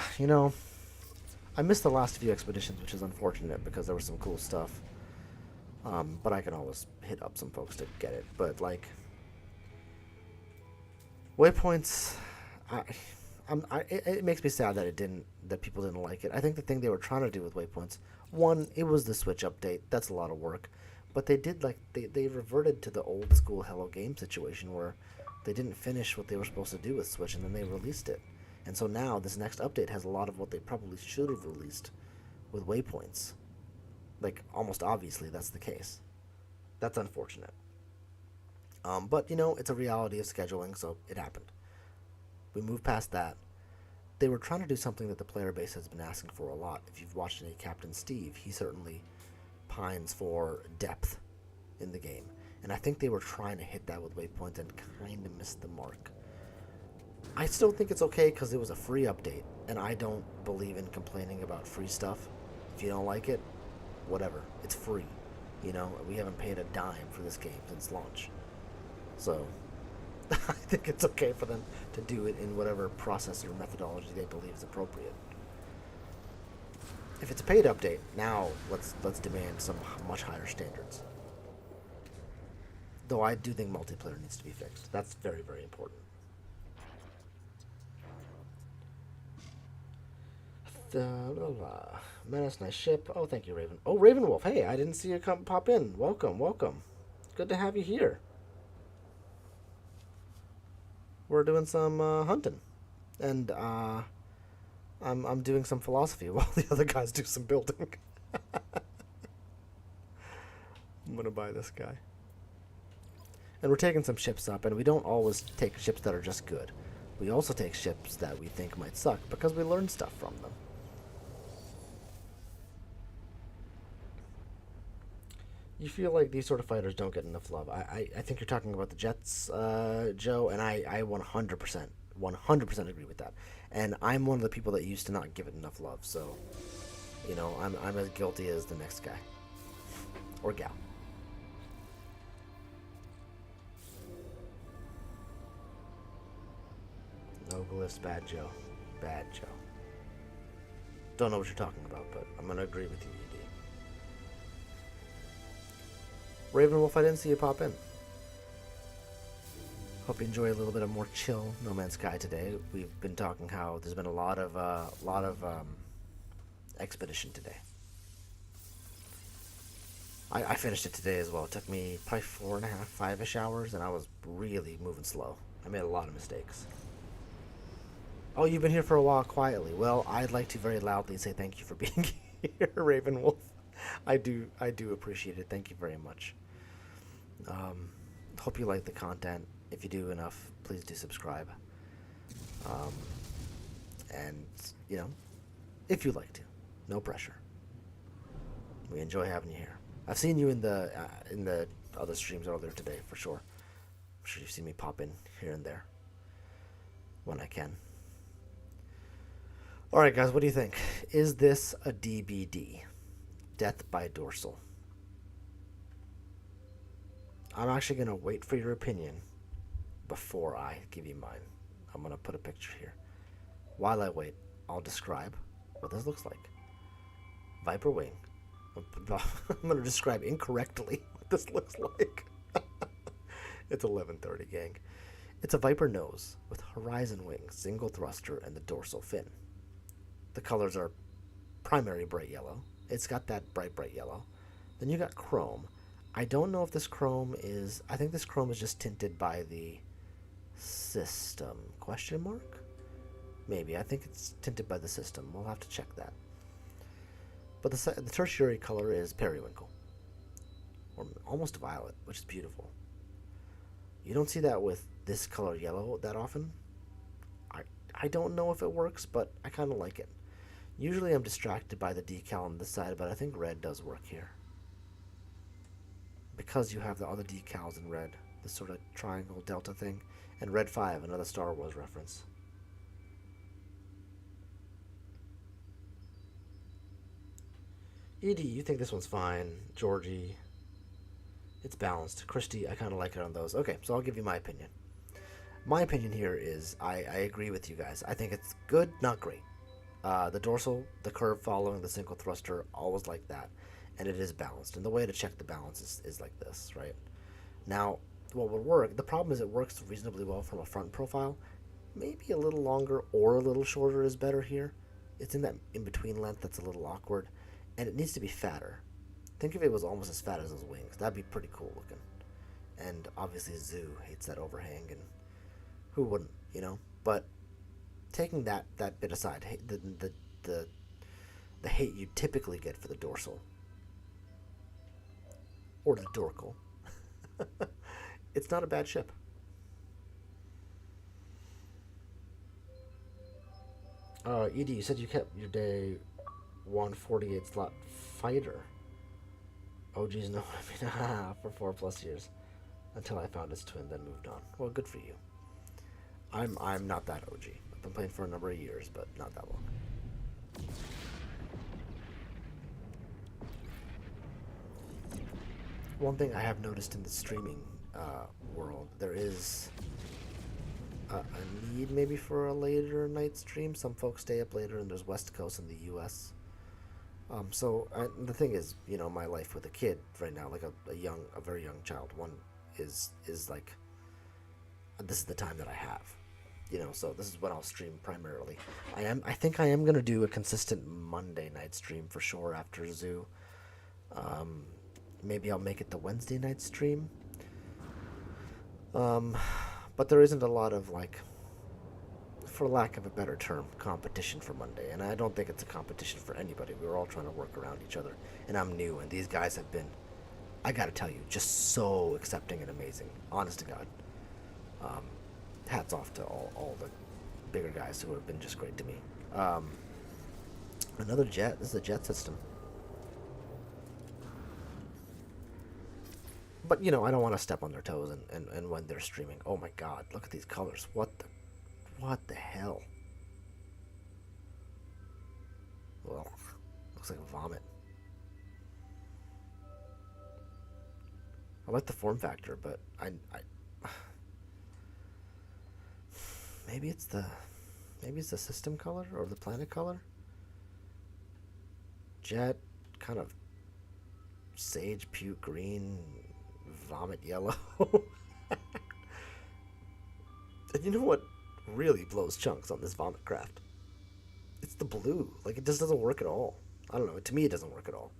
I missed the last few expeditions, which is unfortunate because there was some cool stuff. But I can always hit up some folks to get it. But, like, waypoints, it makes me sad that people didn't like it. I think the thing they were trying to do with waypoints, one, it was the Switch update. That's a lot of work. But they did, like, they reverted to the old school Hello Game situation where they didn't finish what they were supposed to do with Switch and then they released it. And so now this next update has a lot of what they probably should have released with waypoints. Like, almost obviously that's the case. That's unfortunate. But, it's a reality of scheduling, so it happened. We move past that. They were trying to do something that the player base has been asking for a lot. If you've watched any Captain Steve, he certainly pines for depth in the game. And I think they were trying to hit that with waypoints and kind of missed the mark. I still think it's okay because it was a free update, and I don't believe in complaining about free stuff. If you don't like it, whatever. It's free. We haven't paid a dime for this game since launch. So, I think it's okay for them to do it in whatever process or methodology they believe is appropriate. If it's a paid update, now let's demand some much higher standards. Though I do think multiplayer needs to be fixed. That's very, very important. Menace, nice ship. Oh, thank you, Raven. Oh, Ravenwolf. Hey, I didn't see you pop in. Welcome. Good to have you here. We're doing some hunting, and I'm doing some philosophy while the other guys do some building. I'm gonna buy this guy. And we're taking some ships up, and we don't always take ships that are just good. We also take ships that we think might suck because we learn stuff from them. You feel like these sort of fighters don't get enough love. I think you're talking about the jets, Joe, and I 100% agree with that. And I'm one of the people that used to not give it enough love, so, I'm as guilty as the next guy. Or gal. Noblest, bad Joe. Bad Joe. Don't know what you're talking about, but I'm going to agree with you, ED. Ravenwolf, I didn't see you pop in. Hope you enjoy a little bit of more chill No Man's Sky today. We've been talking how there's been a lot of expedition today. I finished it today as well. It took me probably 4.5, 5-ish hours, and I was really moving slow. I made a lot of mistakes. Oh, you've been here for a while quietly. Well, I'd like to very loudly say thank you for being here, Ravenwolf. I do appreciate it. Thank you very much. Hope you like the content. If you do enough, please do subscribe. And, if you'd like to. No pressure. We enjoy having you here. I've seen you in the other streams earlier today, for sure. I'm sure you've seen me pop in here and there when I can. Alright, guys, what do you think? Is this a DBD? Death by dorsal. I'm actually going to wait for your opinion before I give you mine. I'm going to put a picture here. While I wait, I'll describe what this looks like. Viper wing. I'm going to describe incorrectly what this looks like. It's 11:30, gang. It's a Viper nose with horizon wings, single thruster, and the dorsal fin. The colors are primary bright yellow. It's got that bright yellow. Then you got chrome. I don't know if this chrome is... I think this chrome is just tinted by the system. Question mark? Maybe. I think it's tinted by the system. We'll have to check that. But the tertiary color is periwinkle, or almost violet, which is beautiful. You don't see that with this color yellow that often. I don't know if it works, but I kind of like it. Usually I'm distracted by the decal on this side, but I think red does work here. Because you have the other decals in red, this sort of triangle delta thing, and Red 5, another Star Wars reference. Edie, you think this one's fine. Georgie, it's balanced. Christy, I kind of like it on those. Okay, so I'll give you my opinion. My opinion here is I agree with you guys. I think it's good, not great. The dorsal, the curve following the single thruster, always like that. And it is balanced. And the way to check the balance is like this, right? Now, what would work, the problem is it works reasonably well from a front profile. Maybe a little longer or a little shorter is better here. It's in that in-between length that's a little awkward. And it needs to be fatter. Think if it was almost as fat as those wings. That'd be pretty cool looking. And obviously Zoo hates that overhang, and who wouldn't, you know? But taking that bit aside, the hate you typically get for the dorsal, or the dorcal, it's not a bad ship. Edie, you said you kept your day 148 slot fighter. Oh geez, no, I mean, for 4+ years, until I found its twin, then moved on. Well, good for you. I'm not that OG. I've been playing for a number of years, but not that long. One thing I have noticed in the streaming world, there is a need maybe for a later night stream. Some folks stay up later, and there's West Coast in the U.S. The thing is, you know, my life with a kid right now, like a very young child, one is like, this is the time that I have, you know. So this is when I'll stream primarily. I think I am gonna do a consistent Monday night stream for sure after Zoo. Maybe I'll make it the Wednesday night stream. But there isn't a lot of, like, for lack of a better term, competition for Monday. And I don't think it's a competition for anybody. We're all trying to work around each other. And I'm new, and these guys have been, I gotta tell you, just so accepting and amazing. Honest to God. Hats off to all the bigger guys who have been just great to me. Another jet. This is a jet system. But, you know, I don't want to step on their toes and when they're streaming. Oh my god, look at these colors. What the hell? Well, looks like vomit. I like the form factor, but I maybe it's the system color or the planet color. Jet, kind of sage puke green, vomit yellow. And you know what really blows chunks on this vomit craft? It's the blue. Like, it just doesn't work at all. I don't know. To me, it doesn't work at all.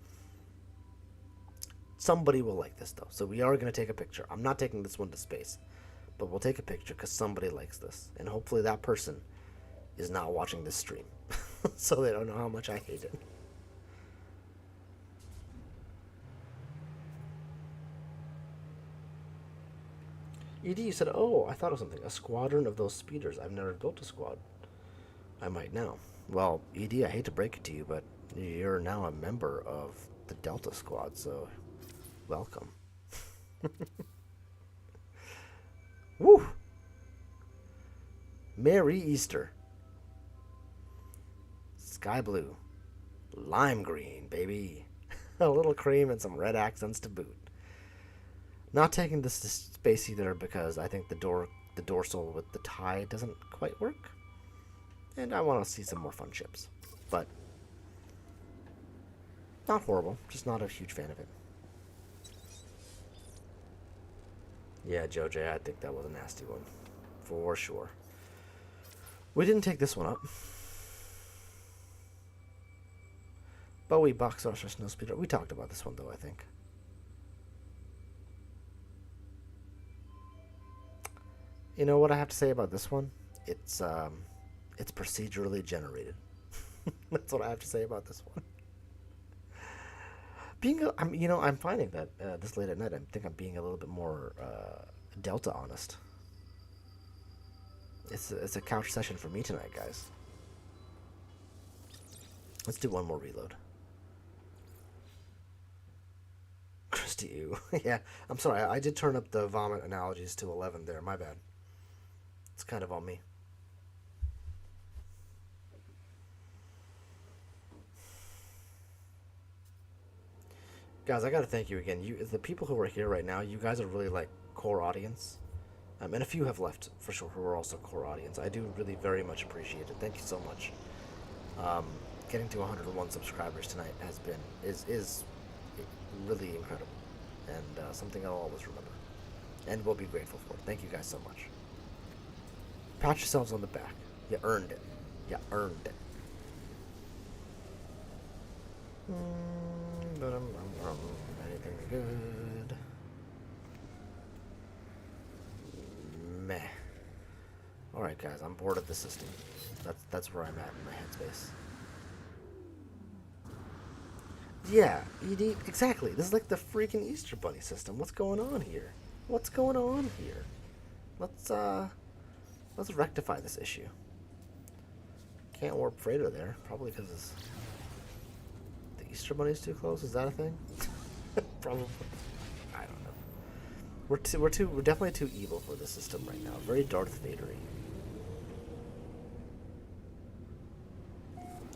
Somebody will like this, though. So we are going to take a picture. I'm not taking this one to space, but we'll take a picture because somebody likes this. And hopefully that person is not watching this stream. So they don't know how much I hate it. ED, you said, oh, I thought of something. A squadron of those speeders. I've never built a squad. I might now. Well, ED, I hate to break it to you, but you're now a member of the Delta Squad, so welcome. Woo! Merry Easter. Sky blue. Lime green, baby. A little cream and some red accents to boot. Not taking this to space either because I think the dorsal with the tie doesn't quite work. And I want to see some more fun ships. But not horrible, just not a huge fan of it. Yeah, Joe J, I think that was a nasty one. For sure. We didn't take this one up. Bowie Box Saucer Snowspeeder. We talked about this one though, I think. You know what I have to say about this one? It's It's procedurally generated. That's what I have to say about this one. I'm finding that this late at night, I think I'm being a little bit more Delta honest. It's a couch session for me tonight, guys. Let's do one more reload. Christy, you. Yeah, I'm sorry. I did turn up the vomit analogies to 11 there. My bad. It's kind of on me. Guys, I gotta thank you again. The people who are here right now, you guys are really like core audience. And a few have left for sure who are also core audience. I do really very much appreciate it. Thank you so much. Getting to 101 subscribers tonight is really incredible, and something I'll always remember, and will be grateful for. Thank you guys so much. Pat yourselves on the back. You earned it. You earned it. Anything good? Meh. Alright guys, I'm bored of the system. That's where I'm at in my headspace. Yeah, exactly. This is like the freaking Easter Bunny system. What's going on here? What's going on here? Let's rectify this issue. Can't warp freighter there, probably because the Easter Bunny's too close. Is that a thing? Probably. I don't know. We're definitely too evil for this system right now. Very Darth Vader-y.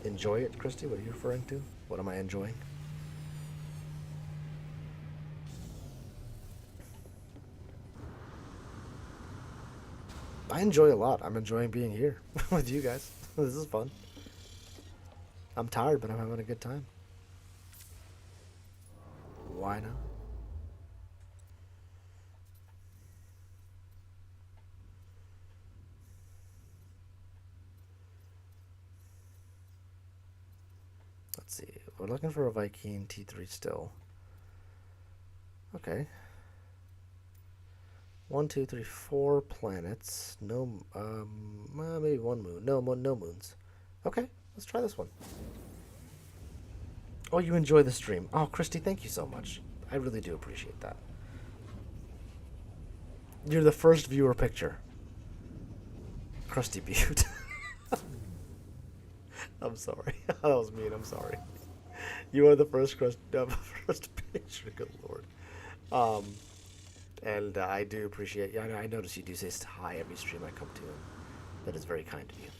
Enjoy it, Christy? What are you referring to? What am I enjoying? I enjoy a lot. I'm enjoying being here with you guys. This is fun. I'm tired, but I'm having a good time. Why not? Let's see. We're looking for a Viking T3 still. Okay. 1, 2, 3, 4 planets. No, maybe one moon. No moons. Okay, let's try this one. Oh, you enjoy the stream. Oh, Christy, thank you so much. I really do appreciate that. You're the first viewer picture. Krusty Butte. I'm sorry. That was mean. I'm sorry. You are the first first picture. Good lord. And I do appreciate. Yeah, I notice you do say hi every stream I come to, and that is very kind of you.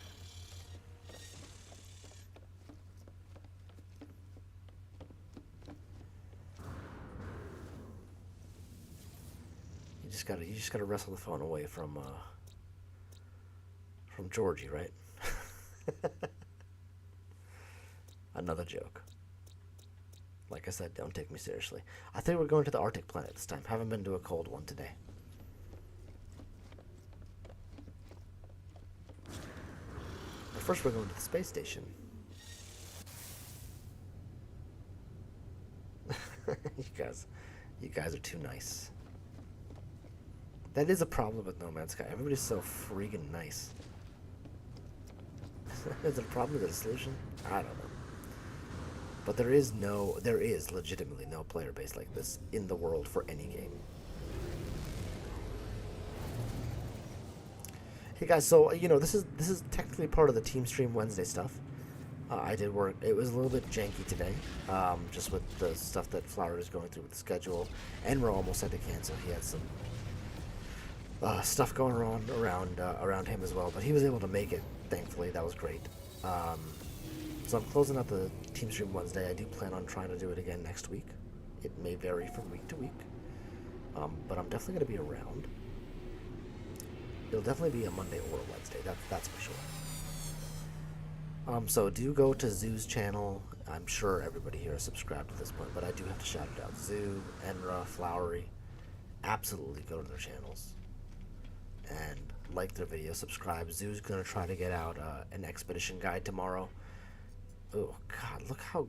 You just gotta wrestle the phone away from Georgie, right? Another joke. Like I said, don't take me seriously. I think we're going to the Arctic planet this time. Haven't been to a cold one today. But first we're going to the space station. You guys are too nice. That is a problem with No Man's Sky. Everybody's so freaking nice. Is it a problem? Is it a solution? I don't know. But there is legitimately no player base like this in the world for any game. Hey guys, so this is technically part of the Team Stream Wednesday stuff. I did work. It was a little bit janky today, just with the stuff that Flower is going through with the schedule. Enro almost had to cancel. He had some stuff going on around him as well, but he was able to make it. Thankfully, that was great. So I'm closing out the Team Stream Wednesday. I do plan on trying to do it again next week. It may vary from week to week, but I'm definitely going to be around. It'll definitely be a Monday or a Wednesday. That's for sure. So do go to Zoo's channel. I'm sure everybody here is subscribed at this point, but I do have to shout it out. Zoo, Enra, Flowery, absolutely go to their channels and like their video, subscribe. Zoo's going to try to get out an expedition guide tomorrow. Oh god, look how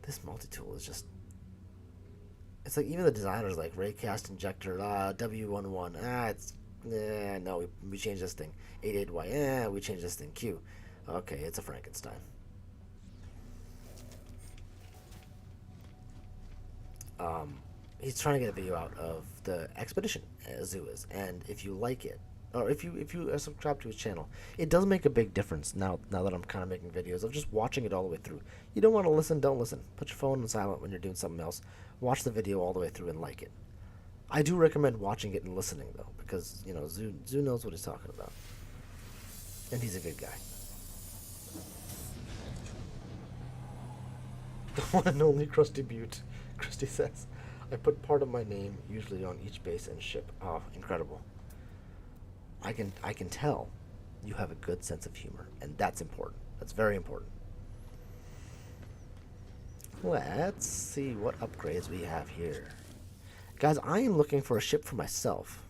this multi-tool is just, it's like even the designers like Raycast Injector, W11, it's No, we changed this thing. 88Y, we changed this thing. Q. Okay, it's a Frankenstein. He's trying to get a video out of the expedition Zoo is, and if you like it, or if you subscribe to his channel, it does make a big difference now that I'm kind of making videos of just watching it all the way through. You don't want to listen, don't listen. Put your phone on silent when you're doing something else. Watch the video all the way through and like it. I do recommend watching it and listening though, because you know Zoo knows what he's talking about, and he's a good guy. The one and only Krusty Butte. Krusty says, I put part of my name usually on each base and ship. Oh, incredible. I can tell you have a good sense of humor, and that's important. That's very important. Let's see what upgrades we have here. Guys, I am looking for a ship for myself.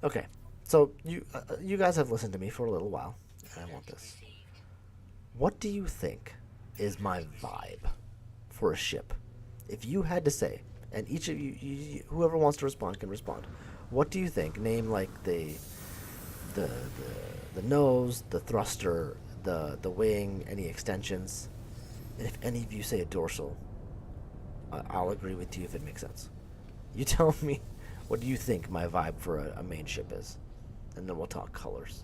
Okay, so you guys have listened to me for a little while, and I want this. What do you think is my vibe for a ship? If you had to say, and each of you, whoever wants to respond can respond. What do you think? Name like the nose, the thruster, the wing, any extensions. And if any of you say a dorsal, I'll agree with you if it makes sense. You tell me, what do you think my vibe for a main ship is? And then we'll talk colors.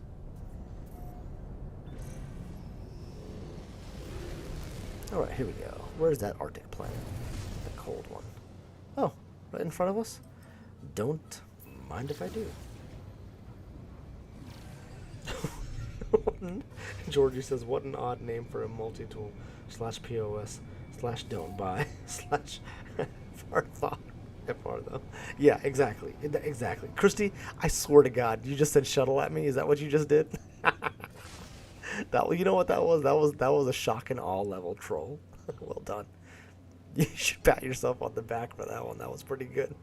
Alright, here we go. Where's that Arctic planet? The cold one. Oh, right in front of us? Don't mind if I do. Georgie says, what an odd name for a multi-tool / POS / don't buy / far thought. Far though. Yeah, exactly. Exactly. Christy, I swear to God, you just said shuttle at me. Is that what you just did? You know what that was? That was a shock and awe level troll. Well done. You should pat yourself on the back for that one. That was pretty good.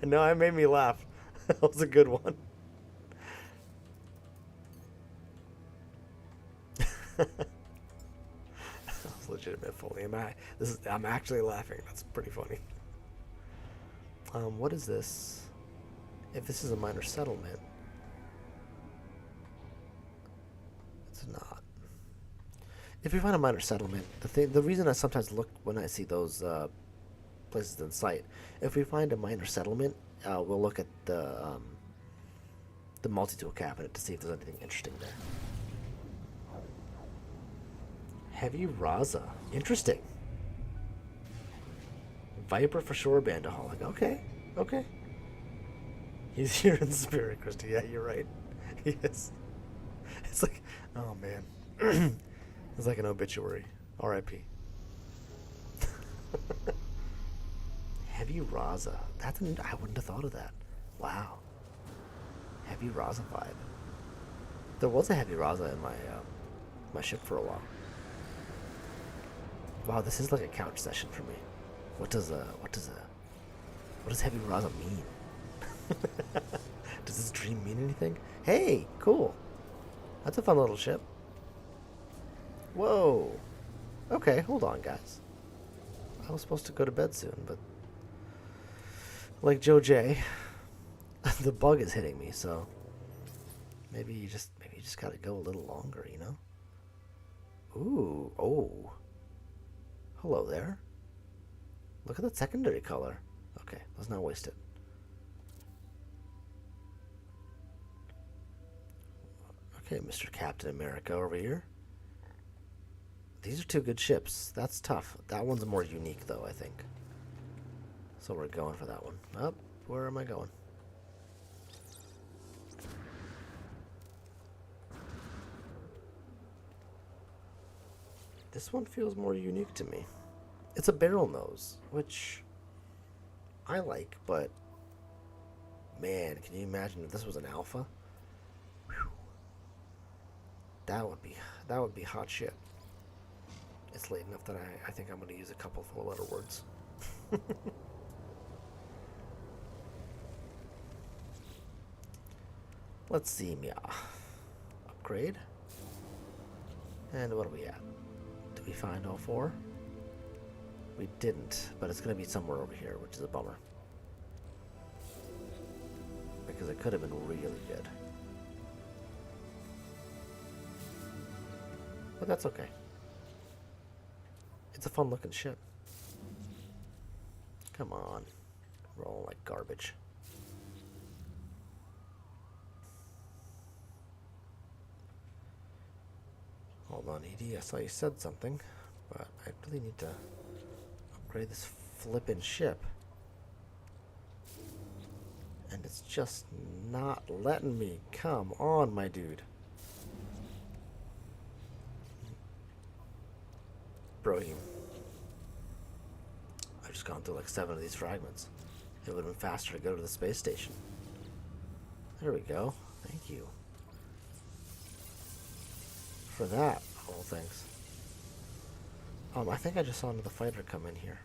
No, it made me laugh. That was a good one. That was legitimate fully. I'm actually laughing. That's pretty funny. What is this? If this is a minor settlement, it's not. If we find a minor settlement, the reason I sometimes look when I see those places in sight, if we find a minor settlement, we'll look at the multi-tool cabinet to see if there's anything interesting there. Heavy Raza, interesting. Viper for sure, Bandaholic. Okay. He's here in spirit, Christy. Yeah, you're right. He is. It's like, oh man. It's like an obituary. R.I.P. Heavy Raza. I wouldn't have thought of that. Wow. Heavy Raza vibe. There was a Heavy Raza in my ship for a while. Wow, this is like a couch session for me. What does Heavy Raza mean? Does this dream mean anything? Hey, cool. That's a fun little ship. Whoa. Okay, hold on, guys. I was supposed to go to bed soon, but like Joe J, the bug is hitting me, so maybe you just gotta go a little longer, you know? Ooh, oh. Hello there. Look at that secondary color. Okay, let's not waste it. Okay, Mr. Captain America over here. These are two good ships. That's tough. That one's more unique, though, I think. So we're going for that one. Up, where am I going? This one feels more unique to me. It's a barrel nose, which I like, but man, can you imagine if this was an alpha? Whew. That would be hot shit. It's late enough that I think I'm going to use a couple four-letter words. Let's see, Mia. Upgrade. And what are we at? Did we find all four? We didn't, but it's going to be somewhere over here, which is a bummer. because it could have been really good. But that's okay. It's a fun looking ship. Come on. Roll like garbage. Hold on, ED. I saw you said something, but I really need to upgrade this flippin' ship. And it's just not letting me. Come on, my dude. Brohim. I've just gone through like 7 of these fragments. It would have been faster to go to the space station. There we go. Thank you for that, all things. I think I just saw another fighter come in here.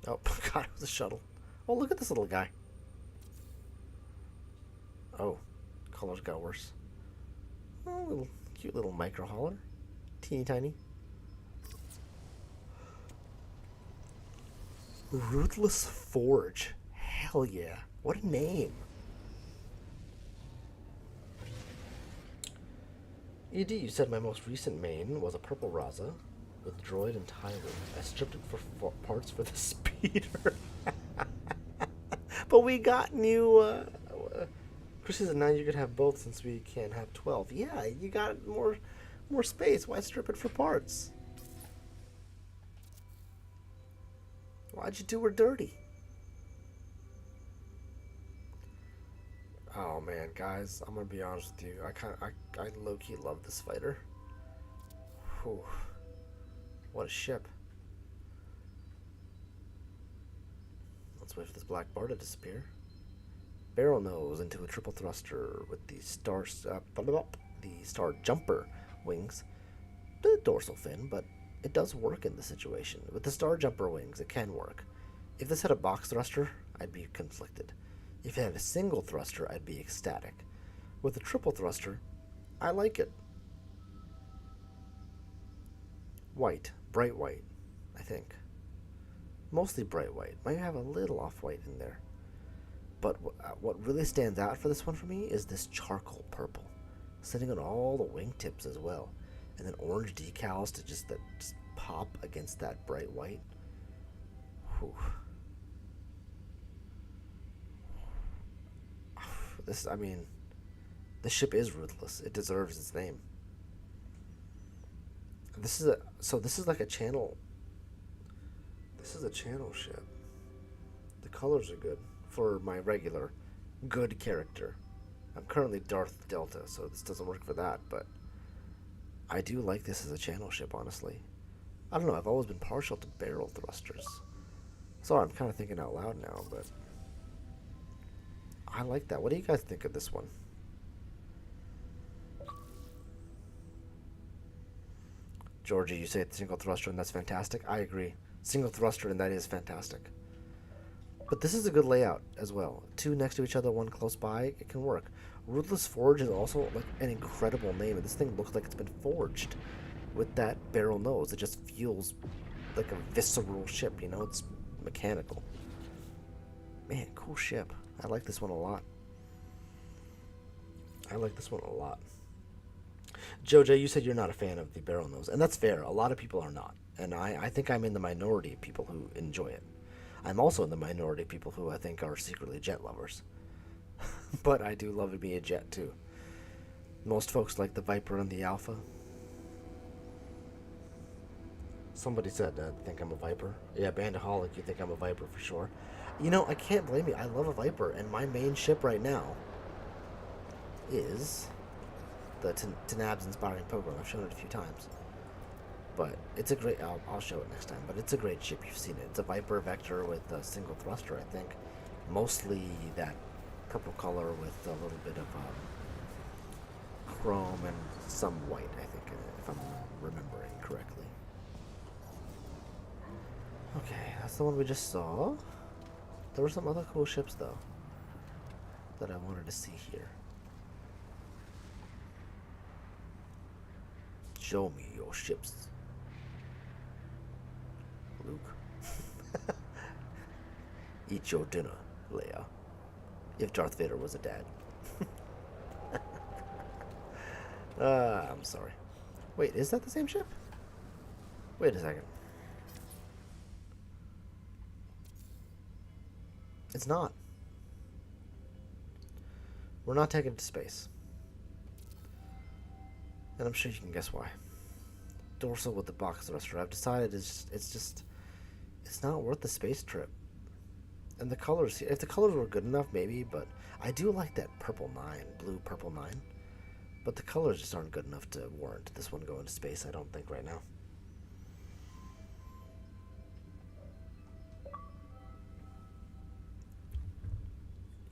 Oh, God, it was a shuttle. Oh, look at this little guy. Oh, colors got worse. Oh, little cute little micro hauler. Teeny tiny. Ruthless Forge. Hell yeah. What a name. ED, you said my most recent main was a purple Raza with droid and Tywin. I stripped it for parts for the speeder. But we got new, Chrissy said now you could have both since we can't have 12. Yeah, you got more space. Why strip it for parts? Why'd you do her dirty? Oh man, guys, I'm gonna be honest with you. I low-key love this fighter. Whew. What a ship. Let's wait for this black bar to disappear. Barrel nose into a triple thruster with the star jumper wings. The dorsal fin, but it does work in this situation. With the star jumper wings, it can work. If this had a box thruster, I'd be conflicted. If it had a single thruster, I'd be ecstatic. With a triple thruster, I like it. White, bright white, I think. Mostly bright white. Might have a little off-white in there. But what really stands out for this one for me is this charcoal purple, sitting on all the wingtips as well, and then orange decals to just pop against that bright white. Whew. This ship is ruthless. It deserves its name. This is like a channel. This is a channel ship. The colors are good for my regular good character. I'm currently Darth Delta, so this doesn't work for that, but I do like this as a channel ship, honestly. I don't know, I've always been partial to barrel thrusters. Sorry, I'm kind of thinking out loud now, but I like that. What do you guys think of this one? Georgie, you say it's single thruster and that's fantastic. I agree. Single thruster and that is fantastic. But this is a good layout as well. 2 next to each other, 1 close by. It can work. Ruthless Forge is also like an incredible name, and this thing looks like it's been forged with that barrel nose. It just feels like a visceral ship, you know? It's mechanical. Man, cool ship. I like this one a lot. I like this one a lot. Jojo, you said you're not a fan of the barrel nose, and that's fair. A lot of people are not, and I think I'm in the minority of people who enjoy it. I'm also in the minority of people who I think are secretly jet lovers. But I do love to be a jet, too. Most folks like the Viper and the Alpha. Somebody said, think I'm a Viper. Yeah, Bandaholic, you think I'm a Viper for sure. You know, I can't blame you. I love a Viper, and my main ship right now is the Tanab's Inspiring Program. I've shown it a few times. But it's a great, I'll show it next time, but it's a great ship. You've seen it. It's a Viper Vector with a single thruster, I think. Mostly that purple color with a little bit of chrome and some white, I think, if I'm remembering correctly. Okay, that's the one we just saw. There were some other cool ships, though, that I wanted to see here. Show me your ships, Luke. Eat your dinner, Leia. If Darth Vader was a dad. I'm sorry. Wait, is that the same ship? Wait a second. It's not. We're not taking it to space. And I'm sure you can guess why. Dorsal with the box thruster. I've decided it's not worth the space trip. And the colors, if the colors were good enough, maybe, but I do like that purple 9, blue purple 9. But the colors just aren't good enough to warrant this one going to space, I don't think, right now.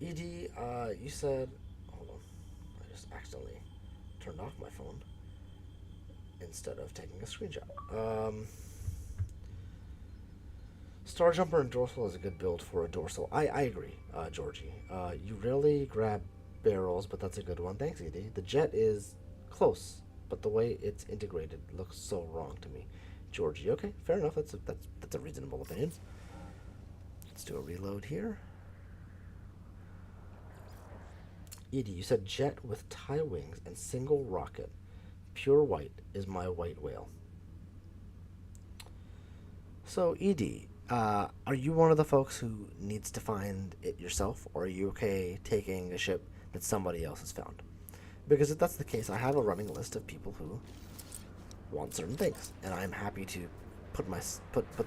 ED, you said, hold on, I just accidentally turned off my phone instead of taking a screenshot. Star Jumper and Dorsal is a good build for a Dorsal. I agree, Georgie. You rarely grab barrels, but that's a good one. Thanks, ED. The jet is close, but the way it's integrated looks so wrong to me. Georgie, okay, fair enough. That's a reasonable opinion. Let's do a reload here. ED, you said jet with tie wings and single rocket. Pure white is my white whale. So, ED, are you one of the folks who needs to find it yourself, or are you okay taking a ship that somebody else has found? Because if that's the case, I have a running list of people who want certain things, and I'm happy to put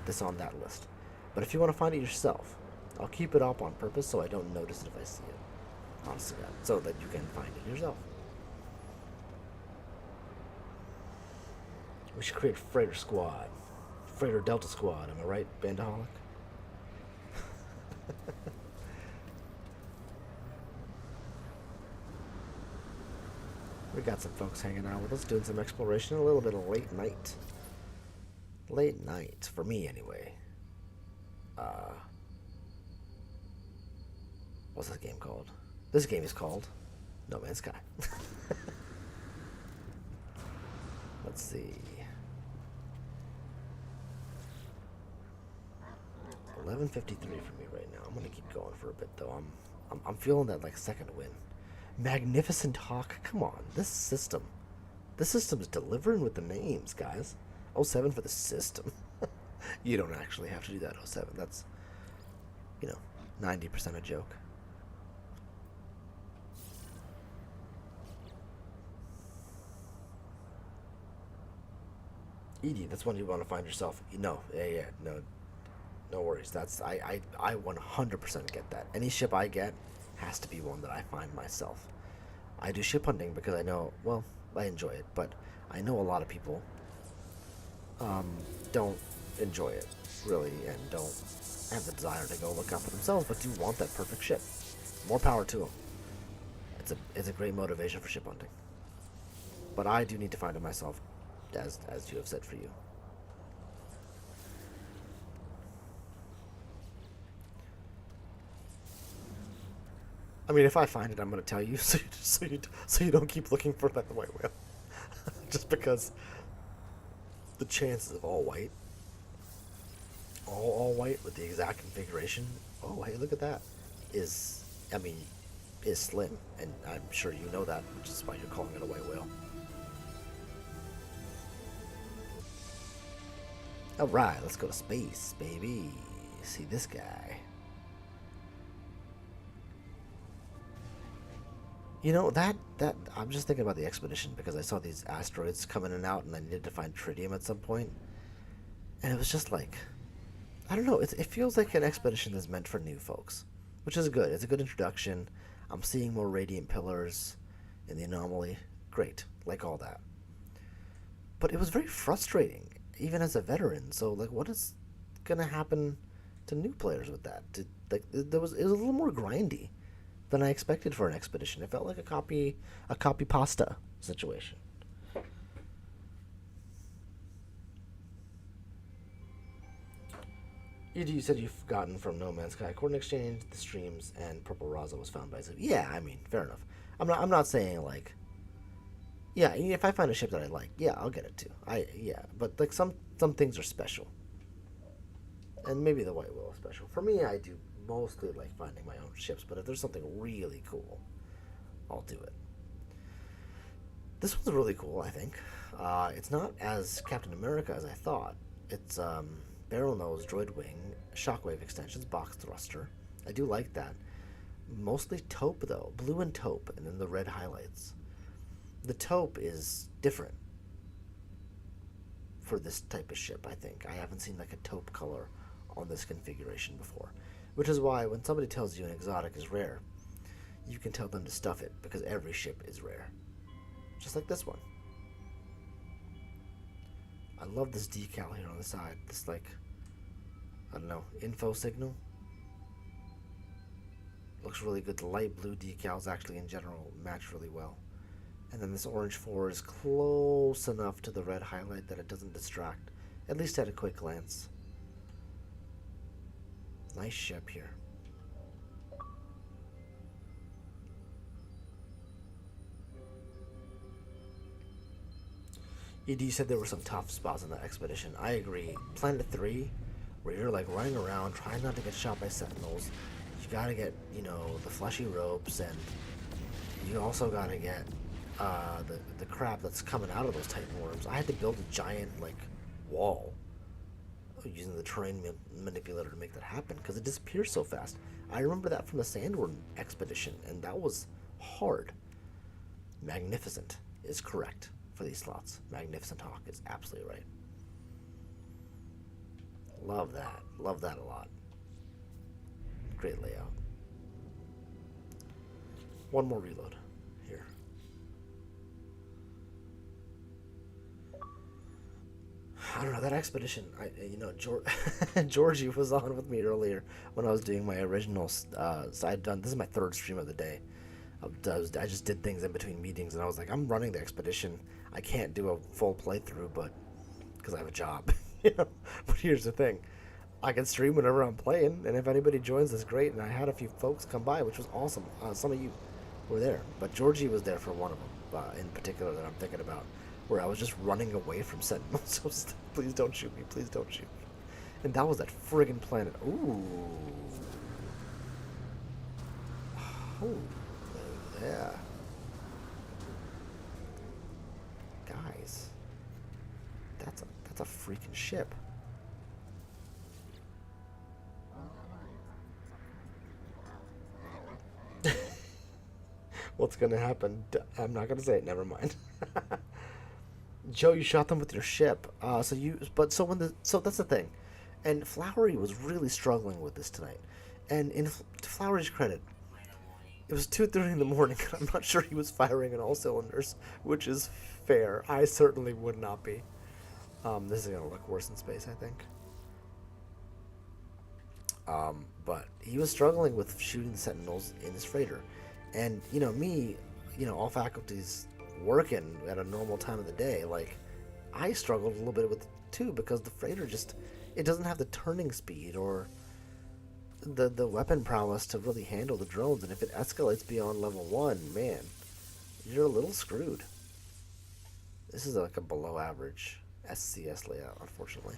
this on that list. But if you want to find it yourself, I'll keep it up on purpose so I don't notice it if I see it. Honestly, God, so that you can find it yourself. We should create Freighter Squad. Freighter Delta Squad, am I right, Bandaholic? We got some folks hanging out with us, doing some exploration, a little bit of late night. Late night, for me anyway. What's this game called? This game is called No Man's Sky. Let's see. 11:53 for me right now. I'm gonna keep going for a bit though. I'm feeling that like second win. Magnificent Hawk. Come on, this system is delivering with the names, guys. 07 for the system. You don't actually have to do that 07. That's 90% a joke. Edie, that's one you want to find yourself. No, no worries. That's I 100% get that. Any ship I get has to be one that I find myself. I do ship hunting because I know, well, I enjoy it, but I know a lot of people don't enjoy it really and don't have the desire to go look out for themselves, but do want that perfect ship. More power to them. It's a great motivation for ship hunting. But I do need to find it myself, as you have said for you. I mean, if I find it, I'm going to tell you, so you don't keep looking for that white whale. Just because the chances of all white with the exact configuration, oh hey, look at that, is slim, and I'm sure you know that, which is why you're calling it a white whale. Alright, let's go to space, baby. See this guy. That I'm just thinking about the expedition because I saw these asteroids come in and out, and I needed to find tritium at some point, and it was just like, I don't know. It feels like an expedition that's meant for new folks, which is good. It's a good introduction. I'm seeing more radiant pillars in the anomaly. Great, like all that. But it was very frustrating, even as a veteran. So like, what is gonna happen to new players with that? It was a little more grindy than I expected for an expedition. It felt like a copy pasta situation. You said you've gotten from No Man's Sky Coordinate Exchange, the streams, and Purple Raza was found by Ziv. Yeah, I mean, fair enough. I'm not saying like, yeah, if I find a ship that I like, yeah, I'll get it too. But like some things are special, and maybe the white whale is special. For me, I do mostly like finding my own ships, but if there's something really cool, I'll do it. This one's really cool, I think. It's not as Captain America as I thought. It's barrel nose, droid wing, shockwave extensions, box thruster. I do like that. Mostly taupe though, blue and taupe, and then the red highlights. The taupe is different for this type of ship, I think. I haven't seen like a taupe color on this configuration before, which is why when somebody tells you an exotic is rare, you can tell them to stuff it because every ship is rare. Just like this one. I love this decal here on the side. This like, I don't know, info signal. Looks really good. The light blue decals actually in general match really well. And then this orange 4 is close enough to the red highlight that it doesn't distract, at least at a quick glance. Nice ship here. ED said there were some tough spots in that expedition. I agree. Planet 3, where you're like running around trying not to get shot by sentinels. You gotta get, you know, the fleshy ropes, and you also gotta get the crap that's coming out of those Titan worms. I had to build a giant like wall using the terrain manipulator to make that happen because it disappears so fast. I remember that from the Sandworm expedition, and that was hard. Magnificent is correct for these slots. Magnificent Hawk is absolutely right. Love that. Love that a lot. Great layout. One more reload here. I don't know, that expedition, Georgie was on with me earlier when I was doing my original, so this is my third stream of the day. I just did things in between meetings, and I was like, I'm running the expedition. I can't do a full playthrough, but because I have a job, you know. But here's the thing, I can stream whenever I'm playing, and if anybody joins, that's great. And I had a few folks come by, which was awesome. Some of you were there, but Georgie was there for one of them, in particular that I'm thinking about, where I was just running away from Sentinels. So please don't shoot me, please don't shoot me. And that was that friggin' planet. Ooh. Oh, yeah. Guys, that's a freaking ship. What's gonna happen? I'm not gonna say it. Never mind. Joe, you shot them with your ship. So that's the thing, and Flowery was really struggling with this tonight. And to Flowery's credit, it was 2:30 in the morning, and I'm not sure he was firing on all cylinders, which is fair. I certainly would not be. This is gonna look worse in space, I think. But he was struggling with shooting the Sentinels in his freighter, and all faculties working at a normal time of the day, like I struggled a little bit with it too, because the freighter it doesn't have the turning speed or the weapon prowess to really handle the drones, and if it escalates beyond level 1, man, you're a little screwed. This is like a below average SCS layout, unfortunately.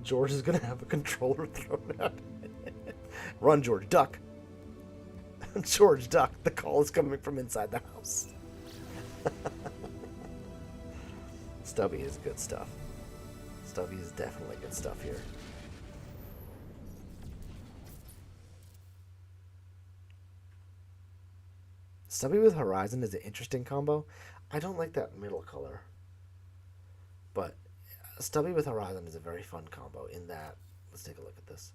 George is gonna have a controller thrown at him. Run, George, duck. George, duck. The call is coming from inside the house. Stubby is good stuff. Stubby is definitely good stuff here. Stubby with Horizon is an interesting combo. I don't like that middle color, but Stubby with Horizon is a very fun combo in that, let's take a look at this,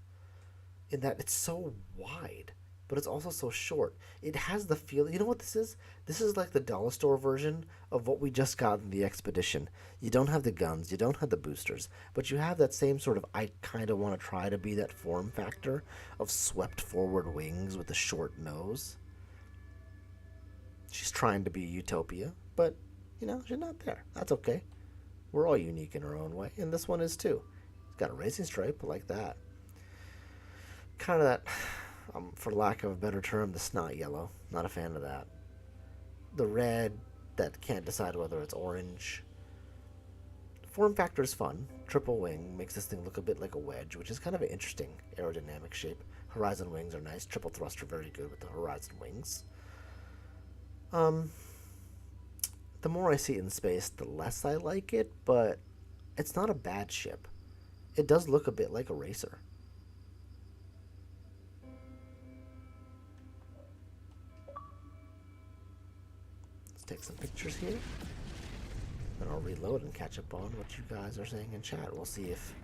in that it's so wide, but it's also so short. It has the feel, you know what this is? This is like the dollar store version of what we just got in the Expedition. You don't have the guns, you don't have the boosters, but you have that same sort of, I kind of want to try to be that form factor of swept forward wings with a short nose. She's trying to be Utopia, but, she's not there. That's okay. We're all unique in our own way, and this one is too. It's got a racing stripe like that. Kind of that, for lack of a better term, the snot yellow. Not a fan of that. The red, that can't decide whether it's orange. Form factor is fun. Triple wing makes this thing look a bit like a wedge, which is kind of an interesting aerodynamic shape. Horizon wings are nice. Triple thrust are very good with the horizon wings. The more I see it in space, the less I like it, but it's not a bad ship. It does look a bit like a racer. Let's take some pictures here. Then I'll reload and catch up on what you guys are saying in chat. We'll see if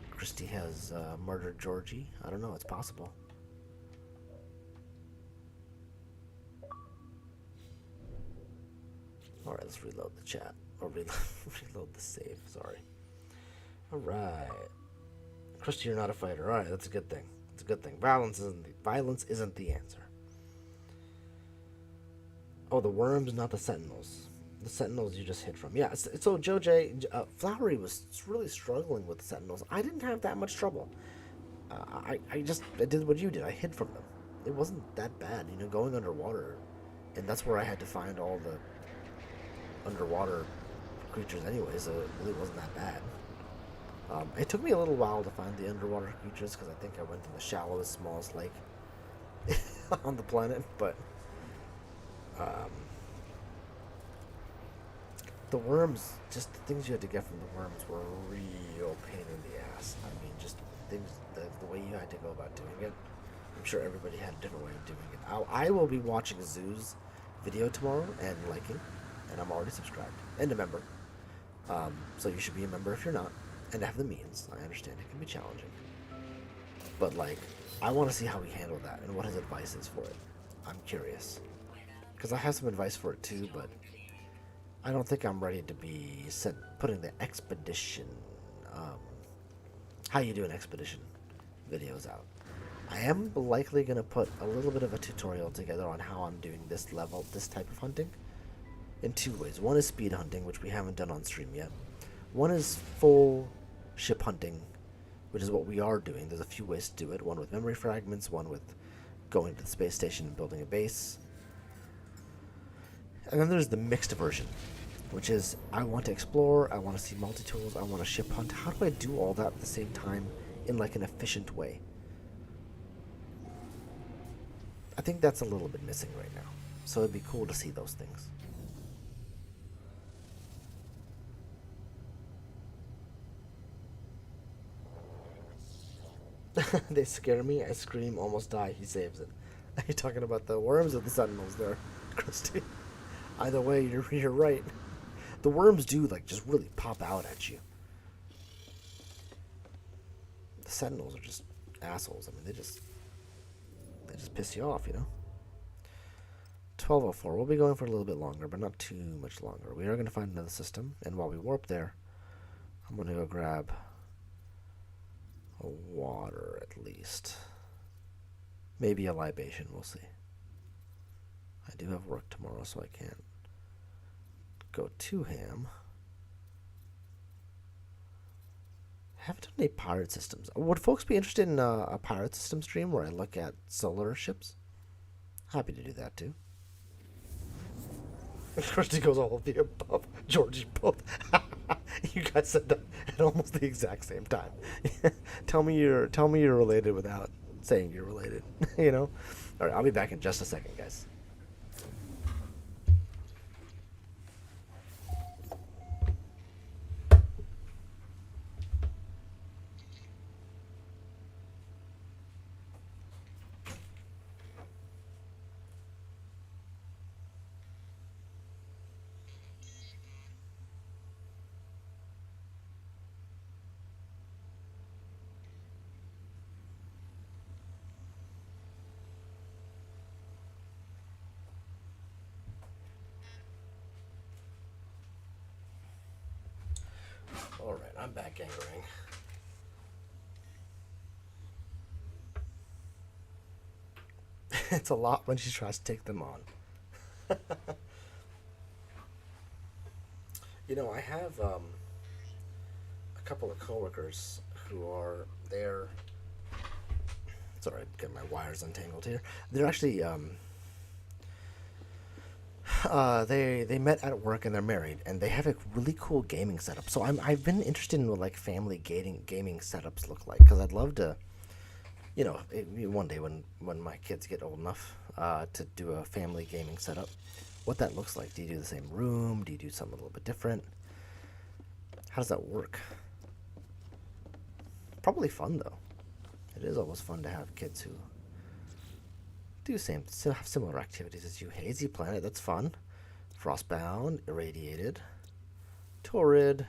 Christy has murdered Georgie. I don't know, it's possible. Alright, let's reload the chat. Or reload the save, sorry. Alright. Christy, you're not a fighter. Alright, that's a good thing. It's a good thing. Violence isn't the answer. Oh, the worms, not the sentinels. The sentinels you just hid from. Yeah, so Joe J, Flowery was really struggling with the sentinels. I didn't have that much trouble. I did what you did. I hid from them. It wasn't that bad, you know, going underwater. And that's where I had to find all the underwater creatures anyway, so it really wasn't that bad. It took me a little while to find the underwater creatures because I think I went to the shallowest, smallest lake on the planet, but the worms, just the things you had to get from the worms were a real pain in the ass. I mean, just things, the way you had to go about doing it. I'm sure everybody had a different way of doing it. I will be watching Zoo's video tomorrow and liking, and I'm already subscribed and a member. So you should be a member if you're not, and have the means. I understand it can be challenging, but like, I want to see how he handled that and what his advice is for it. I'm curious, because I have some advice for it too, but I don't think I'm ready to be putting the expedition, how you do an expedition videos out. I am likely going to put a little bit of a tutorial together on how I'm doing this type of hunting, in two ways. One is speed hunting, which we haven't done on stream yet. One is full ship hunting, which is what we are doing. There's a few ways to do it. One with memory fragments, one with going to the space station and building a base. And then there's the mixed version, which is I want to explore, I want to see multi-tools, I want to ship hunt. How do I do all that at the same time in like an efficient way? I think that's a little bit missing right now. So it'd be cool to see those things. They scare me, I scream, almost die, he saves it. Are you talking about the worms or the sentinels there, Christy? Either way, you're right. The worms do like just really pop out at you. The sentinels are just assholes. I mean, they just piss you off, you know. 12:04. We'll be going for a little bit longer, but not too much longer. We are going to find another system, and while we warp there, I'm going to go grab a water at least. Maybe a libation. We'll see. I do have work tomorrow, so I can't go too ham. Haven't done any pirate systems. Would folks be interested in a pirate system stream where I look at solar ships? Happy to do that too. Christy goes all of the above. Georgie both. You guys said that at almost the exact same time. Tell me you're related without saying you're related. You know. All right, I'll be back in just a second, guys. Alright, I'm back anchoring. It's a lot when she tries to take them on. You know, I have a couple of coworkers who are there. Sorry, get my wires untangled here. They're actually They met at work and they're married and they have a really cool gaming setup. So I've been interested in what like family gaming setups look like because I'd love to, one day when my kids get old enough to do a family gaming setup, what that looks like. Do you do the same room? Do you do something a little bit different? How does that work? Probably fun though. It is always fun to have kids who have similar activities as you. Hazy Planet, that's fun. Frostbound, Irradiated, Torrid,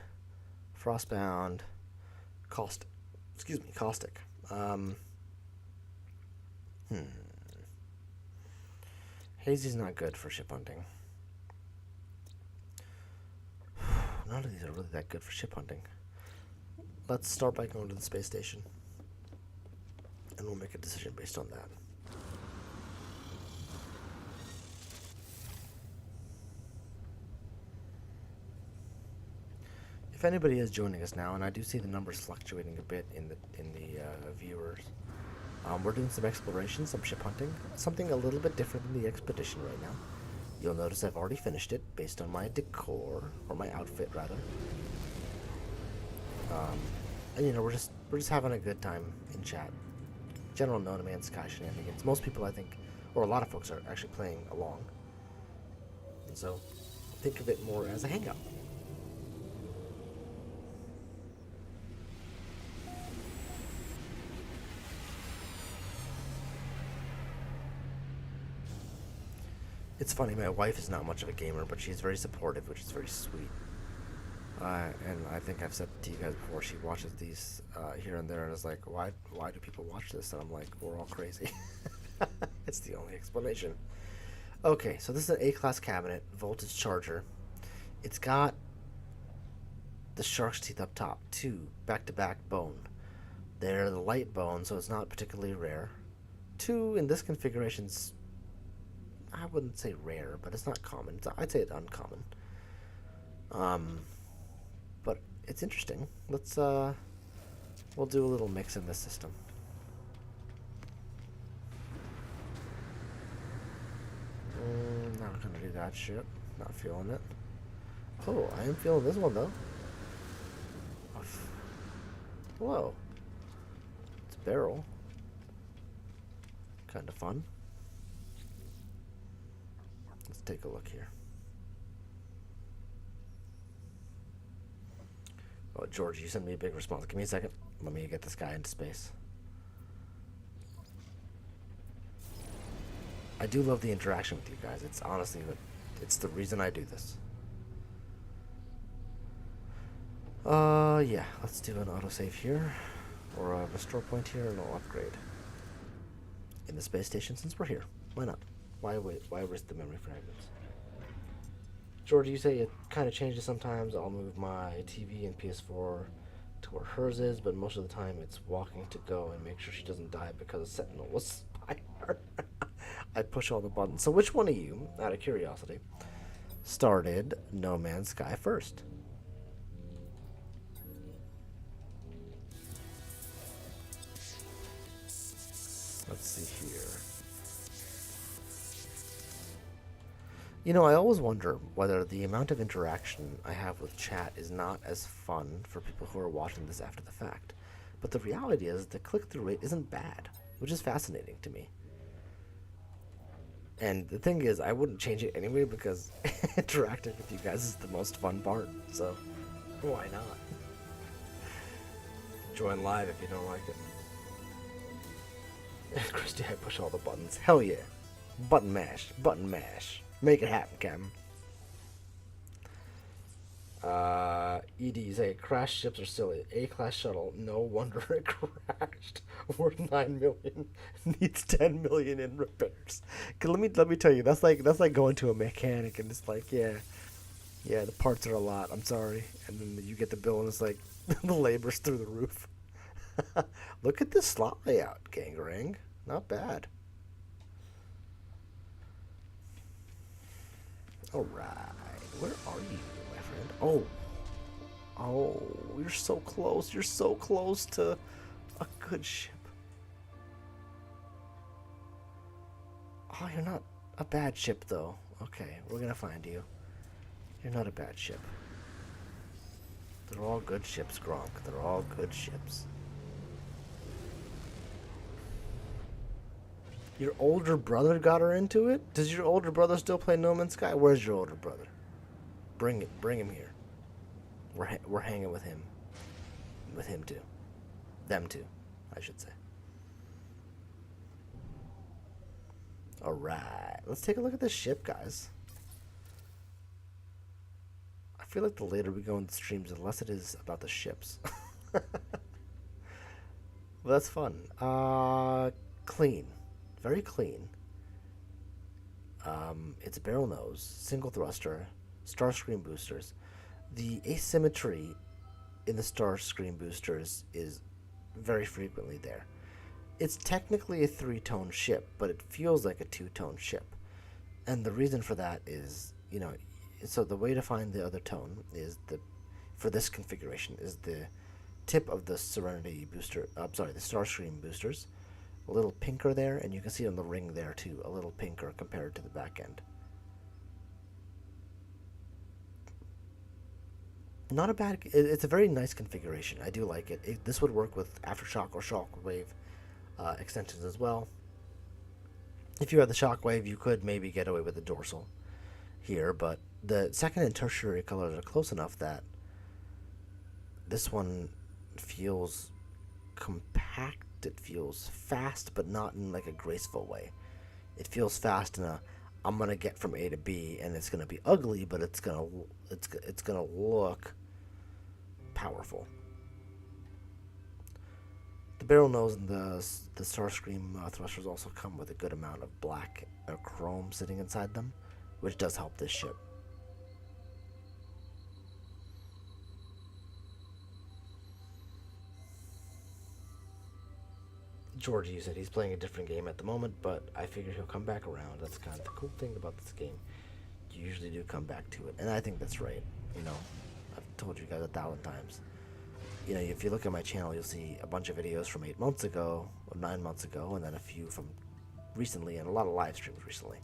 Frostbound, Caustic. Hazy's not good for ship hunting. None of these are really that good for ship hunting. Let's start by going to the space station. And we'll make a decision based on that. If anybody is joining us now, and I do see the numbers fluctuating a bit in the viewers, we're doing some exploration, some ship hunting, something a little bit different than the expedition right now. You'll notice I've already finished it based on my decor, or my outfit rather. And we're just having a good time in chat. General No Man's Sky shenanigans. Most people, I think, or a lot of folks, are actually playing along. And so, think of it more as a hangout. It's funny, my wife is not much of a gamer, but she's very supportive, which is very sweet. And I think I've said to you guys before, she watches these here and there and is like, why do people watch this? And I'm like, we're all crazy. It's the only explanation. Okay, so this is an A-class cabinet, voltage charger. It's got the shark's teeth up top, 2 back-to-back bone. They're the light bone, so it's not particularly rare. 2 in this configuration's, I wouldn't say rare, but it's not common. I'd say it's uncommon. But it's interesting. Let's we'll do a little mix in this system. Not gonna do that shit. Not feeling it. Oh, I am feeling this one though. Whoa. It's a barrel. Kind of fun. Let's take a look here. Oh, George, you sent me a big response. Give me a second. Let me get this guy into space. I do love the interaction with you guys. It's honestly, it's the reason I do this. Yeah, let's do an autosave here, or a restore point here, and I'll upgrade in the space station since we're here. Why not? Why wait? Why risk the memory fragments? George, you say it kind of changes sometimes. I'll move my TV and PS4 to where hers is, but most of the time it's walking to go and make sure she doesn't die because a sentinel will spy her. I push all the buttons. So which one of you, out of curiosity, started No Man's Sky first? Let's see here. You know, I always wonder whether the amount of interaction I have with chat is not as fun for people who are watching this after the fact. But the reality is the click-through rate isn't bad, which is fascinating to me. And the thing is, I wouldn't change it anyway because interacting with you guys is the most fun part. So, why not? Join live if you don't like it. Christy, I push all the buttons. Hell yeah. Button mash. Button mash. Make it happen, Captain. ED, you say crash ships are silly. A-class shuttle, no wonder it crashed. Worth 9 million, needs 10 million in repairs. Let me tell you, that's like going to a mechanic and it's like, yeah, the parts are a lot. I'm sorry, and then you get the bill and it's like the labor's through the roof. Look at this slot layout, Gangarang. Not bad. All right, where are you, my friend? Oh, you're so close. You're so close to a good ship. Oh, you're not a bad ship, though. Okay, we're gonna find you. You're not a bad ship. They're all good ships, Gronk. They're all good ships. Your older brother got her into it? Does your older brother still play No Man's Sky? Where's your older brother? Bring it. Bring him here. We're hanging with him. With him too. Them too, I should say. Alright. Let's take a look at this ship, guys. I feel like the later we go into streams, the less it is about the ships. Well, that's fun. Clean. Very clean. It's a barrel nose, single thruster, Starscream boosters. The asymmetry in the Starscream boosters is very frequently there. It's technically a 3-tone ship, but it feels like a 2-tone ship. And the reason for that is, so the way to find the other tone is for this configuration is the tip of the Serenity booster, the Starscream boosters, a little pinker there, and you can see on the ring there too, a little pinker compared to the back end. Not a bad, it's a very nice configuration. I do like it. This would work with Aftershock or Shockwave extensions as well. If you had the Shockwave, you could maybe get away with the dorsal here, but the second and tertiary colors are close enough that this one feels compact. It feels fast, but not in like a graceful way. It feels fast in a I'm gonna get from A to B, and it's gonna be ugly, but it's gonna look powerful. The barrel nose and the Starscream thrusters also come with a good amount of black or chrome sitting inside them, which does help this ship. Georgie said he's playing a different game at the moment, but I figure he'll come back around. That's kind of the cool thing about this game. You usually do come back to it, and I think that's right. I've told you guys 1,000 times. If you look at my channel, you'll see a bunch of videos from 8 months ago, or 9 months ago, and then a few from recently, and a lot of live streams recently.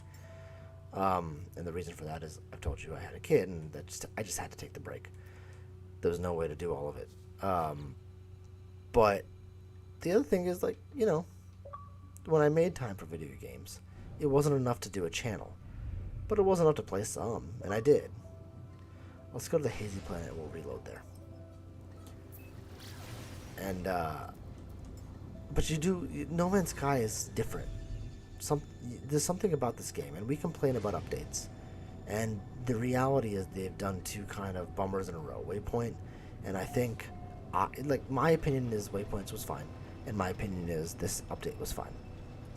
And the reason for that is I've told you I had a kid, and I just had to take the break. There was no way to do all of it. But the other thing is, when I made time for video games, it wasn't enough to do a channel. But it was enough to play some, and I did. Let's go to the Hazy Planet and we'll reload there. And, but No Man's Sky is different. There's something about this game, and we complain about updates. And the reality is they've done 2 kind of bummers in a row. Waypoint, and I think, my opinion is Waypoints was fine. And my opinion is this update was fine.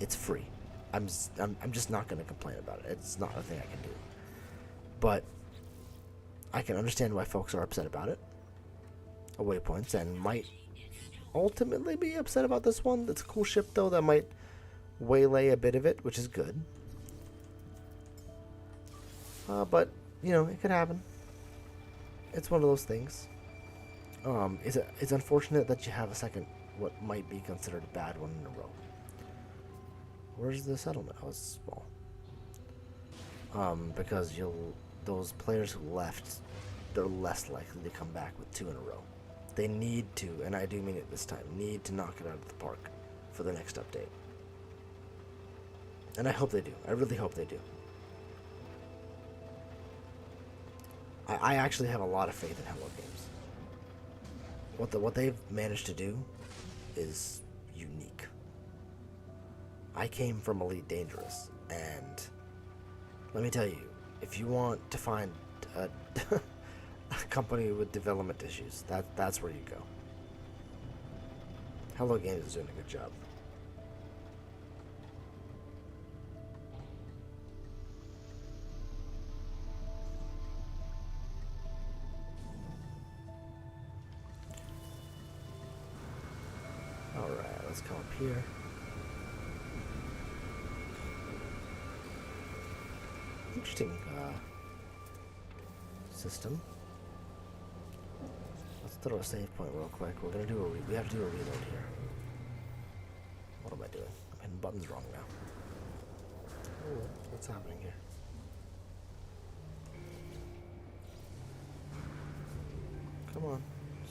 It's free. I'm just not going to complain about it. It's not a thing I can do. But I can understand why folks are upset about it. Waypoints, and might ultimately be upset about this one. It's a cool ship, though, that might waylay a bit of it, which is good. But, it could happen. It's one of those things. It's unfortunate that you have a second, what might be considered a bad one in a row. Where's the settlement? Oh, it's small. Because those players who left, they're less likely to come back with 2 in a row. They need to, and I do mean it this time, need to knock it out of the park for the next update. And I hope they do. I really hope they do. I actually have a lot of faith in Hello Games. What they've managed to do is unique. I came from Elite Dangerous, and let me tell you, if you want to find a company with development issues, that's where you go. Hello Games is doing a good job. Alright, let's come up here. Interesting system. Let's throw a save point real quick. We have to do a reload here. What am I doing? I'm hitting buttons wrong now. Oh, what's happening here? Come on.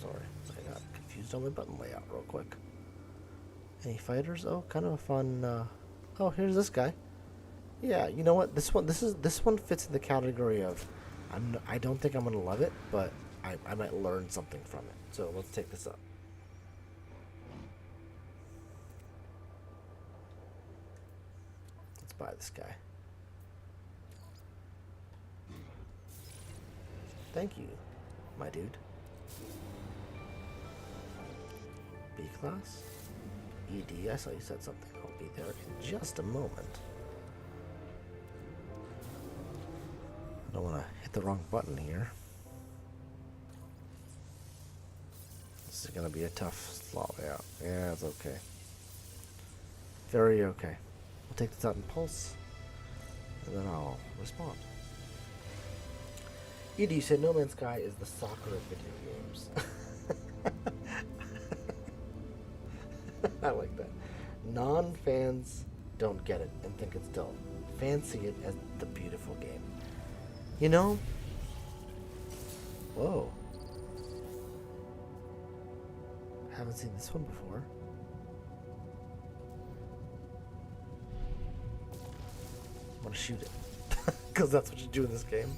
Sorry, I got confused on my button layout real quick. Any fighters? Oh, kind of a fun. Oh, here's this guy. Yeah, you know what? This one fits in the category of, I don't think I'm gonna love it, but I might learn something from it. So let's take this up. Let's buy this guy. Thank you, my dude. B class? ED, I saw you said something. I'll be there in just a moment. I don't want to hit the wrong button here. This is going to be a tough slot layout. Yeah, it's okay. Very okay. We'll take this out in pulse, and then I'll respond. ED, you said No Man's Sky is the soccer of video games. I like that. Non-fans don't get it and think it's dull. Fans see it as the beautiful game. You know? Whoa. Haven't seen this one before. I want to shoot it. Because that's what you do in this game.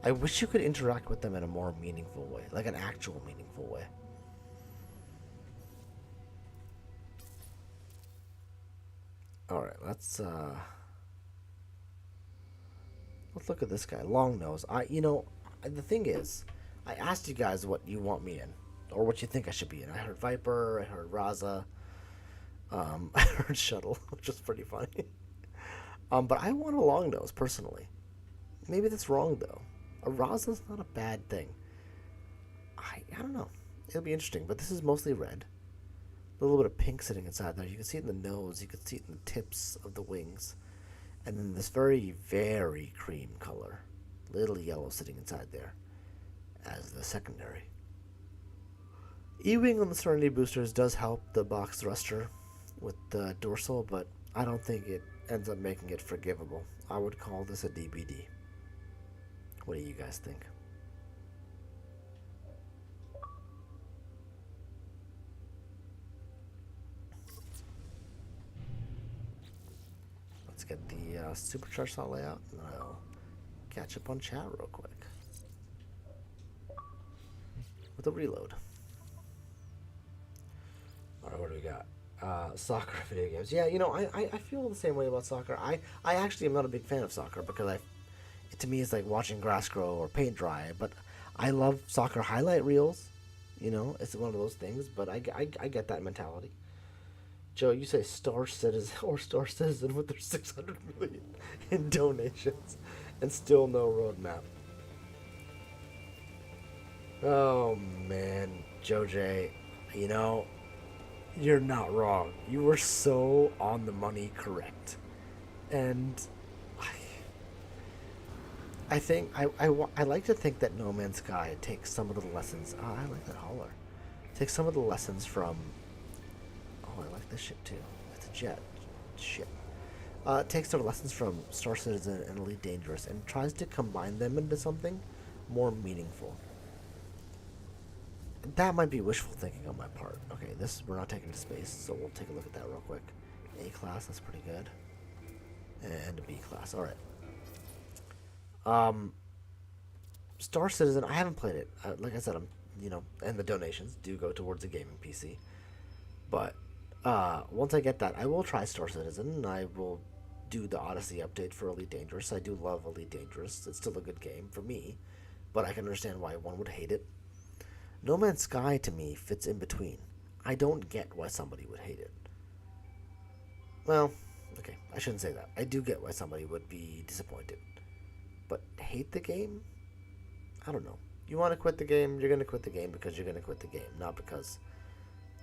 I wish you could interact with them in a more meaningful way. Like an actual meaningful way. Alright, let's look at this guy. Long nose. The thing is, I asked you guys what you want me in. Or what you think I should be in. I heard Viper, I heard Raza, I heard Shuttle, which is pretty funny. But I want a long nose, personally. Maybe that's wrong, though. A Raza's not a bad thing. I don't know. It'll be interesting, but this is mostly red. A little bit of pink sitting inside there. You can see it in the nose. You can see it in the tips of the wings. And then this very, very cream color. Little yellow sitting inside there as the secondary. E-wing on the Serenity boosters does help the box thruster with the dorsal, but I don't think it ends up making it forgivable. I would call this a DBD. What do you guys think? Let's get the supercharged slot layout, and I'll catch up on chat real quick with a reload. Alright, what do we got? Soccer video games. Yeah, I feel the same way about soccer. I actually am not a big fan of soccer because to me it's like watching grass grow or paint dry, but I love soccer highlight reels. It's one of those things, but I get that mentality. Joe, you say Star Citizen or Star Citizen with their 600 million in donations and still no roadmap. Oh man, Joe J, you're not wrong. You were so on the money correct. And I think I like to think that No Man's Sky takes some of the lessons. Oh, I like that holler. Takes some of the lessons from. Oh, I like this ship too. It's a jet ship. Takes some lessons from Star Citizen and Elite Dangerous and tries to combine them into something more meaningful. That might be wishful thinking on my part. Okay, we're not taking to space, so we'll take a look at that real quick. A class, that's pretty good. And a B class, alright. Star Citizen, I haven't played it. Like I said, and the donations do go towards a gaming PC. But, once I get that, I will try Star Citizen. I will do the Odyssey update for Elite Dangerous. I do love Elite Dangerous. It's still a good game for me, but I can understand why one would hate it. No Man's Sky, to me, fits in between. I don't get why somebody would hate it. Well, okay, I shouldn't say that. I do get why somebody would be disappointed. But hate the game? I don't know. You want to quit the game, you're going to quit the game because you're going to quit the game, not because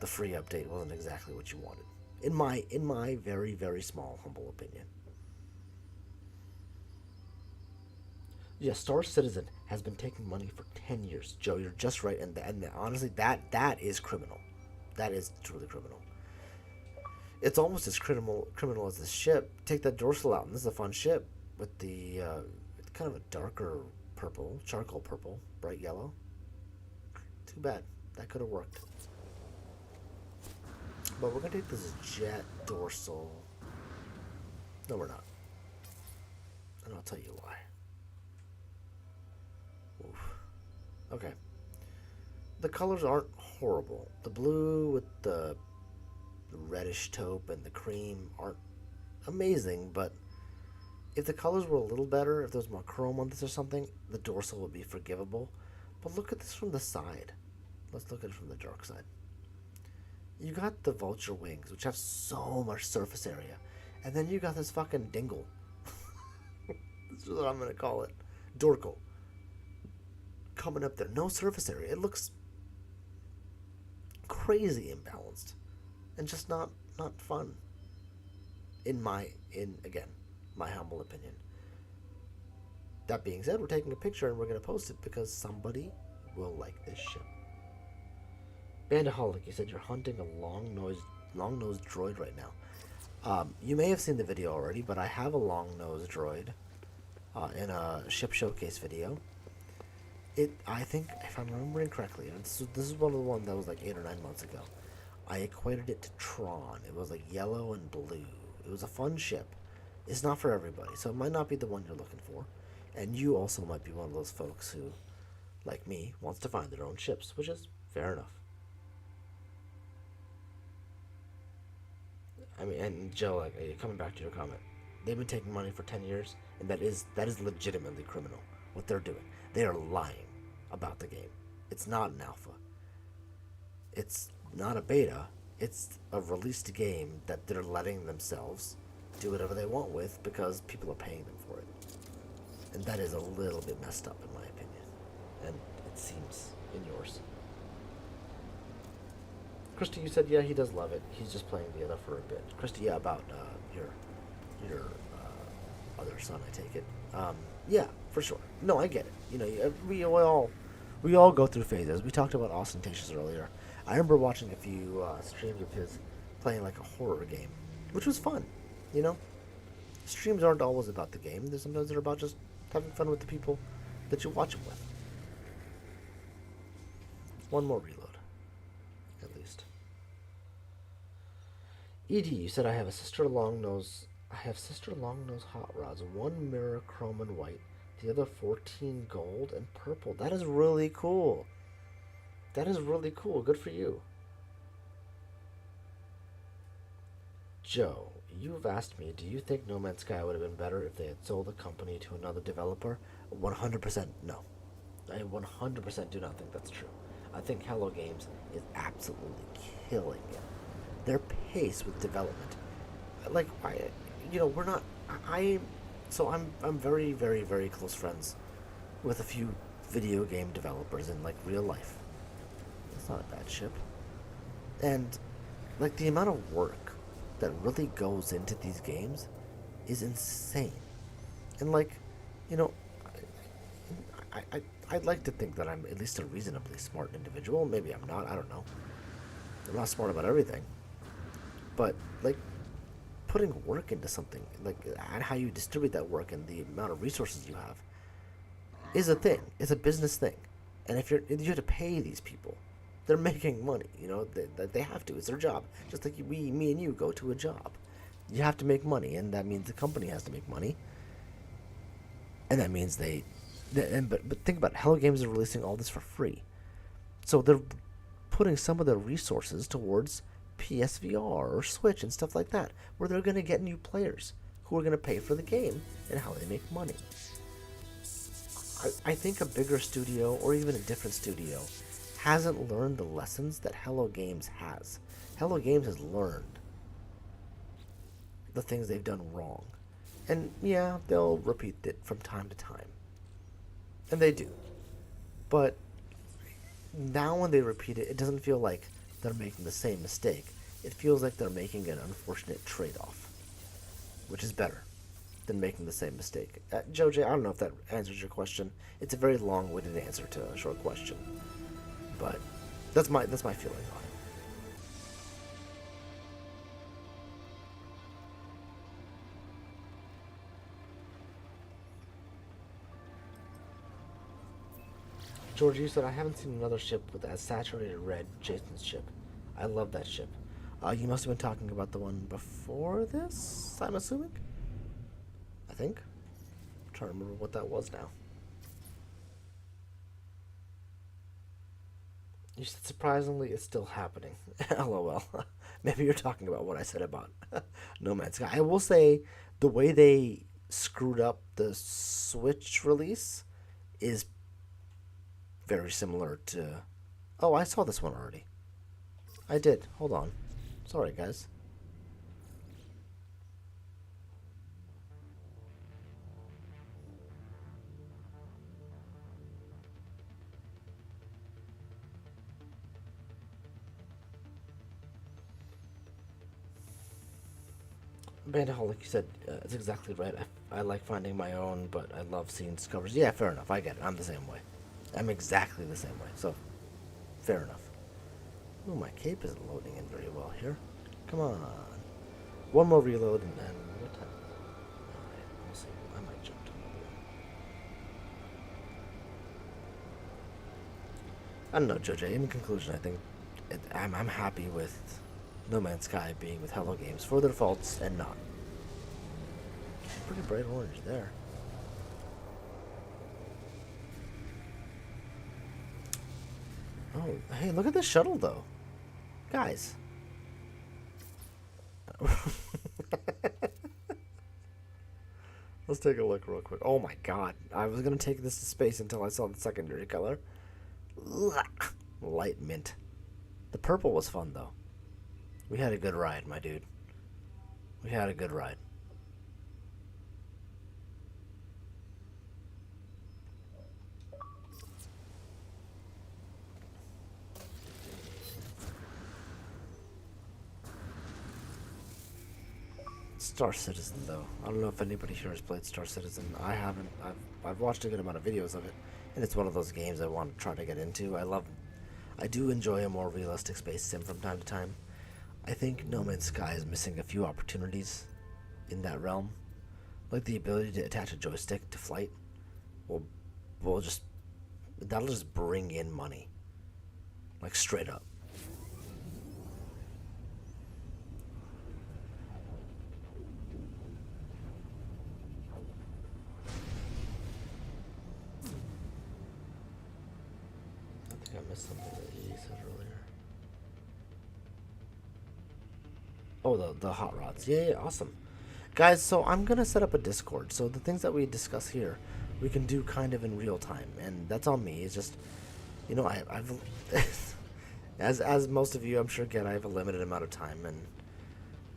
the free update wasn't exactly what you wanted. In my very, very small, humble opinion. Yeah, Star Citizen has been taking money for 10 years. Joe, you're just right. And honestly, that is criminal. That is truly criminal. It's almost as criminal as the ship. Take that dorsal out, and this is a fun ship with the kind of a darker purple, charcoal purple, bright yellow. Too bad. That could have worked. But we're going to take this jet dorsal. No, we're not. And I'll tell you why. Oof. Okay. The colors aren't horrible. The blue with the reddish taupe and the cream aren't amazing, but if the colors were a little better, if there was more chrome on this or something, the dorsal would be forgivable. But look at this from the side. Let's look at it from the dark side. You got the vulture wings, which have so much surface area, and then you got this fucking dingle. This is what I'm gonna call it. Dorkle. Coming up there. No surface area. It looks crazy imbalanced. And just not fun. In again, my humble opinion. That being said, we're taking a picture and we're gonna post it because somebody will like this ship. Bandaholic, you said you're hunting a long-nosed droid right now. You may have seen the video already, but I have a long-nosed droid in a ship showcase video. I think, if I'm remembering correctly, and this is one of the ones that was like 8 or 9 months ago, I equated it to Tron. It was like yellow and blue. It was a fun ship. It's not for everybody, so it might not be the one you're looking for. And you also might be one of those folks who, like me, wants to find their own ships, which is fair enough. I mean, and Joe, like, coming back to your comment, they've been taking money for 10 years, and that is legitimately criminal, what they're doing. They are lying about the game. It's not an alpha. It's not a beta. It's a released game that they're letting themselves do whatever they want with because people are paying them for it. And that is a little bit messed up, in my opinion. And it seems in yours. Christy, you said, yeah, he does love it. He's just playing the other for a bit. Christy, yeah, about your other son, I take it. Yeah, for sure. No, I get it. You know, we all go through phases. We talked about Ostentatious earlier. I remember watching a few streams of his playing like a horror game, which was fun. You know, streams aren't always about the game. Sometimes they're about just having fun with the people that you watch them with. One more reload, at least. ED, you said I have sister long nose hot rods. One mirror chrome and white, the other 14 gold and purple. That is really cool. That is really cool. Good for you. Joe, you've asked me, do you think No Man's Sky would have been better if they had sold the company to another developer? 100% no. I 100% do not think that's true. I think Hello Games is absolutely killing it. Their pace with development, like, we're not. I'm very, very, very close friends with a few video game developers in like real life. It's not a bad ship, and like the amount of work that really goes into these games is insane. And like, I'd like to think that I'm at least a reasonably smart individual. Maybe I'm not. I don't know. I'm not smart about everything. But, like, putting work into something, like, and how you distribute that work and the amount of resources you have is a thing. It's a business thing. And if you have to pay these people, they're making money, they have to. It's their job. Just like me and you go to a job. You have to make money, and that means the company has to make money. And that means but think about it. Hello Games is releasing all this for free. So they're putting some of their resources towards PSVR or Switch and stuff like that, where they're going to get new players who are going to pay for the game and how they make money. I think a bigger studio or even a different studio hasn't learned the lessons that Hello Games has. Hello Games has learned the things they've done wrong. And yeah, they'll repeat it from time to time. And they do. But now when they repeat it, it doesn't feel like they're making the same mistake. It feels like they're making an unfortunate trade-off, which is better than making the same mistake. Joe J, I don't know if that answers your question. It's a very long-winded answer to a short question, but that's my feeling on it. George, you said I haven't seen another ship with as saturated red Jason's ship. I love that ship. You must have been talking about the one before this, I'm assuming? I think. I'm trying to remember what that was now. You said surprisingly it's still happening. LOL. Maybe you're talking about what I said about No Man's Sky. I will say the way they screwed up the Switch release is very similar to... Oh, I saw this one already. I did. Hold on. Sorry, guys. Bandaholic, you said it's exactly right. I like finding my own, but I love seeing discoveries. Yeah, fair enough. I get it. I'm the same way. I'm exactly the same way. So, fair enough. Ooh, my cape isn't loading in very well here. Come on. One more reload and then what time? Alright, we'll see. I might jump to another one. I don't know, JoJ. In conclusion, I think I'm happy with No Man's Sky being with Hello Games for their faults and not. Pretty bright orange there. Oh, hey, look at this shuttle though. Guys. Let's take a look real quick. Oh my god. I was going to take this to space until I saw the secondary color. Ugh. Light mint. The purple was fun though. We had a good ride, my dude. We had a good ride. Star Citizen, though. I don't know if anybody here has played Star Citizen. I haven't. I've watched a good amount of videos of it, and it's one of those games I want to try to get into. I do enjoy a more realistic space sim from time to time. I think No Man's Sky is missing a few opportunities in that realm, like the ability to attach a joystick to flight. Will just that'll just bring in money, like straight up. I think I missed something that he said earlier. Oh, the hot rods. Yeah, awesome. Guys, so I'm going to set up a Discord. So the things that we discuss here, we can do kind of in real time. And that's on me. It's just, I've... as most of you, I'm sure, get, I have a limited amount of time. And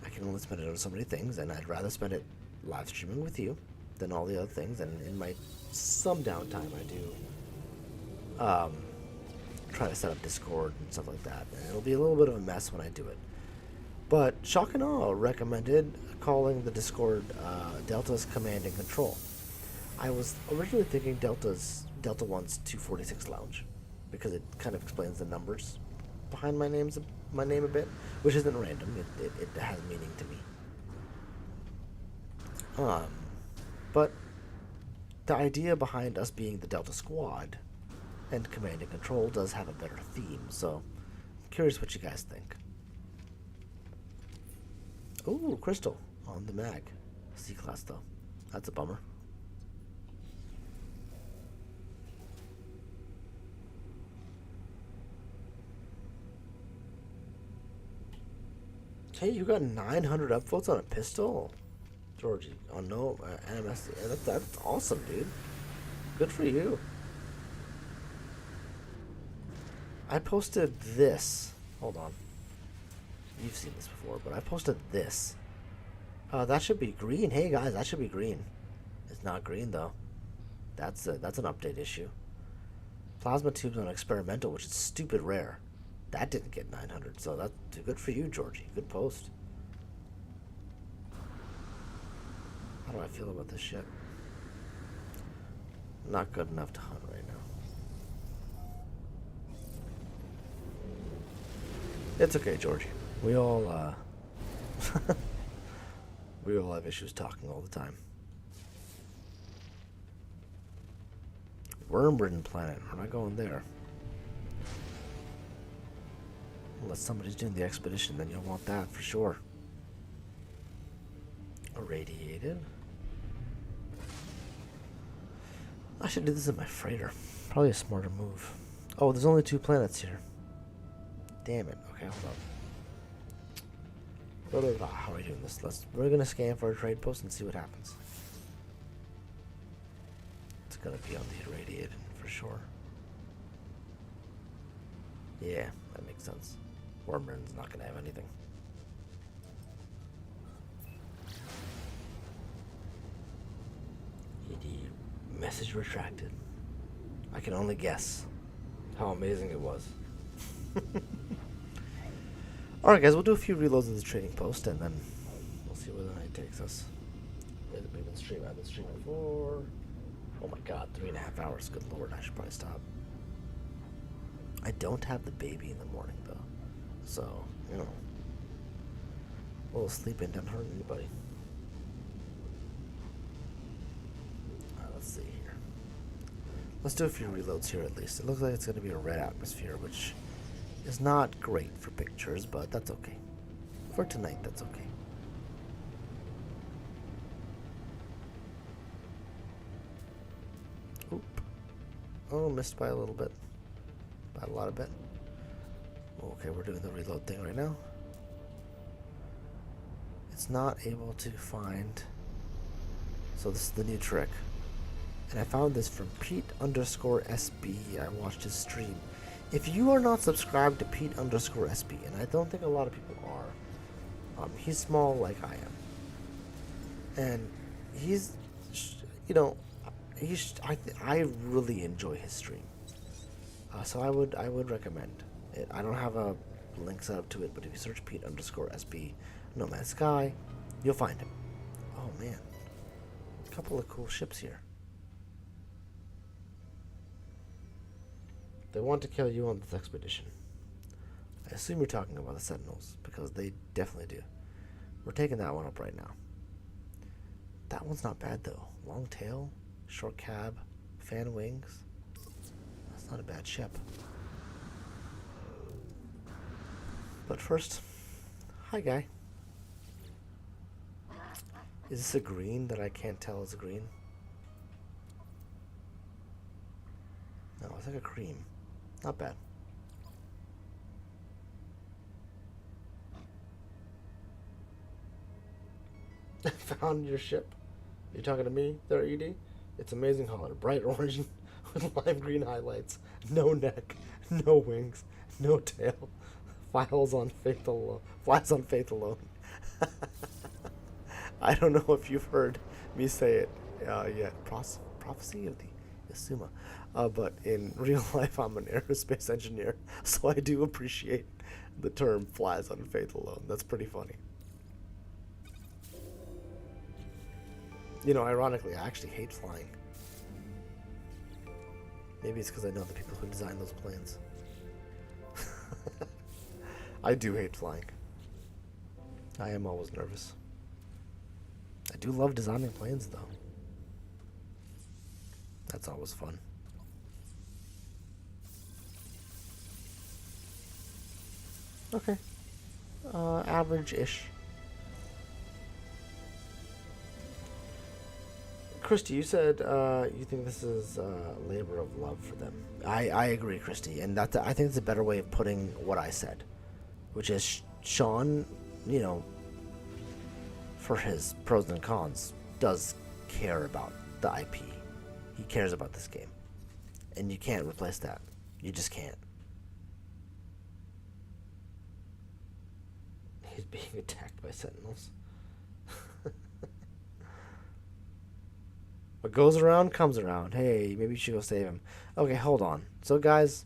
I can only spend it on so many things. And I'd rather spend it live streaming with you than all the other things. And in my some downtime, I do try to set up Discord and stuff like that. And it'll be a little bit of a mess when I do it. But Shock and Awe recommended calling the Discord Delta's Command and Control. I was originally thinking DeltaOne's 246 Lounge because it kind of explains the numbers behind my name a bit, which isn't random. It has meaning to me. But the idea behind us being the Delta Squad and Command and Control does have a better theme. So I'm curious what you guys think. Ooh, Crystal on the mag. C-Class, though. That's a bummer. Hey, you got 900 upvotes on a pistol? Georgie. Oh, no. NMS. That's awesome, dude. Good for you. I posted this. Hold on. You've seen this before, but I posted this. That should be green. Hey guys, that should be green. It's not green though. That's an update issue. Plasma tubes on experimental, which is stupid rare. That didn't get 900, so that's good for you, Georgie. Good post. How do I feel about this shit? Not good enough to hunt right now. It's okay, Georgie. We all we all have issues talking all the time. Worm-ridden planet. We're not going there. Unless somebody's doing the expedition, then you'll want that for sure. Irradiated. I should do this in my freighter. Probably a smarter move. Oh, there's only 2 planets here. Damn it. Okay, hold on. How are we doing this? We're gonna scan for a trade post and see what happens. It's gonna be on the irradiated for sure. Yeah, that makes sense. Wormrin's not gonna have anything. Message retracted. I can only guess how amazing it was. Alright guys, we'll do a few reloads of the trading post and then we'll see where the night takes us. We've been streaming. I've been streaming for, oh my god, 3.5 hours. Good lord, I should probably stop. I don't have the baby in the morning though. So, you know, a little sleep in doesn't hurt anybody. Let's see here. Let's do a few reloads here at least. It looks like it's going to be a red atmosphere, which is not great for pictures, but that's okay. For tonight, that's okay. Oop. Oh, missed by a little bit. By a lot of bit. Okay, we're doing the reload thing right now. It's not able to find... So this is the new trick. And I found this from Pete_SB. I watched his stream. If you are not subscribed to Pete_SB, and I don't think a lot of people are, he's small like I am. And he's, you know, I really enjoy his stream. So I would recommend it. I don't have a link set up to it, but if you search Pete_SB No Man's Sky, you'll find him. Oh man, a couple of cool ships here. They want to kill you on this expedition. I assume you're talking about the Sentinels, because they definitely do. We're taking that one up right now. That one's not bad though. Long tail, short cab, fan wings. That's not a bad ship. But first, hi guy. Is this a green that I can't tell is a green? No, it's like a cream. Not bad. Found your ship. You talking to me there, ED? It's amazing color. Bright orange with lime green highlights. No neck. No wings. No tail. Flies on faith alone. I don't know if you've heard me say it yet. Prophecy of the Yasuma. But in real life, I'm an aerospace engineer, so I do appreciate the term flies on faith alone. That's pretty funny. You know, ironically, I actually hate flying. Maybe it's because I know the people who designed those planes. I do hate flying. I am always nervous. I do love designing planes, though. That's always fun. Okay. Average-ish. Christy, you said you think this is labor of love for them. I agree, Christy, and I think it's a better way of putting what I said, which is Sean, you know, for his pros and cons, does care about the IP. He cares about this game, and you can't replace that. You just can't. He's being attacked by Sentinels. What goes around comes around. Hey, maybe you should go save him. Okay, hold on. So, guys,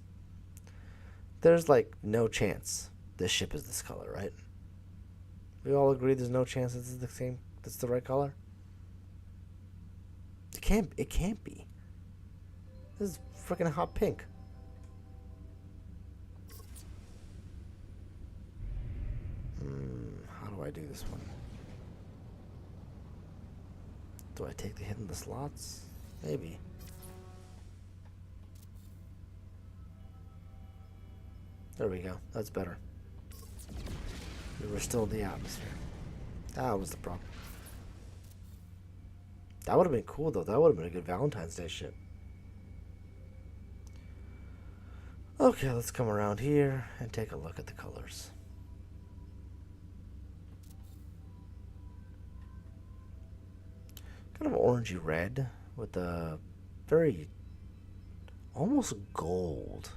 there's like no chance this ship is this color, right? We all agree there's no chance this is the same. That's the right color. It can't be. This is freaking hot pink. How do I do this one? Do I take the hit in the slots? Maybe. There we go. That's better. We were still in the atmosphere. That was the problem. That would have been cool, though. That would have been a good Valentine's Day ship. Okay, let's come around here and take a look at the colors. Kind of orangey red with a very almost gold.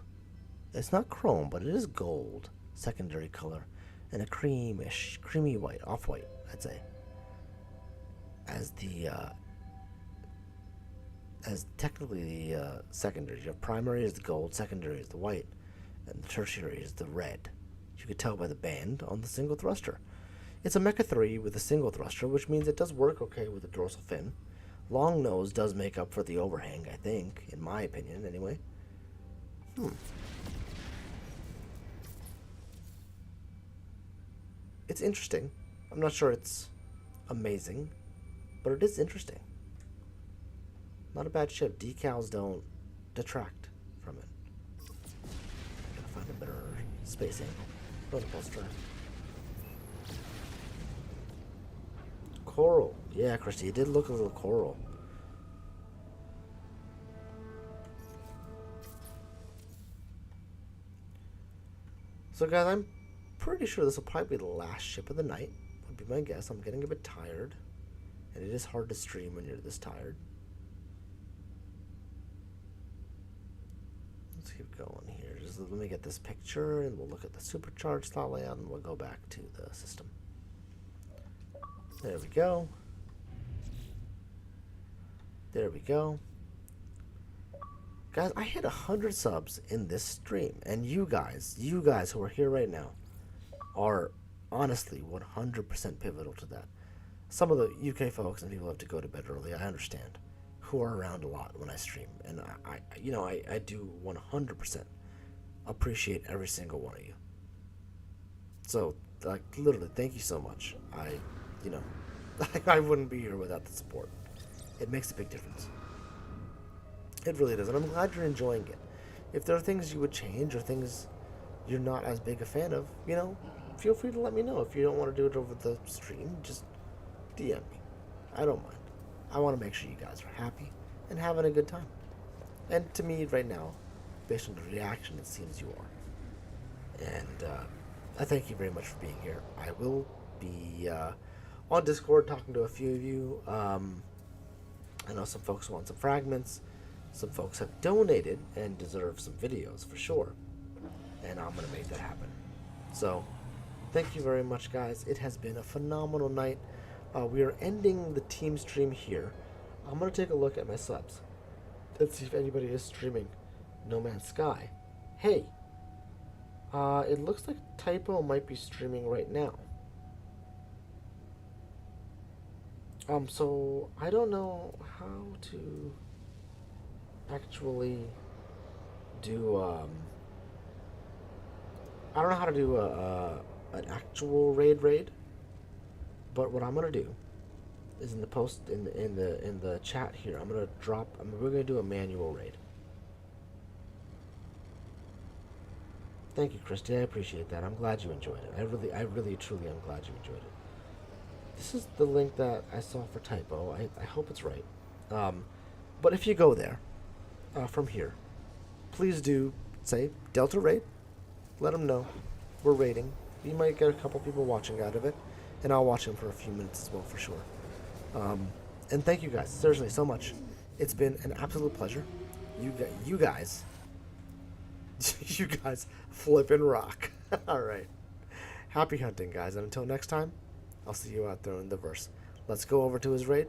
It's not chrome, but it is gold secondary color, and a creamy white, off-white, I'd say. As technically the secondary. Your primary is the gold, secondary is the white, and the tertiary is the red. You could tell by the band on the single thruster. It's a Mecha 3 with a single thruster, which means it does work okay with the dorsal fin. Long nose does make up for the overhang, I think, in my opinion, anyway. It's interesting. I'm not sure it's amazing, but it is interesting. Not a bad ship. Decals don't detract from it. Gotta find a better space angle. What was supposed to try? Coral. Yeah, Christy, it did look a little coral. So guys, I'm pretty sure this will probably be the last ship of the night. Would be my guess. I'm getting a bit tired. And it is hard to stream when you're this tired. Let's keep going here. Just let me get this picture and we'll look at the supercharged slot layout and we'll go back to the system. There we go. There we go. Guys, I hit 100 subs in this stream, and you guys who are here right now are honestly 100% pivotal to that. Some of the UK folks and people have to go to bed early, I understand, who are around a lot when I stream, and I do 100% appreciate every single one of you. So, like, literally, thank you so much. I wouldn't be here without the support. It makes a big difference. It really does, and I'm glad you're enjoying it. If there are things you would change or things you're not as big a fan of, feel free to let me know. If you don't want to do it over the stream, just DM me. I don't mind. I want to make sure you guys are happy and having a good time. And to me, right now, based on the reaction, it seems you are. And I thank you very much for being here. I will be on Discord talking to a few of you. I know some folks want some fragments. Some folks have donated and deserve some videos for sure. And I'm going to make that happen. So, thank you very much, guys. It has been a phenomenal night. We are ending the team stream here. I'm going to take a look at my subs. Let's see if anybody is streaming No Man's Sky. Hey, it looks like Typo might be streaming right now. So I don't know how to actually do, I don't know how to do an actual raid, but what I'm gonna do is in the post, in the chat here, we're gonna do a manual raid. Thank you, Christy, I appreciate that. I'm glad you enjoyed it. I really, truly am glad you enjoyed it. This is the link that I saw for Typo. I hope it's right. But if you go there, from here, please do say Delta Raid. Let them know we're raiding. You might get a couple people watching out of it, and I'll watch them for a few minutes as well for sure. And thank you guys, seriously, so much. It's been an absolute pleasure. You guys flippin' rock. All right. Happy hunting, guys, and until next time, I'll see you out there in the verse. Let's go over to his raid,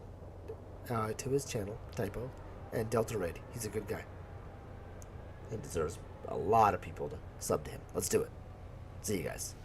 to his channel, Typo, and Delta Raid. He's a good guy. He deserves a lot of people to sub to him. Let's do it. See you guys.